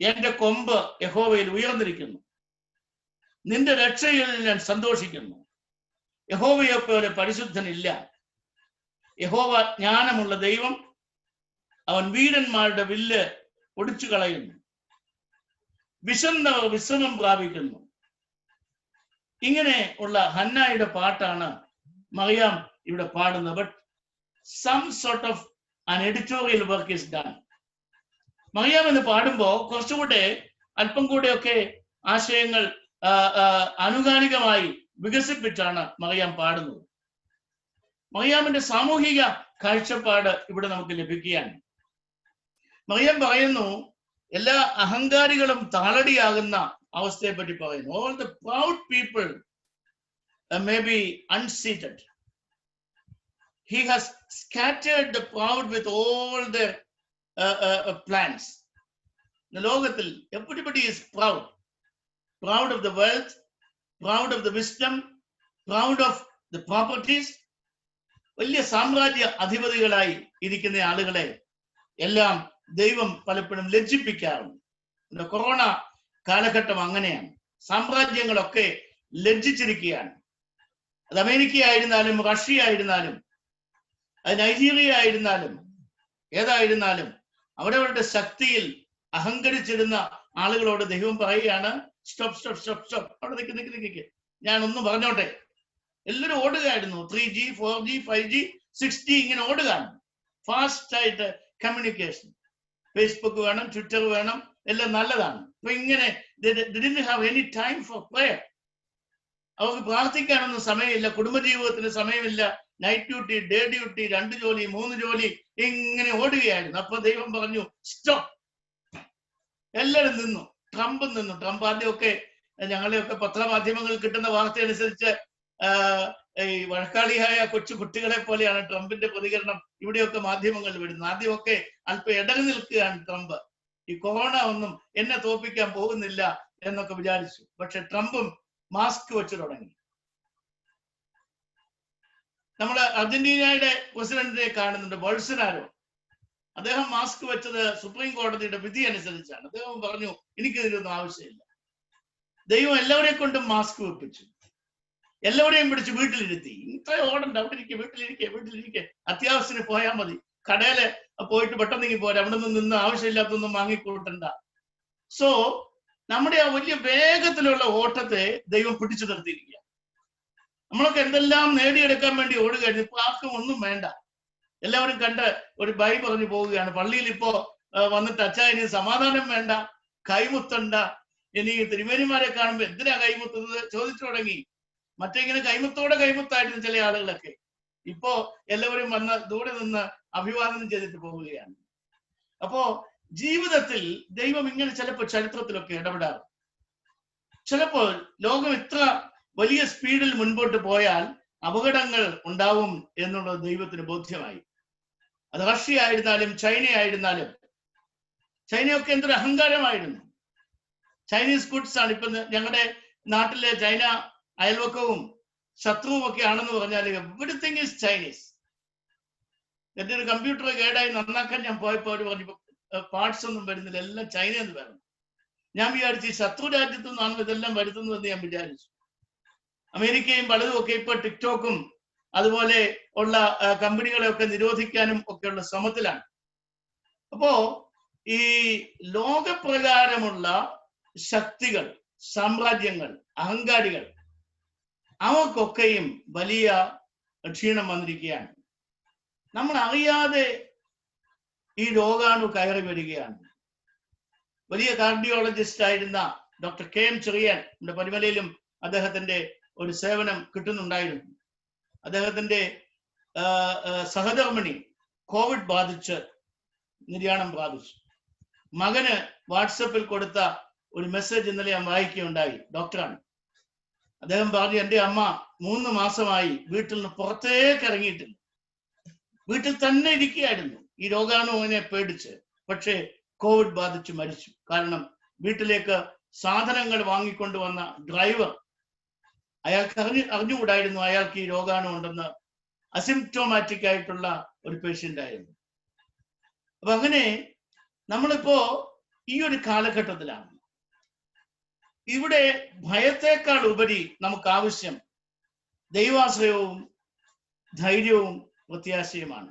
എന്റെ കൊമ്പ് യഹോവയിൽ ഉയർന്നിരിക്കുന്നു, നിന്റെ രക്ഷയിൽ ഞാൻ സന്തോഷിക്കുന്നു. യഹോവയെ പോലെ പരിശുദ്ധനില്ല. യഹോവ ജ്ഞാനമുള്ള ദൈവം, അവൻ വീരന്മാരുടെ വില്ല് ഒടിച്ചു കളയുന്നു, വിശന്നവർ വിശ്രമം പ്രാപിക്കുന്നു. ഇങ്ങനെ ഉള്ള ഹന്നായുടെ പാട്ടാണ് മറിയാം ഇവിടെ പാടുന്നത്. But some sort of an editorial work is done. Mariyam എന്ന് പാടുമ്പോ കുറച്ചുകൂടെ അല്പം കൂടെയൊക്കെ ആശയങ്ങൾ ആനുകാലികമായി വികസിപ്പിച്ചാണ് മറിയാം പാടുന്നത്. മറിയാമിന്റെ സാമൂഹിക കാഴ്ചപ്പാട് ഇവിടെ നമുക്ക് ലഭിക്കുകയാണ്. മറിയാം പറയുന്നു, എല്ലാ അഹങ്കാരികളും താളടിയാകുന്ന അവസ്ഥയെ പറ്റി പറയുന്നു. All the proud people may be unseated. He has scattered the proud with all their plans. ലോകത്തിൽ everybody is proud. Proud of the wealth, proud of the wisdom, proud of the properties. വലിയ സാമ്രാജ്യ അധിപതികളായി ഇരിക്കുന്ന ആളുകളെ എല്ലാം ദൈവം പലപ്പോഴും ലജ്ജിപ്പിക്കാറുണ്ട്. കൊറോണ കാലഘട്ടം അങ്ങനെയാണ്. സാമ്രാജ്യങ്ങളൊക്കെ ലജ്ജിച്ചിരിക്കുകയാണ്. അത് അമേരിക്ക ആയിരുന്നാലും, റഷ്യ ആയിരുന്നാലും, അത് നൈജീരിയ ആയിരുന്നാലും, ഏതായിരുന്നാലും അവരവരുടെ ശക്തിയിൽ അഹങ്കരിച്ചിരുന്ന ആളുകളോട് ദൈവം പറയുകയാണ്, സ്റ്റോപ്പ് സ്റ്റോപ്പ് സ്റ്റോപ്പ് സ്റ്റോപ്പ്, അവിടെ നിൽക്ക്, ഞാൻ ഒന്ന് പറഞ്ഞോട്ടെ. എല്ലാവരും ഓടുകയായിരുന്നു. 3G 4G 5G 6G ഇങ്ങനെ ഓടുകയാണ്. ഫാസ്റ്റ് ആയിട്ട് കമ്മ്യൂണിക്കേഷൻ, ഫേസ്ബുക്ക് വേണം, ട്വിറ്റർ വേണം, എല്ലാം നല്ലതാണ്. അപ്പൊ ഇങ്ങനെ they didn't have any time for prayer. അവർക്ക് പ്രാർത്ഥിക്കാനൊന്നും സമയമില്ല, കുടുംബജീവിതത്തിന് സമയമില്ല, നൈറ്റ് ഡ്യൂട്ടി, ഡേ ഡ്യൂട്ടി, 2 ജോലി 3 ജോലി ഇങ്ങനെ ഓടുകയായിരുന്നു. അപ്പൊ ദൈവം പറഞ്ഞു സ്റ്റോപ്പ്. എല്ലാവരും നിന്നു. ട്രംപ് നിന്നു. ട്രംപ് ആദ്യമൊക്കെ ഞങ്ങളെയൊക്കെ പത്രമാധ്യമങ്ങളിൽ കിട്ടുന്ന വാർത്ത അനുസരിച്ച് ഈ വഴക്കാളിയായ കൊച്ചു കുട്ടികളെ പോലെയാണ് ട്രംപിന്റെ പ്രതികരണം ഇവിടെയൊക്കെ മാധ്യമങ്ങളിൽ വരുന്നത്. ആദ്യമൊക്കെ അല്പം ഇടകി നിൽക്കുകയാണ് ട്രംപ്. ഈ കൊറോണ ഒന്നും എന്നെ തോൽപ്പിക്കാൻ പോകുന്നില്ല എന്നൊക്കെ വിചാരിച്ചു. പക്ഷെ ട്രംപും മാസ്ക് വെച്ച് തുടങ്ങി. നമ്മുടെ അർജന്റീനയുടെ പ്രസിഡന്റിനെ കാണുന്നുണ്ട്, ബോൾസനാരോ. അദ്ദേഹം മാസ്ക് വെച്ചത് സുപ്രീം കോടതിയുടെ വിധി അനുസരിച്ചാണ്. അദ്ദേഹം പറഞ്ഞു എനിക്കിതിലൊന്നും ആവശ്യമില്ല. ദൈവം എല്ലാവരെ കൊണ്ടും മാസ്ക് വെപ്പിച്ചു, എല്ലാവരെയും പിടിച്ച് വീട്ടിലിരുത്തി. ഇത്ര ഓടണ്ട, അവിടെ ഇരിക്കെ, വീട്ടിലിരിക്കെ, അത്യാവശ്യത്തിന് പോയാൽ മതി. കടയില് പോയിട്ട് പെട്ടെന്നെങ്കിൽ പോരാ, അവിടെ നിന്ന് ആവശ്യമില്ലാത്തൊന്നും വാങ്ങിക്കൂട്ടണ്ട. സോ നമ്മുടെ ആ വലിയ വേഗത്തിലുള്ള ഓട്ടത്തെ ദൈവം പിടിച്ചു നിർത്തിയിരിക്കുക. നമ്മളൊക്കെ എന്തെല്ലാം നേടിയെടുക്കാൻ വേണ്ടി ഓടുകയാണ്. ഇപ്പൊ ആർക്കും ഒന്നും വേണ്ട. എല്ലാവരും കണ്ട് ഒരു ബൈ പറഞ്ഞു പോവുകയാണ്. പള്ളിയിൽ ഇപ്പോ വന്നിട്ട് അച്ഛാ ഇനി സമാധാനം വേണ്ട, കൈമുത്തണ്ട, ഇനി തിരുമേനിമാരെ കാണുമ്പോ എന്തിനാ കൈമുത്തുന്നത് ചോദിച്ചു തുടങ്ങി. മറ്റിങ്ങനെ കൈമുത്തായിരുന്നു ചില ആളുകളൊക്കെ. ഇപ്പോ എല്ലാവരും വന്ന് ദൂരെ നിന്ന് അഭിവാദനം ചെയ്തിട്ട് പോവുകയാണ്. അപ്പോ ജീവിതത്തിൽ ദൈവം ഇങ്ങനെ ചിലപ്പോൾ ചരിത്രത്തിലൊക്കെ ഇടപെടാറ്. ചിലപ്പോൾ ലോകം ഇത്ര വലിയ സ്പീഡിൽ മുൻപോട്ട് പോയാൽ അപകടങ്ങൾ ഉണ്ടാവും എന്നുള്ളത് ദൈവത്തിന് ബോധ്യമായി. അത് റഷ്യ ആയിരുന്നാലും ചൈന ആയിരുന്നാലും. ചൈനയൊക്കെ എന്തൊരു അഹങ്കാരമായിരുന്നു. ചൈനീസ് ഗുഡ്സ് ആണ്. ഇപ്പൊ ഞങ്ങളുടെ നാട്ടിലെ ചൈന അയൽവക്കവും ശത്രുവും ഒക്കെ ആണെന്ന് പറഞ്ഞാൽ എവരിത്തിങ് ഈസ് ചൈനീസ്. എന്റെ ഒരു കമ്പ്യൂട്ടർ കേടായി നന്നാക്കാൻ ഞാൻ പോയപ്പോ അവർ പറഞ്ഞു പാർട്സ് ഒന്നും വരുന്നില്ല, എല്ലാം ചൈന എന്ന് പറഞ്ഞു. ഞാൻ വിചാരിച്ചു ശത്രു രാജ്യത്തു നിന്നാണ് ഇതെല്ലാം വരുത്തുന്നതെന്ന് ഞാൻ വിചാരിച്ചു. അമേരിക്കയും പലതും ഒക്കെ ഇപ്പൊ ടിക്ടോക്കും അതുപോലെ ഉള്ള കമ്പനികളെയൊക്കെ നിരോധിക്കാനും ഒക്കെയുള്ള ശ്രമത്തിലാണ്. അപ്പോ ഈ ലോകപ്രകാരമുള്ള ശക്തികൾ, സാമ്രാജ്യങ്ങൾ, അഹങ്കാരികൾ, അവർക്കൊക്കെയും വലിയ ക്ഷീണം വന്നിരിക്കുകയാണ്. നമ്മൾ അറിയാതെ ഈ രോഗാണു കയറി വരികയാണ്. വലിയ കാർഡിയോളജിസ്റ്റ് ആയിരുന്ന ഡോക്ടർ കെ എം ചെറിയാൻ നമ്മുടെ പരിമലയിലും അദ്ദേഹത്തിന്റെ ഒരു സേവനം കിട്ടുന്നുണ്ടായിരുന്നു. അദ്ദേഹത്തിന്റെ സഹധർമ്മിണി കോവിഡ് ബാധിച്ച് നിര്യാണം പ്രാപിച്ചു. മകന് വാട്സപ്പിൽ കൊടുത്ത ഒരു മെസ്സേജ് ഇന്നലെ ഞാൻ വായിക്കുകയുണ്ടായി. ഡോക്ടറാണ്. അദ്ദേഹം പറഞ്ഞു എന്റെ അമ്മ 3 മാസമായി വീട്ടിൽ നിന്ന് പുറത്തേക്ക് ഇറങ്ങിയിട്ടില്ല, വീട്ടിൽ തന്നെ ഇരിക്കുകയായിരുന്നു ഈ രോഗാണുവിനെ പേടിച്ച്. പക്ഷേ കോവിഡ് ബാധിച്ച് മരിച്ചു. കാരണം വീട്ടിലേക്ക് സാധനങ്ങൾ വാങ്ങിക്കൊണ്ടുവന്ന ഡ്രൈവർ അയാൾക്ക് അറിഞ്ഞുകൂടായിരുന്നു അയാൾക്ക് ഈ രോഗാണു ഉണ്ടെന്ന്. അസിംപ്റ്റോമാറ്റിക് ആയിട്ടുള്ള ഒരു പേഷ്യന്റ് ആയിരുന്നു. അപ്പൊ അങ്ങനെ നമ്മളിപ്പോ ഈ ഒരു കാലഘട്ടത്തിലാണ്. ഇവിടെ ഭയത്തേക്കാൾ ഉപരി നമുക്ക് ആവശ്യം ദൈവാശ്രയവും ധൈര്യവും പ്രത്യാശയുമാണ്.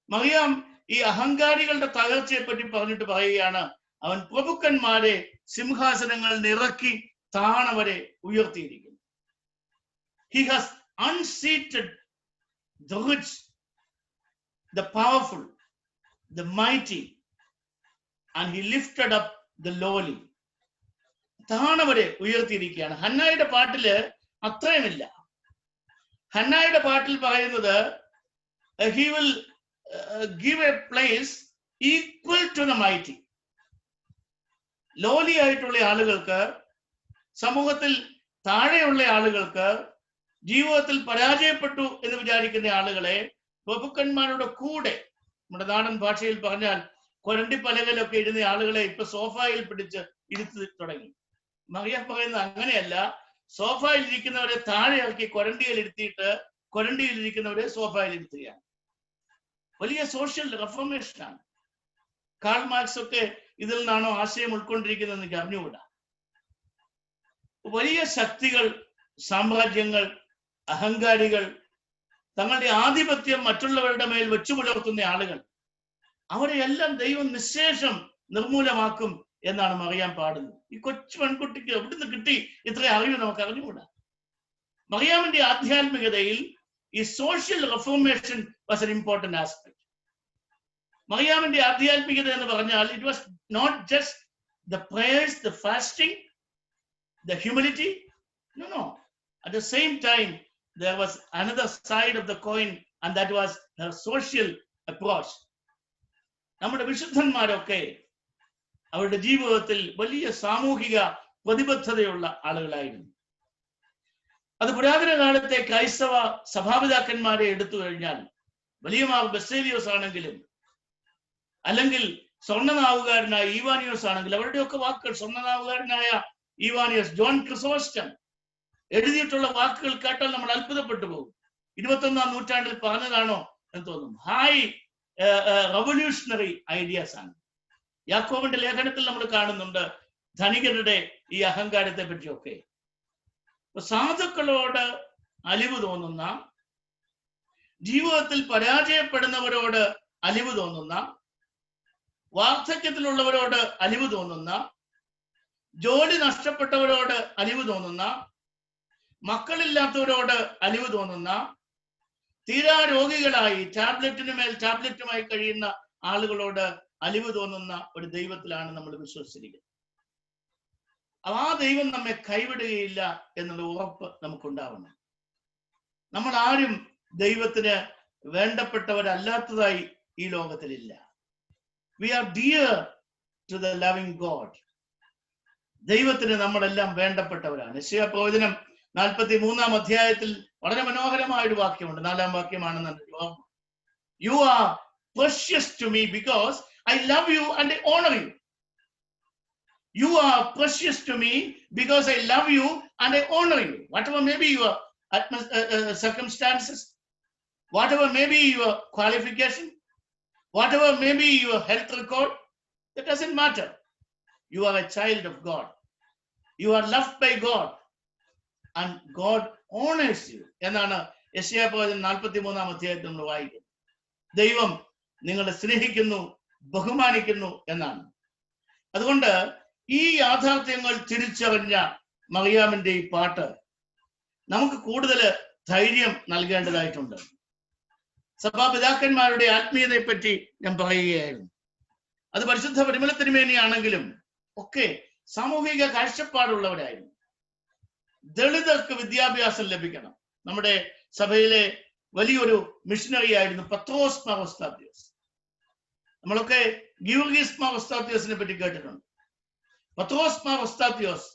മറിയാം ഈ അഹങ്കാരികളുടെ തകർച്ചയെ പറ്റി പറഞ്ഞിട്ട് പറയുകയാണ്, അവൻ പ്രഭുക്കന്മാരെ സിംഹാസനങ്ങൾ ഇറക്കി താണവരെ ഉയർത്തിയിരിക്കുന്നു. He has unseated the rich, the powerful, the mighty, and he lifted up the lowly. താണവരെ ഉയർത്തിയിരിക്കുകയാണ്. ഹന്നായുടെ പാട്ടില് അത്രയുമില്ല. ഹന്നായുടെ പാട്ടിൽ പറയുന്നത് he will give a place equal to the mighty. Lowly ആയിട്ടുള്ള ആളുകൾക്ക്, സമൂഹത്തിൽ താഴെയുള്ള ആളുകൾക്ക്, ജീവിതത്തിൽ പരാജയപ്പെട്ടു എന്ന് വിചാരിക്കുന്ന ആളുകളെ പ്രഭുക്കന്മാരുടെ കൂടെ, നമ്മുടെ നാടൻ ഭാഷയിൽ പറഞ്ഞാൽ കൊരണ്ടിപ്പലകലൊക്കെ ഇരുന്ന ആളുകളെ ഇപ്പൊ സോഫായിൽ പിടിച്ച് ഇരുത്തി തുടങ്ങി. മറിയം പറയുന്നത് അങ്ങനെയല്ല. സോഫായിൽ ഇരിക്കുന്നവരെ താഴെ ഇറക്കി കൊരണ്ടിയിൽ ഇരുത്തിയിട്ട് കൊരണ്ടിയിൽ ഇരിക്കുന്നവരെ സോഫായിൽ ഇരുത്തുകയാണ്. വലിയ സോഷ്യൽ റെഫോർമേഷനാണ്. കാൾ മാർക്സ് ഒക്കെ ഇതിൽ നിന്നാണോ ആശയം ഉൾക്കൊണ്ടിരിക്കുന്നത് എനിക്ക് അറിഞ്ഞുകൂടാ. വലിയ ശക്തികൾ, സാമ്രാജ്യങ്ങൾ, അഹങ്കാരികൾ, തങ്ങളുടെ ആധിപത്യം മറ്റുള്ളവരുടെ മേൽ വെച്ചു പുലർത്തുന്ന ആളുകൾ, അവരെയെല്ലാം ദൈവം നിശേഷം നിർമൂലമാക്കും എന്നാണ് മറിയാം പാടുന്നത്. ഈ കൊച്ചു പെൺകുട്ടിക്ക് എവിടുന്ന് കിട്ടി ഇത്ര അറിവ് നമുക്ക് അറിഞ്ഞുകൂടാ. മറിയാമിന്റെ ആധ്യാത്മികതയിൽ ഈ social reformation was an important aspect. മറിയാമിന്റെ ആധ്യാത്മികത എന്ന് പറഞ്ഞാൽ it was not just the prayers, the fasting, the humility. No. At the same time, there was another side of the coin, and that was her social approach. നമ്മുടെ വിശുദ്ധന്മാരൊക്കെ അവരുടെ ജീവിതത്തിൽ വലിയ സാമൂഹിക പ്രതിബദ്ധതയുള്ള ആളുകളായിരുന്നു. അത് പുരാതന കാലത്തെ ക്രൈസ്തവ സഭാപിതാക്കന്മാരെ എടുത്തു കഴിഞ്ഞാൽ വലിയ മാർ ബസേലിയോസ് ആണെങ്കിലും, അല്ലെങ്കിൽ സ്വർണ്ണനാവുകാരനായ ഈവാനിയോസ് ആണെങ്കിൽ, അവരുടെയൊക്കെ വാക്കുകൾ, സ്വർണ്ണനാവുകാരനായ ഈവാനിയോസ്, ജോൺ ക്രിസോസ്റ്റം എഴുതിയിട്ടുള്ള വാക്കുകൾ കേട്ടാൽ നമ്മൾ അത്ഭുതപ്പെട്ടു പോകും. 21-ാം നൂറ്റാണ്ടിൽ പറഞ്ഞതാണോ എന്ന് തോന്നും. ഹൈ റവല്യൂഷണറി ഐഡിയാസ് ആണ്. യാക്കോബിന്റെ ലേഖനത്തിൽ നമ്മൾ കാണുന്നുണ്ട് ധനികരുടെ ഈ അഹങ്കാരത്തെ പറ്റിയൊക്കെ. സാധുക്കളോട് അലിവ് തോന്നുന്ന, ജീവിതത്തിൽ പരാജയപ്പെടുന്നവരോട് അലിവ് തോന്നുന്ന, വാർദ്ധക്യത്തിലുള്ളവരോട് അലിവ് തോന്നുന്ന, ജോലി നഷ്ടപ്പെട്ടവരോട് അലിവ് തോന്നുന്ന, മക്കളില്ലാത്തവരോട് അലിവ് തോന്നുന്ന, തീരാ രോഗികളായി ടാബ്ലറ്റിനുമേൽ ടാബ്ലറ്റുമായി കഴിയുന്ന ആളുകളോട് അലിവ് തോന്നുന്ന ഒരു ദൈവത്തിലാണ് നമ്മൾ വിശ്വസിച്ചിരിക്കുന്നത്. ആ ദൈവം നമ്മെ കൈവിടുകയില്ല എന്നുള്ള ഉറപ്പ് നമുക്കുണ്ടാവണം. നമ്മൾ ആരും ദൈവത്തിന് വേണ്ടപ്പെട്ടവരല്ലാത്തതായി ഈ ലോകത്തിലില്ല. We are dear to the loving God. ദൈവത്തിന് നമ്മളെല്ലാം വേണ്ടപ്പെട്ടവരാണ്. യെശയ്യാ പ്രവചനം 43-ാം അധ്യായത്തിൽ വളരെ മനോഹരമായ ഒരു വാക്യമുണ്ട്. 4-ാം വാക്യമാണെന്ന് ഓർമ്മ. You are precious to me because I love you and I honor you. You are precious to me because I love you and I honor you. Whatever may be your circumstances, whatever may be your qualification, whatever may be your health record, that doesn't matter. You are a child of God. You are loved by God and God honors you. എന്നാണ് യെശയ്യാ പ്രവചനം 43-ാം അധ്യായത്തിൽ നമ്മൾ വായിക്കുന്നത്. ദൈവം നിങ്ങളെ സ്നേഹിക്കുന്നു, ബഹുമാനിക്കുന്നു എന്നാണ്. അതുകൊണ്ട് ഈ യാഥാർത്ഥ്യങ്ങൾ തിരിച്ചറിഞ്ഞ മറിയാമിന്റെ ഈ പാട്ട് നമുക്ക് കൂടുതൽ ധൈര്യം നൽകേണ്ടതായിട്ടുണ്ട്. സഭാപിതാക്കന്മാരുടെ ആത്മീയതയെ പറ്റി ഞാൻ പറയുകയായിരുന്നു. അത് പരിശുദ്ധ പരിമളത്തിനുമേനിയാണെങ്കിലും ഒക്കെ സാമൂഹിക കാഴ്ചപ്പാടുള്ളവരായിരുന്നു. ദളിതർക്ക് വിദ്യാഭ്യാസം ലഭിക്കണം. നമ്മുടെ സഭയിലെ വലിയൊരു മിഷണറി ആയിരുന്നു പത്രോസ് മാർ ഒസ്താത്യോസ്. നമ്മളൊക്കെ ഗീവർഗീസ് മാർ ഒസ്താത്യോസിനെ പറ്റി കേട്ടിട്ടുണ്ട്. പത്രോസ് മാർ ഒസ്താത്യോസ്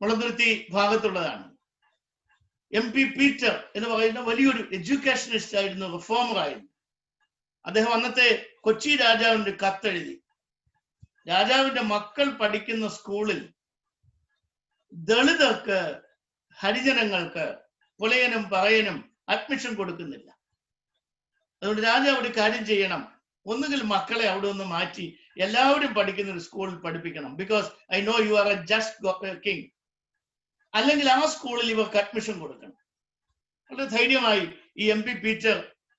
മുളന്തുരുത്തി ഭാഗത്തുള്ളതാണ്. MP പീറ്റർ എന്ന് പറയുന്ന വലിയൊരു എഡ്യൂക്കേഷനിസ്റ്റ് ആയിരുന്നു, റിഫോമർ ആയിരുന്നു. അദ്ദേഹം അന്നത്തെ കൊച്ചി രാജാവിന്റെ കത്തെഴുതി. രാജാവിന്റെ മക്കൾ പഠിക്കുന്ന സ്കൂളിൽ ദളിതർക്ക്, ഹരിജനങ്ങൾക്ക്, പുലയനും പറയനും അഡ്മിഷൻ കൊടുക്കുന്നില്ല. അതുകൊണ്ട് രാജാവ് ഒരു കാര്യം ചെയ്യണം, ഒന്നുകിൽ മക്കളെ അവിടെ നിന്ന് മാറ്റി എല്ലാവരും പഠിക്കുന്ന ഒരു സ്കൂളിൽ പഠിപ്പിക്കണം. Because I know you are A just king. അല്ലെങ്കിൽ ആ സ്കൂളിൽ ഇവർക്ക് അഡ്മിഷൻ കൊടുക്കണം. വളരെ ധൈര്യമായി ഈ MP പീറ്റർ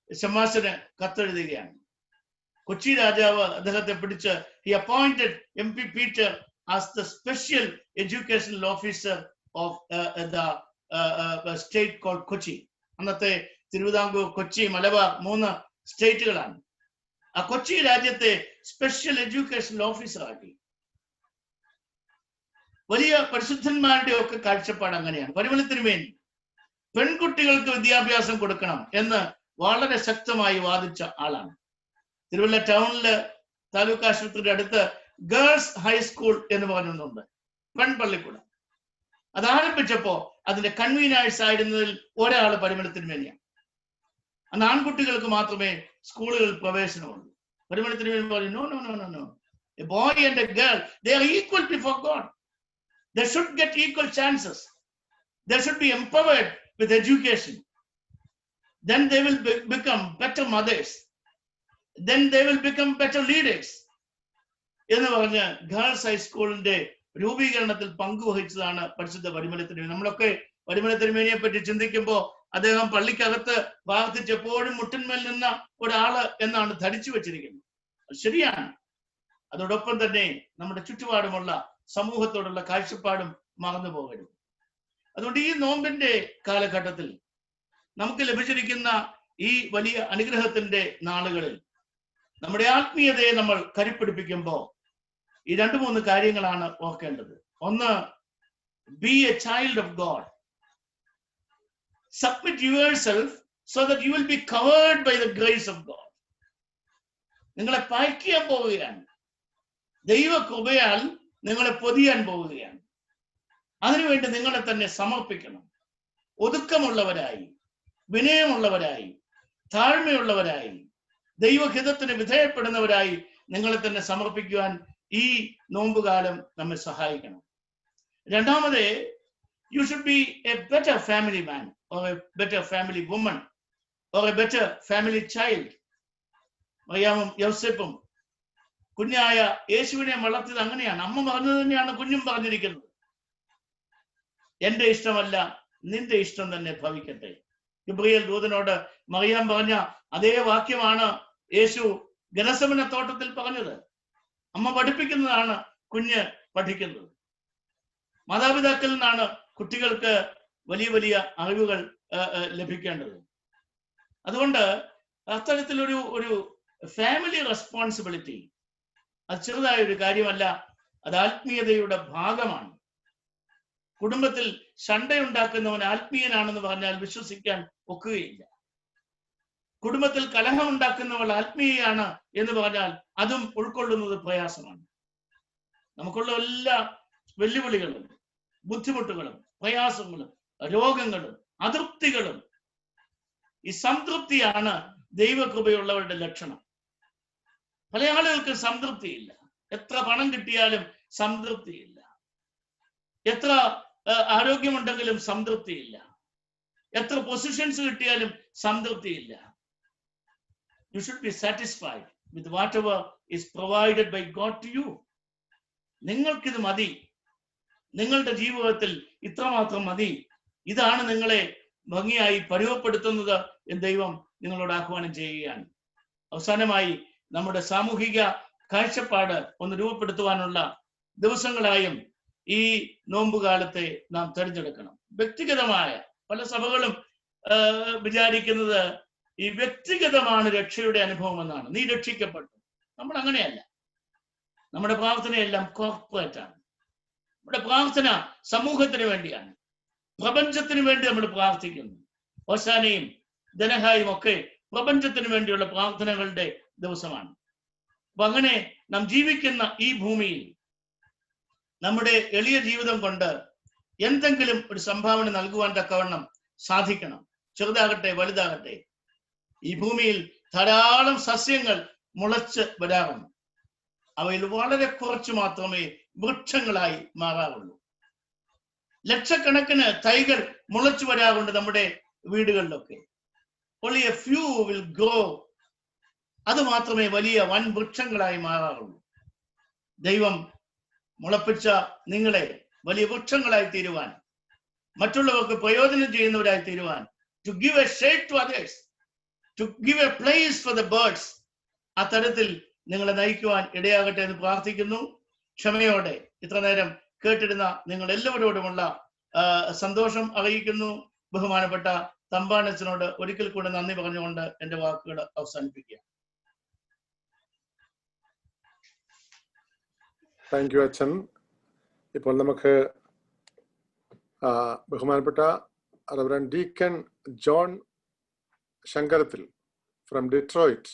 ശമാശന് കത്തെഴുതുകയാണ്. കൊച്ചി രാജാവ് അദ്ദേഹത്തെ പിടിച്ച് he appointed MP Peter as the special educational officer of the state called Kochi. അന്നത്തെ തിരുവിതാംകൂർ, കൊച്ചി, മലബാർ 3 സ്റ്റേറ്റുകളാണ്. ആ കൊച്ചി രാജ്യത്തെ സ്പെഷ്യൽ എഡ്യൂക്കേഷണൽ ഓഫീസർ ആക്കി. വലിയ പരിശുദ്ധന്മാരുടെ ഒക്കെ കാഴ്ചപ്പാട് അങ്ങനെയാണ്. പരിമളത്തിനുമേനി പെൺകുട്ടികൾക്ക് വിദ്യാഭ്യാസം കൊടുക്കണം എന്ന് വളരെ ശക്തമായി വാദിച്ച ആളാണ്. തിരുവല്ല ടൗണില് താലൂക്ക് ആശുപത്രിയുടെ അടുത്ത് ഗേൾസ് ഹൈസ്കൂൾ എന്ന് പറഞ്ഞൊന്നുണ്ട്, പെൺപള്ളിക്കൂടം. അത് ആരംഭിച്ചപ്പോ അതിന്റെ കൺവീനേഴ്സ് ആയിരുന്നതിൽ ഒരാൾ പരിമളത്തിനുമേനിയാണ്. അന്ന് ആൺകുട്ടികൾക്ക് മാത്രമേ സ്കൂളുകളിൽ പ്രവേശനമുള്ളൂ. പരിമളത്തിനുമേനി പറഞ്ഞു, no no no no no, a boy and a girl, they are equal before God. They should get equal chances. They should be empowered with education. Then they will become better mothers. Then they will become better leaders. എന്ന് പറഞ്ഞ് ഗേൾസ് ഹൈസ്കൂളിന്റെ രൂപീകരണത്തിൽ പങ്കുവഹിച്ചതാണ് പരിശുദ്ധ പരിമളത്തിനുമേനി. നമ്മളൊക്കെ പരിമളത്തിനുമേനിയെ പറ്റി ചിന്തിക്കുമ്പോൾ അദ്ദേഹം പള്ളിക്കകത്ത് പ്രാർത്ഥിച്ചപ്പോഴും മുട്ടിന്മേൽ നിന്ന ഒരാള് എന്നാണ് ധരിച്ചു വെച്ചിരിക്കുന്നത്. ശരിയാണ്. അതോടൊപ്പം തന്നെ നമ്മുടെ ചുറ്റുപാടുമുള്ള സമൂഹത്തോടുള്ള കാഴ്ചപ്പാടും മറന്നു പോകരുത്. അതുകൊണ്ട് ഈ നോമ്പിന്റെ കാലഘട്ടത്തിൽ നമുക്ക് ലഭിച്ചിരിക്കുന്ന ഈ വലിയ അനുഗ്രഹത്തിന്റെ നാളുകളിൽ നമ്മുടെ ആത്മീയതയെ നമ്മൾ കരുപ്പിടിപ്പിക്കുമ്പോൾ ഈ 2-3 കാര്യങ്ങളാണ് ഓർക്കേണ്ടത്. ഒന്ന്, Be a child of God. Submit yourself so that you will be covered by the grace of God. നിങ്ങളെ പായിക്കാൻ പോവുകയാണ്. ദൈവ കൃപയാൽ നിങ്ങളെ പൊതിയാൻ പോവുകയാണ്. അതിനുവേണ്ടി നിങ്ങളെ തന്നെ സമർപ്പിക്കണം. ഒതുക്കമുള്ളവരായി, വിനയമുള്ളവരായി, താഴ്മയുള്ളവരായി, ദൈവഹിതത്തിന് വിധേയപ്പെടുന്നവരായി നിങ്ങളെ തന്നെ സമർപ്പിക്കുവാൻ ഈ നോമ്പുകാലം നമ്മെ സഹായിക്കണം. രണ്ടാമത്, you should be a better family man or a better family woman or a better family child. മറിയാമും യൗസേപ്പും കുഞ്ഞായ യേശുവിനെ വളർത്തിയത് അങ്ങനെയാണ്. അമ്മ പറഞ്ഞത് തന്നെയാണ് കുഞ്ഞും പറഞ്ഞിരിക്കുന്നത്. എന്റെ ഇഷ്ടമല്ല, നിന്റെ ഇഷ്ടം തന്നെ ഭവിക്കട്ടെ. ഗബ്രിയേൽ ദൂതനോട് മറിയാം പറഞ്ഞ അതേ വാക്യമാണ് യേശു ഗെത്സമന തോട്ടത്തിൽ പറഞ്ഞത്. അമ്മ പഠിപ്പിക്കുന്നതാണ് കുഞ്ഞ് പഠിക്കുന്നത്. മാതാപിതാക്കളിൽ നിന്നാണ് കുട്ടികൾക്ക് വലിയ വലിയ അറിവുകൾ ലഭിക്കേണ്ടത്. അതുകൊണ്ട് അത്തരത്തിലൊരു ഫാമിലി റെസ്പോൺസിബിലിറ്റി അത് ചെറുതായ ഒരു കാര്യമല്ല, അത് ആത്മീയതയുടെ ഭാഗമാണ്. കുടുംബത്തിൽ ശണ്ടയുണ്ടാക്കുന്നവൻ ആത്മീയനാണെന്ന് പറഞ്ഞാൽ വിശ്വസിക്കാൻ ഒക്കുകയില്ല. കുടുംബത്തിൽ കലഹം ഉണ്ടാക്കുന്നവൾ ആത്മീയയാണ് എന്ന് പറഞ്ഞാൽ അതും ഉൾക്കൊള്ളുന്നത് പ്രയാസമാണ്. നമുക്കുള്ള എല്ലാ വെല്ലുവിളികളും ബുദ്ധിമുട്ടുകളും പ്രയാസങ്ങളും രോഗങ്ങളും അതൃപ്തികളും ഈ സംതൃപ്തിയാണ് ദൈവകൃപയുള്ളവരുടെ ലക്ഷണം. പല ആളുകൾക്ക് സംതൃപ്തിയില്ല. എത്ര പണം കിട്ടിയാലും സംതൃപ്തിയില്ല. എത്ര ആരോഗ്യമുണ്ടെങ്കിലും സംതൃപ്തിയില്ല. എത്ര പൊസിഷൻസ് കിട്ടിയാലും സംതൃപ്തിയില്ല. You should be satisfied with whatever is provided by God to you. നിങ്ങൾക്കിത് മതി, നിങ്ങളുടെ ജീവിതത്തിൽ ഇത്രമാത്രം മതി, ഇതാണ് നിങ്ങളെ ഭംഗിയായി പരുവപ്പെടുത്തുന്നത് എന്ന് ദൈവം നിങ്ങളോട് ആഹ്വാനം ചെയ്യുകയാണ്. അവസാനമായി, നമ്മുടെ സാമൂഹിക കാഴ്ചപ്പാട് ഒന്ന് രൂപപ്പെടുത്തുവാനുള്ള ദിവസങ്ങളായും ഈ നോമ്പുകാലത്തെ നാം തിരഞ്ഞെടുക്കണം. വ്യക്തിഗതമായ പല സഭകളും വിചാരിക്കുന്നത് ഈ വ്യക്തിഗതമാണ് രക്ഷയുടെ അനുഭവം എന്നാണ്. നീ രക്ഷിക്കപ്പെട്ടു. നമ്മൾ അങ്ങനെയല്ല. നമ്മുടെ പ്രാർത്ഥനയെല്ലാം കോർപ്പറേറ്റ് ആണ്. നമ്മുടെ പ്രാർത്ഥന സമൂഹത്തിന് വേണ്ടിയാണ്, പ്രപഞ്ചത്തിന് വേണ്ടി നമ്മൾ പ്രാർത്ഥിക്കുന്നു. ഓശാനയും ധനഹായും ഒക്കെ പ്രപഞ്ചത്തിന് വേണ്ടിയുള്ള പ്രാർത്ഥനകളുടെ ദിവസമാണ്. അപ്പൊ അങ്ങനെ നാം ജീവിക്കുന്ന ഈ ഭൂമിയിൽ നമ്മുടെ എളിയ ജീവിതം കൊണ്ട് എന്തെങ്കിലും ഒരു സംഭാവന നൽകുവാൻ തക്കവണ്ണം സാധിക്കണം. ചെറുതാകട്ടെ വലുതാകട്ടെ. ഈ ഭൂമിയിൽ ധാരാളം സസ്യങ്ങൾ മുളച്ച് വരാറുണ്ട്. അവയിൽ വളരെ കുറച്ച് മാത്രമേ വൃക്ഷങ്ങളായി മാറാറുള്ളൂ. ലക്ഷക്കണക്കിന് തൈകൾ മുളച്ചു വരാറുണ്ട് നമ്മുടെ വീടുകളിലൊക്കെ. only a few will grow. അത് മാത്രമേ വലിയ വൻ വൃക്ഷങ്ങളായി മാറാറുള്ളൂ. ദൈവം മുളപ്പിച്ച നിങ്ങളെ വലിയ വൃക്ഷങ്ങളായി തീരുവാൻ, മറ്റുള്ളവർക്ക് പ്രയോജനം ചെയ്യുന്നവരായി തീരുവാൻ, to give a shade to others, to give a place for the birds, ആ തരത്തിൽ നിങ്ങളെ നയിക്കുവാൻ ഇടയാകട്ടെ എന്ന് പ്രാർത്ഥിക്കുന്നു. ക്ഷമയോടെ ഇത്ര നേരം കേട്ടിരുന്ന നിങ്ങൾ എല്ലാവരോടുമുള്ള സന്തോഷം അറിയിക്കുന്നു. ബഹുമാനപ്പെട്ട തമ്പാനച്ചനോട് ഒരിക്കൽ കൂടെ നന്ദി പറഞ്ഞുകൊണ്ട് എന്റെ വാക്കുകൾ അവസാനിപ്പിക്കുക. താങ്ക് യു അച്ഛൻ. ഇപ്പോൾ നമുക്ക് ബഹുമാനപ്പെട്ട reverend deacon John Sankarathil from Detroit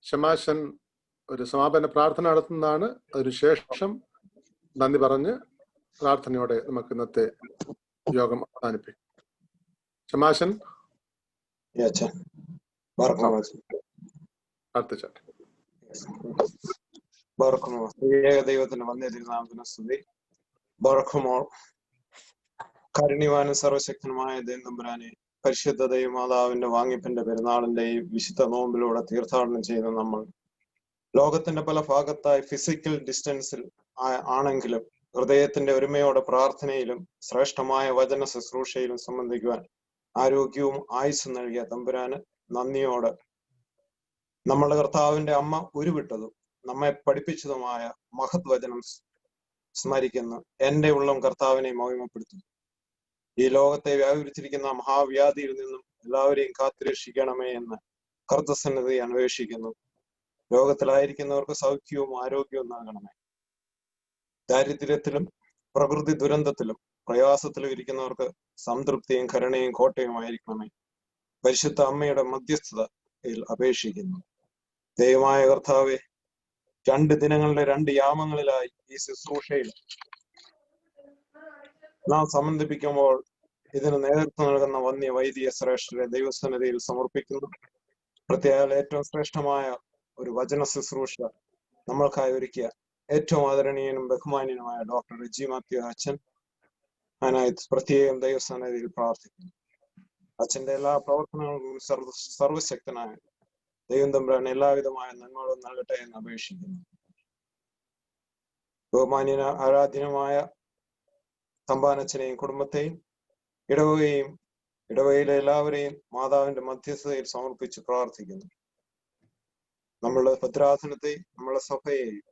ഷമാശൻ ഒരു സമാപന പ്രാർത്ഥന നടത്തുന്നതാണ്. അതിനുശേഷം നന്ദി പറഞ്ഞ് പ്രാർത്ഥനയോടെ നമുക്ക് ഇന്നത്തെ യോഗം അവസാനിപ്പിക്കും. ഷമാശൻ പ്രാർത്ഥിച്ചാട്ടെ. ദൈവത്തിന് വന്ദേ തിരുനാമത്തിന് സ്തുതി. ബർഖുമോൾ. കാരുണ്യവാനും സർവശക്തനുമായ ദൈവതമ്പുരാനെ, പരിശുദ്ധ ദൈവമാതാവിന്റെ വാങ്ങിപ്പിന്റെ പെരുന്നാളിന്റെയും വിശുദ്ധ നോമ്പിലൂടെ തീർത്ഥാടനം ചെയ്യുന്ന നമ്മൾ ലോകത്തിന്റെ പല ഭാഗത്തായി ഫിസിക്കൽ ഡിസ്റ്റൻസിൽ ആണെങ്കിലും ഹൃദയത്തിന്റെ ഒരുമയോടെ പ്രാർത്ഥനയിലും ശ്രേഷ്ഠമായ വചന ശുശ്രൂഷയിലും സംബന്ധിക്കുവാൻ ആരോഗ്യവും ആയുസ്സും നൽകിയ തമ്പുരാന് നന്ദിയോട് നമ്മളുടെ കർത്താവിന്റെ അമ്മ ഉരുവിട്ടതും നമ്മെ പഠിപ്പിച്ചതുമായ മഹത് വചനം സ്മരിക്കുന്നു. എന്റെ ഉള്ളം കർത്താവിനെ മഹിമപ്പെടുത്തുന്നു. ഈ ലോകത്തെ വ്യാപരിച്ചിരിക്കുന്ന മഹാവ്യാധിയിൽ നിന്നും എല്ലാവരെയും കാത്തുരക്ഷിക്കണമേ എന്ന് കർത്തസന്നദ്ധി അന്വേഷിക്കുന്നു. ലോകത്തിലായിരിക്കുന്നവർക്ക് സൗഖ്യവും ആരോഗ്യവും നൽകണമേ. ദാരിദ്ര്യത്തിലും പ്രകൃതി ദുരന്തത്തിലും പ്രയാസത്തിലും ഇരിക്കുന്നവർക്ക് സംതൃപ്തിയും കരുണയും കോട്ടയുമായിരിക്കണമേ. പരിശുദ്ധ അമ്മയുടെ മധ്യസ്ഥതയിൽ അപേക്ഷിക്കുന്നു. ദൈവമായ കർത്താവെ, 2 ദിനങ്ങളുടെ 2 യാമങ്ങളിലായി ഈ ശുശ്രൂഷയിൽ നാം സമന്വയിപ്പിക്കുമ്പോൾ ഇതിന് നേതൃത്വം നൽകുന്ന വന്യ വൈദിക ശ്രേഷ്ഠരെ ദൈവസന്നിധിയിൽ സമർപ്പിക്കുന്നു. പ്രത്യേക ഏറ്റവും ശ്രേഷ്ഠമായ ഒരു വചന ശുശ്രൂഷ നമ്മൾക്കായി ഒരുക്കിയ ഏറ്റവും ആദരണീയനും ബഹുമാനീയനുമായ ഡോക്ടർ റെജി മാത്യു അച്ഛൻ, അതിനായി പ്രത്യേകം ദൈവസന്നിധിയിൽ പ്രാർത്ഥിക്കുന്നു. അച്ഛന്റെ എല്ലാ പ്രവർത്തനങ്ങൾക്കും സർവശക്തനായ ദൈവം തമ്പുരാൻ എല്ലാവിധമായ നന്മകളും നൽകട്ടെ എന്ന് അപേക്ഷിക്കുന്നു. ബഹുമാനീയ ആരാധ്യനുമായ തമ്പാനച്ഛനെയും കുടുംബത്തെയും ഇടവകയിലെ എല്ലാവരെയും മാതാവിന്റെ മധ്യസ്ഥതയിൽ സമർപ്പിച്ച് പ്രാർത്ഥിക്കുന്നു. നമ്മളുടെ ഭദ്രാസനത്തെയും നമ്മളുടെ സഭയെയും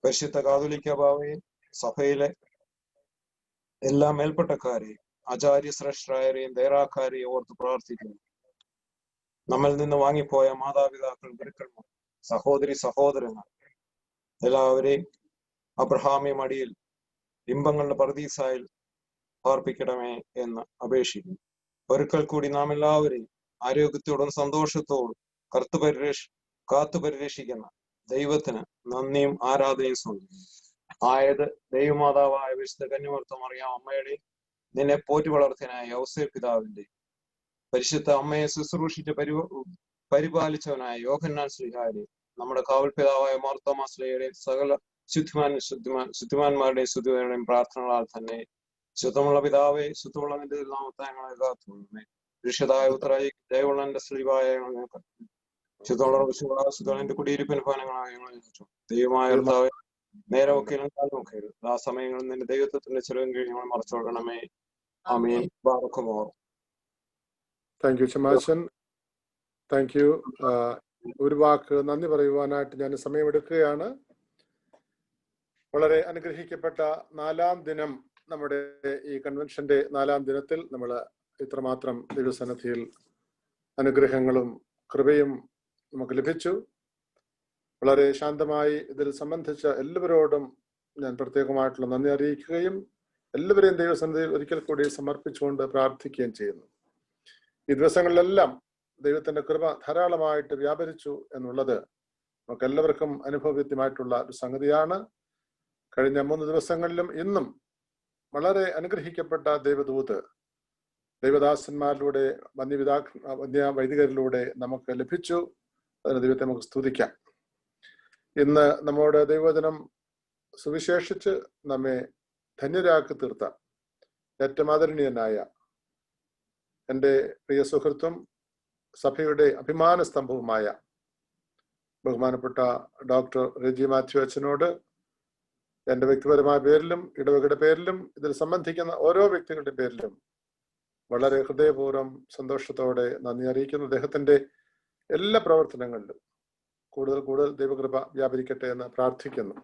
പരിശുദ്ധ കാതോലിക്ക ബാവയെയും സഭയിലെ എല്ലാ മേൽപ്പെട്ടക്കാരെയും ആചാര്യശ്രേഷ്ഠരായരെയും ദേറാക്കാരെയും ഓർത്ത് പ്രാർത്ഥിക്കുന്നു. നമ്മിൽ നിന്ന് വാങ്ങിപ്പോയ മാതാപിതാക്കൾ, ഗുരുക്കന്മാർ, സഹോദരി സഹോദരങ്ങൾ എല്ലാവരെയും അബ്രഹാമി മടിയിൽ ഇമ്പങ്ങളുടെ പർദീസായിൽ പാർപ്പിക്കണമേ എന്ന് അപേക്ഷിക്കുന്നു. ഒരിക്കൽ കൂടി നാം എല്ലാവരെയും ആരോഗ്യത്തോടും സന്തോഷത്തോടും കാത്തു പരിരക്ഷിക്കുന്ന ദൈവത്തിന് നന്ദിയും ആരാധനയും സമർപ്പിക്കുന്നു. ആയത് ദൈവമാതാവായ വിശുദ്ധ കന്യമർത്തം അറിയാം അമ്മയുടെ നിന്നെ പോറ്റി വളർത്തിനായ യൗസേപ്പ് പിതാവിന്റെ പരിശുദ്ധ അമ്മയെ ശുശ്രൂഷിച്ച് പരിപാലിച്ചവനായ യോഹന്നാൻ ശ്ലീഹായുടെ നമ്മുടെ കാവൽ പിതാവായ മാർത്തോമാ ശ്ലീഹയുടെ സകല ശുദ്ധിമാന്മാരുടെയും ശുദ്ധിയുടെയും പ്രാർത്ഥനകളാൽ തന്നെ ശുദ്ധമുള്ള പിതാവെ, ശുദ്ധമുള്ള നിന്റെ നാമത്തെ കാത്തുകൊള്ളണമേ. രക്ഷിതായ ഉത്തരായി ദയവുള്ളന്റെ ശ്ലീവായ ശുദ്ധമുള്ള കുടിയിരിപ്പിന് ഫലങ്ങളായ ദൈവമായ കർത്താവെ, നേരെ ഒക്കെയും കാലമൊക്കെയും ആ സമയങ്ങളിൽ നിന്റെ ദൈവത്വത്തിന്റെ ചെലവും കഴിഞ്ഞ് മറച്ചോടണമേ. ആമീൻ. ബാറക്കുമോ. താങ്ക് യു ചമാശൻ. Thank you. ഒരു വാക്ക് നന്ദി പറയുവാനായിട്ട് ഞാൻ സമയമെടുക്കുകയാണ്. വളരെ അനുഗ്രഹിക്കപ്പെട്ട 4-ാം ദിനം, നമ്മുടെ ഈ കൺവെൻഷന്റെ 4-ാം ദിനത്തിൽ നമ്മൾ ഇത്രമാത്രം ദൈവസന്നിധിയിൽ അനുഗ്രഹങ്ങളും കൃപയും നമുക്ക് ലഭിച്ചു. വളരെ ശാന്തമായി ഇതിൽ സംബന്ധിച്ച എല്ലാവരോടും ഞാൻ പ്രത്യേകമായിട്ടുള്ള നന്ദി അറിയിക്കുകയും എല്ലാവരെയും ദൈവസന്നിധിയിൽ ഒരിക്കൽ കൂടി സമർപ്പിച്ചുകൊണ്ട് പ്രാർത്ഥിക്കുകയും ചെയ്യുന്നു. ഈ ദിവസങ്ങളിലെല്ലാം ദൈവത്തിന്റെ കൃപ ധാരാളമായിട്ട് വ്യാപരിച്ചു എന്നുള്ളത് നമുക്ക് എല്ലാവർക്കും അനുഭവവേദ്യമായിട്ടുള്ള ഒരു സംഗതിയാണ്. കഴിഞ്ഞ 3 ദിവസങ്ങളിലും ഇന്നും വളരെ അനുഗ്രഹിക്കപ്പെട്ട ദൈവദൂത് ദൈവദാസന്മാരിലൂടെ വന്യ വൈദികരിലൂടെ നമുക്ക് ലഭിച്ചു. അതിന് ദൈവത്തെ നമുക്ക് സ്തുതിക്കാം. ഇന്ന് നമ്മുടെ ദൈവവചനം സുവിശേഷിച്ച് നമ്മെ ധന്യരാക്കി തീർത്ത ഏറ്റവും ആദരണീയനായ എൻ്റെ പ്രിയ സുഹൃത്തും സഭയുടെ അഭിമാന സ്തംഭവുമായ ബഹുമാനപ്പെട്ട ഡോക്ടർ റെജി മാത്യു അച്ഛനോട് എൻ്റെ വ്യക്തിപരമായ പേരിലും ഇടവകയുടെ പേരിലും ഇതിൽ സംബന്ധിക്കുന്ന ഓരോ വ്യക്തികളുടെ പേരിലും വളരെ ഹൃദയപൂർവ്വം സന്തോഷത്തോടെ നന്ദി അറിയിക്കുന്നു. അദ്ദേഹത്തിന്റെ എല്ലാ പ്രവർത്തനങ്ങളിലും കൂടുതൽ ദൈവകൃപ വ്യാപരിക്കട്ടെ എന്ന് പ്രാർത്ഥിക്കുന്നു.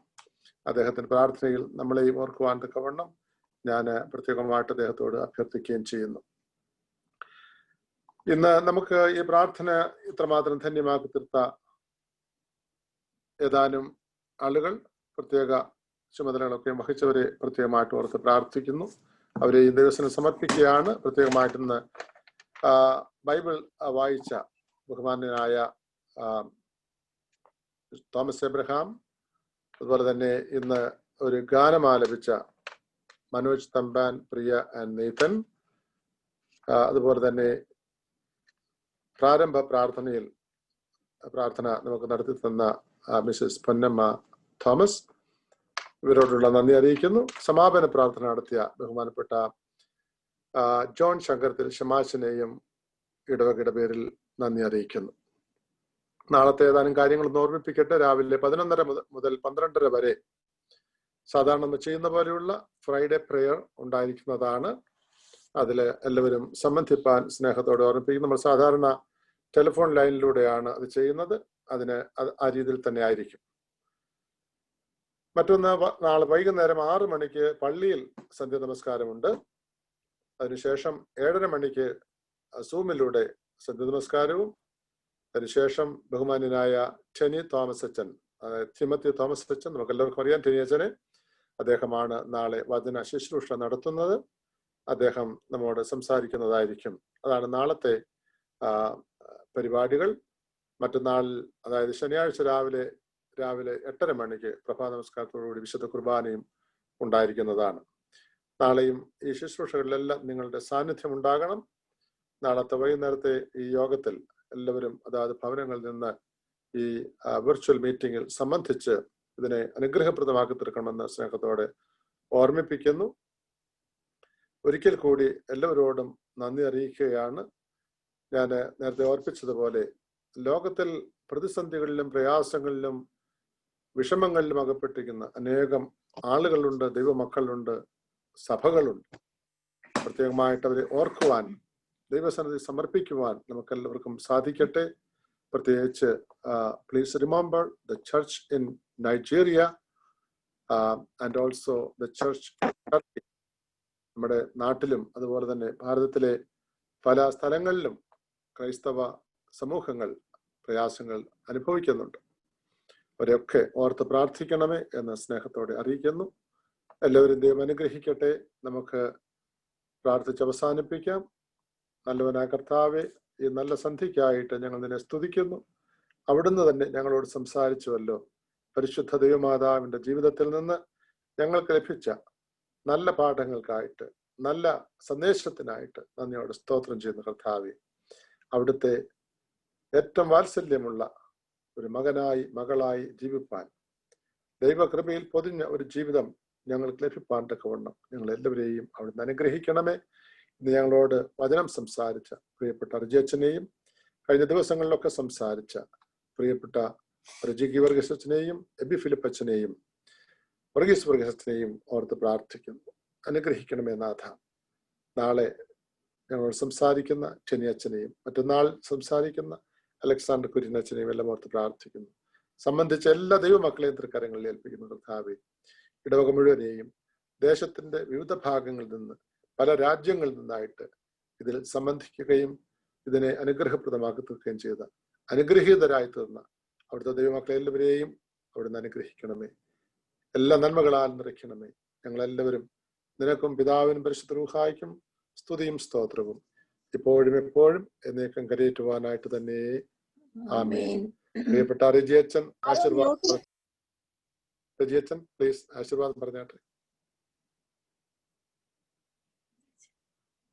അദ്ദേഹത്തിന്റെ പ്രാർത്ഥനയിൽ നമ്മളെയും ഓർക്കുവാൻ തക്കവണ്ണം ഞാൻ പ്രത്യേകമായിട്ട് അദ്ദേഹത്തോട് അഭ്യർത്ഥിക്കുകയും ചെയ്യുന്നു. ഇന്ന് നമുക്ക് ഈ പ്രാർത്ഥന ഇത്രമാത്രം ധന്യമാക്കി തീർത്ത ഏതാനും ആളുകൾ, പ്രത്യേക ചുമതലകളൊക്കെ വഹിച്ചവരെ പ്രത്യേകമായിട്ട് ഓർത്ത് പ്രാർത്ഥിക്കുന്നു. അവരെ ഈ ദിവസം സമർപ്പിക്കുകയാണ്. പ്രത്യേകമായിട്ട് ഇന്ന് ബൈബിൾ വായിച്ച ബഹുമാന്യനായ തോമസ് എബ്രഹാം, അതുപോലെ തന്നെ ഇന്ന് ഒരു ഗാനം ആലപിച്ച മനോജ് തമ്പാൻ, പ്രിയ ആൻഡ് നെയ്തൻ, അതുപോലെ തന്നെ പ്രാരംഭ പ്രാർത്ഥന നമുക്ക് നടത്തി തന്ന മിസ്സസ് പൊന്നമ്മ തോമസ്, ഇവരോടുള്ള നന്ദി അറിയിക്കുന്നു. സമാപന പ്രാർത്ഥന നടത്തിയ ബഹുമാനപ്പെട്ട ജോൺ ശങ്കരത്തിൽ ഷമാശനെയും ഇടവകയുടെ പേരിൽ നന്ദി അറിയിക്കുന്നു. നാളത്തെ ഏതാനും കാര്യങ്ങളൊന്ന് ഓർമ്മിപ്പിക്കട്ടെ. രാവിലെ 11:30 മുതൽ 12:30 വരെ സാധാരണ ചെയ്യുന്ന പോലെയുള്ള ഫ്രൈഡേ പ്രെയർ ഉണ്ടായിരിക്കുന്നതാണ്. അതിൽ എല്ലാവരും സംബന്ധിപ്പാൻ സ്നേഹത്തോടെ ഓർമ്മിപ്പിക്കും. നമ്മൾ സാധാരണ ടെലിഫോൺ ലൈനിലൂടെയാണ് അത് ചെയ്യുന്നത്. അതിന് ആ രീതിയിൽ തന്നെ ആയിരിക്കും. മറ്റൊന്ന്, നാളെ വൈകുന്നേരം 6 മണിക്ക് പള്ളിയിൽ സന്ധ്യ നമസ്കാരമുണ്ട്. അതിനുശേഷം 7:30 മണിക്ക് സൂമിലൂടെ സന്ധ്യ നമസ്കാരവും, അതിനുശേഷം ബഹുമാന്യനായ ടെനി തോമസ് അച്ഛൻ, തിമത്തി തോമസ് അച്ഛൻ, നമുക്ക് എല്ലാവർക്കും അറിയാം ടെനി അച്ഛനെ, അദ്ദേഹമാണ് നാളെ വചന ശുശ്രൂഷ നടത്തുന്നത്. അദ്ദേഹം നമ്മോട് സംസാരിക്കുന്നതായിരിക്കും. അതാണ് നാളത്തെ പരിപാടികൾ. മറ്റന്നാൾ, അതായത് ശനിയാഴ്ച രാവിലെ 8:30 മണിക്ക് പ്രഭാത നമസ്കാരത്തോടുകൂടി വിശുദ്ധ കുർബാനയും ഉണ്ടായിരിക്കുന്നതാണ്. നാളെയും ഈ ശുശ്രൂഷകളിലെല്ലാം നിങ്ങളുടെ സാന്നിധ്യം ഉണ്ടാകണം. നാളത്തെ വൈകുന്നേരത്തെ ഈ യോഗത്തിൽ എല്ലാവരും അതാത് ഭവനങ്ങളിൽ നിന്ന് ഈ വിർച്വൽ മീറ്റിംഗിൽ സംബന്ധിച്ച് ഇതിനെ അനുഗ്രഹപ്രദമാക്കി തീർക്കണമെന്ന് സ്നേഹത്തോടെ ഓർമ്മിപ്പിക്കുന്നു. ഒരിക്കൽ കൂടി എല്ലാവരോടും നന്ദി അറിയിക്കുകയാണ്. ഞാൻ നേരത്തെ ഓർപ്പിച്ചതുപോലെ ലോകത്തിൽ പ്രതിസന്ധികളിലും പ്രയാസങ്ങളിലും വിഷമങ്ങളിലും അകപ്പെട്ടിരിക്കുന്ന അനേകം ആളുകളുണ്ട്, ദൈവമക്കളുണ്ട്, സഭകളുണ്ട്. പ്രത്യേകമായിട്ട് അവരെ ഓർക്കുവാൻ, ദൈവസന്നിധി സമർപ്പിക്കുവാൻ നമുക്കെല്ലാവർക്കും സാധിക്കട്ടെ. പ്രത്യേകിച്ച് please remember the church in Nigeria and also the church Turkey. നമ്മുടെ നാട്ടിലും അതുപോലെ തന്നെ ഭാരതത്തിലെ പല സ്ഥലങ്ങളിലും ക്രൈസ്തവ സമൂഹങ്ങൾ പ്രയാസങ്ങൾ അനുഭവിക്കുന്നുണ്ട്. അവരെയൊക്കെ ഓർത്ത് പ്രാർത്ഥിക്കണമേ എന്ന് സ്നേഹത്തോടെ അറിയിക്കുന്നു. എല്ലാവരും ദൈവം അനുഗ്രഹിക്കട്ടെ. നമുക്ക് പ്രാർത്ഥിച്ച് അവസാനിപ്പിക്കാം. നല്ലവനായ കർത്താവെ, ഈ നല്ല സന്ധ്യയ്ക്കായിട്ട് ഞങ്ങൾ നിന്നെ സ്തുതിക്കുന്നു. അവിടുന്ന് തന്നെ ഞങ്ങളോട് സംസാരിച്ചുവല്ലോ. പരിശുദ്ധ ദൈവമാതാവിന്റെ ജീവിതത്തിൽ നിന്ന് ഞങ്ങൾക്ക് ലഭിച്ച നല്ല പാഠങ്ങൾക്കായിട്ട്, നല്ല സന്ദേശത്തിനായിട്ട് നന്ദിയോട് സ്തോത്രം ചെയ്യുന്ന കർത്താവെ, അവിടുത്തെ ഏറ്റവും വാത്സല്യമുള്ള ഒരു മകനായി മകളായി ജീവിപ്പാൻ, ദൈവകൃപയിൽ പൊതിഞ്ഞ ഒരു ജീവിതം ഞങ്ങൾക്ക് ലഭിപ്പാൻ തക്കവണ്ണം ഞങ്ങൾ എല്ലാവരെയും അവിടുന്ന് അനുഗ്രഹിക്കണമേ. ഇന്ന് ഞങ്ങളോട് വചനം സംസാരിച്ച പ്രിയപ്പെട്ട റിജച്ചനെയും കഴിഞ്ഞ ദിവസങ്ങളിലൊക്കെ സംസാരിച്ച പ്രിയപ്പെട്ട റിജി വർഗീസ് അച്ഛനെയും എബി ഫിലിപ്പ് അച്ഛനെയും വർഗീസ് അച്ഛനെയും ഓർത്ത് പ്രാർത്ഥിക്കുന്നു. അനുഗ്രഹിക്കണമേ നാഥ. നാളെ ഞങ്ങളോട് സംസാരിക്കുന്ന ചെന്നിയച്ഛനെയും മറ്റന്നാൾ സംസാരിക്കുന്ന അലക്സാണ്ടർ കുര്യനച്ഛനെയും എല്ലാം ഓർത്ത് പ്രാർത്ഥിക്കുന്നു. സംബന്ധിച്ച എല്ലാ ദൈവമക്കളെയും തൃക്കരങ്ങളിൽ ഏൽപ്പിക്കുന്നു കർത്താവേ. ഇടവക മുഴുവനെയും ദേശത്തിന്റെ വിവിധ ഭാഗങ്ങളിൽ നിന്ന്, പല രാജ്യങ്ങളിൽ നിന്നായിട്ട് ഇതിൽ സംബന്ധിക്കുകയും ഇതിനെ അനുഗ്രഹപ്രദമാക്കി തീർക്കുകയും ചെയ്ത അനുഗ്രഹീതരായി തീർന്ന അവിടുത്തെ ദൈവമക്കളെ എല്ലാവരെയും അവിടുന്ന് അനുഗ്രഹിക്കണമേ. എല്ലാ നന്മകളാൽ നിറയ്ക്കണമേ. ഞങ്ങളെല്ലാവരും നിനക്കും പിതാവിനും പരിശുദ്ധ റൂഹായ്ക്കും സ്തുതിയും സ്തോത്രവും ഇപ്പോഴും എപ്പോഴും എന്നേക്കും കരയേറ്റുവാനായിട്ട് തന്നെ. ആമേൻ. പ്രിയപ്പെട്ട റിജിയച്ചൻ ആശീർവാദം. റിജിയച്ചൻ പ്ലീസ് ആശീർവാദം പറഞ്ഞാട്ടെ.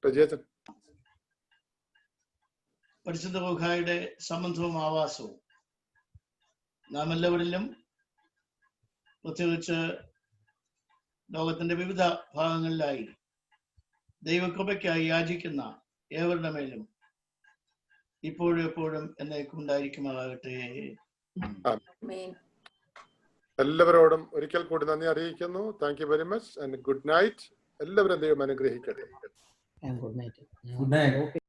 റിജിയച്ചൻ. പരിശുദ്ധ റൂഹായുടെ സംബന്ധവും ആവാസവും നാം എല്ലാവരിലും, പ്രത്യേകിച്ച് ലോകത്തിന്റെ വിവിധ ഭാഗങ്ങളിലായി ദൈവകൃപയ്ക്കായി യാചിക്കുന്ന ഏവരുടെ മേലും ഇപ്പോഴും എപ്പോഴും എന്നേക്കും ഉണ്ടായിരിക്കുമാറാകട്ടെ. എല്ലാവരോടും ഒരിക്കൽ കൂടി നന്ദി അറിയിക്കുന്നു. Thank you very much and good night. എല്ലാവരും ദൈവം അനുഗ്രഹിക്കട്ടെ. Good night.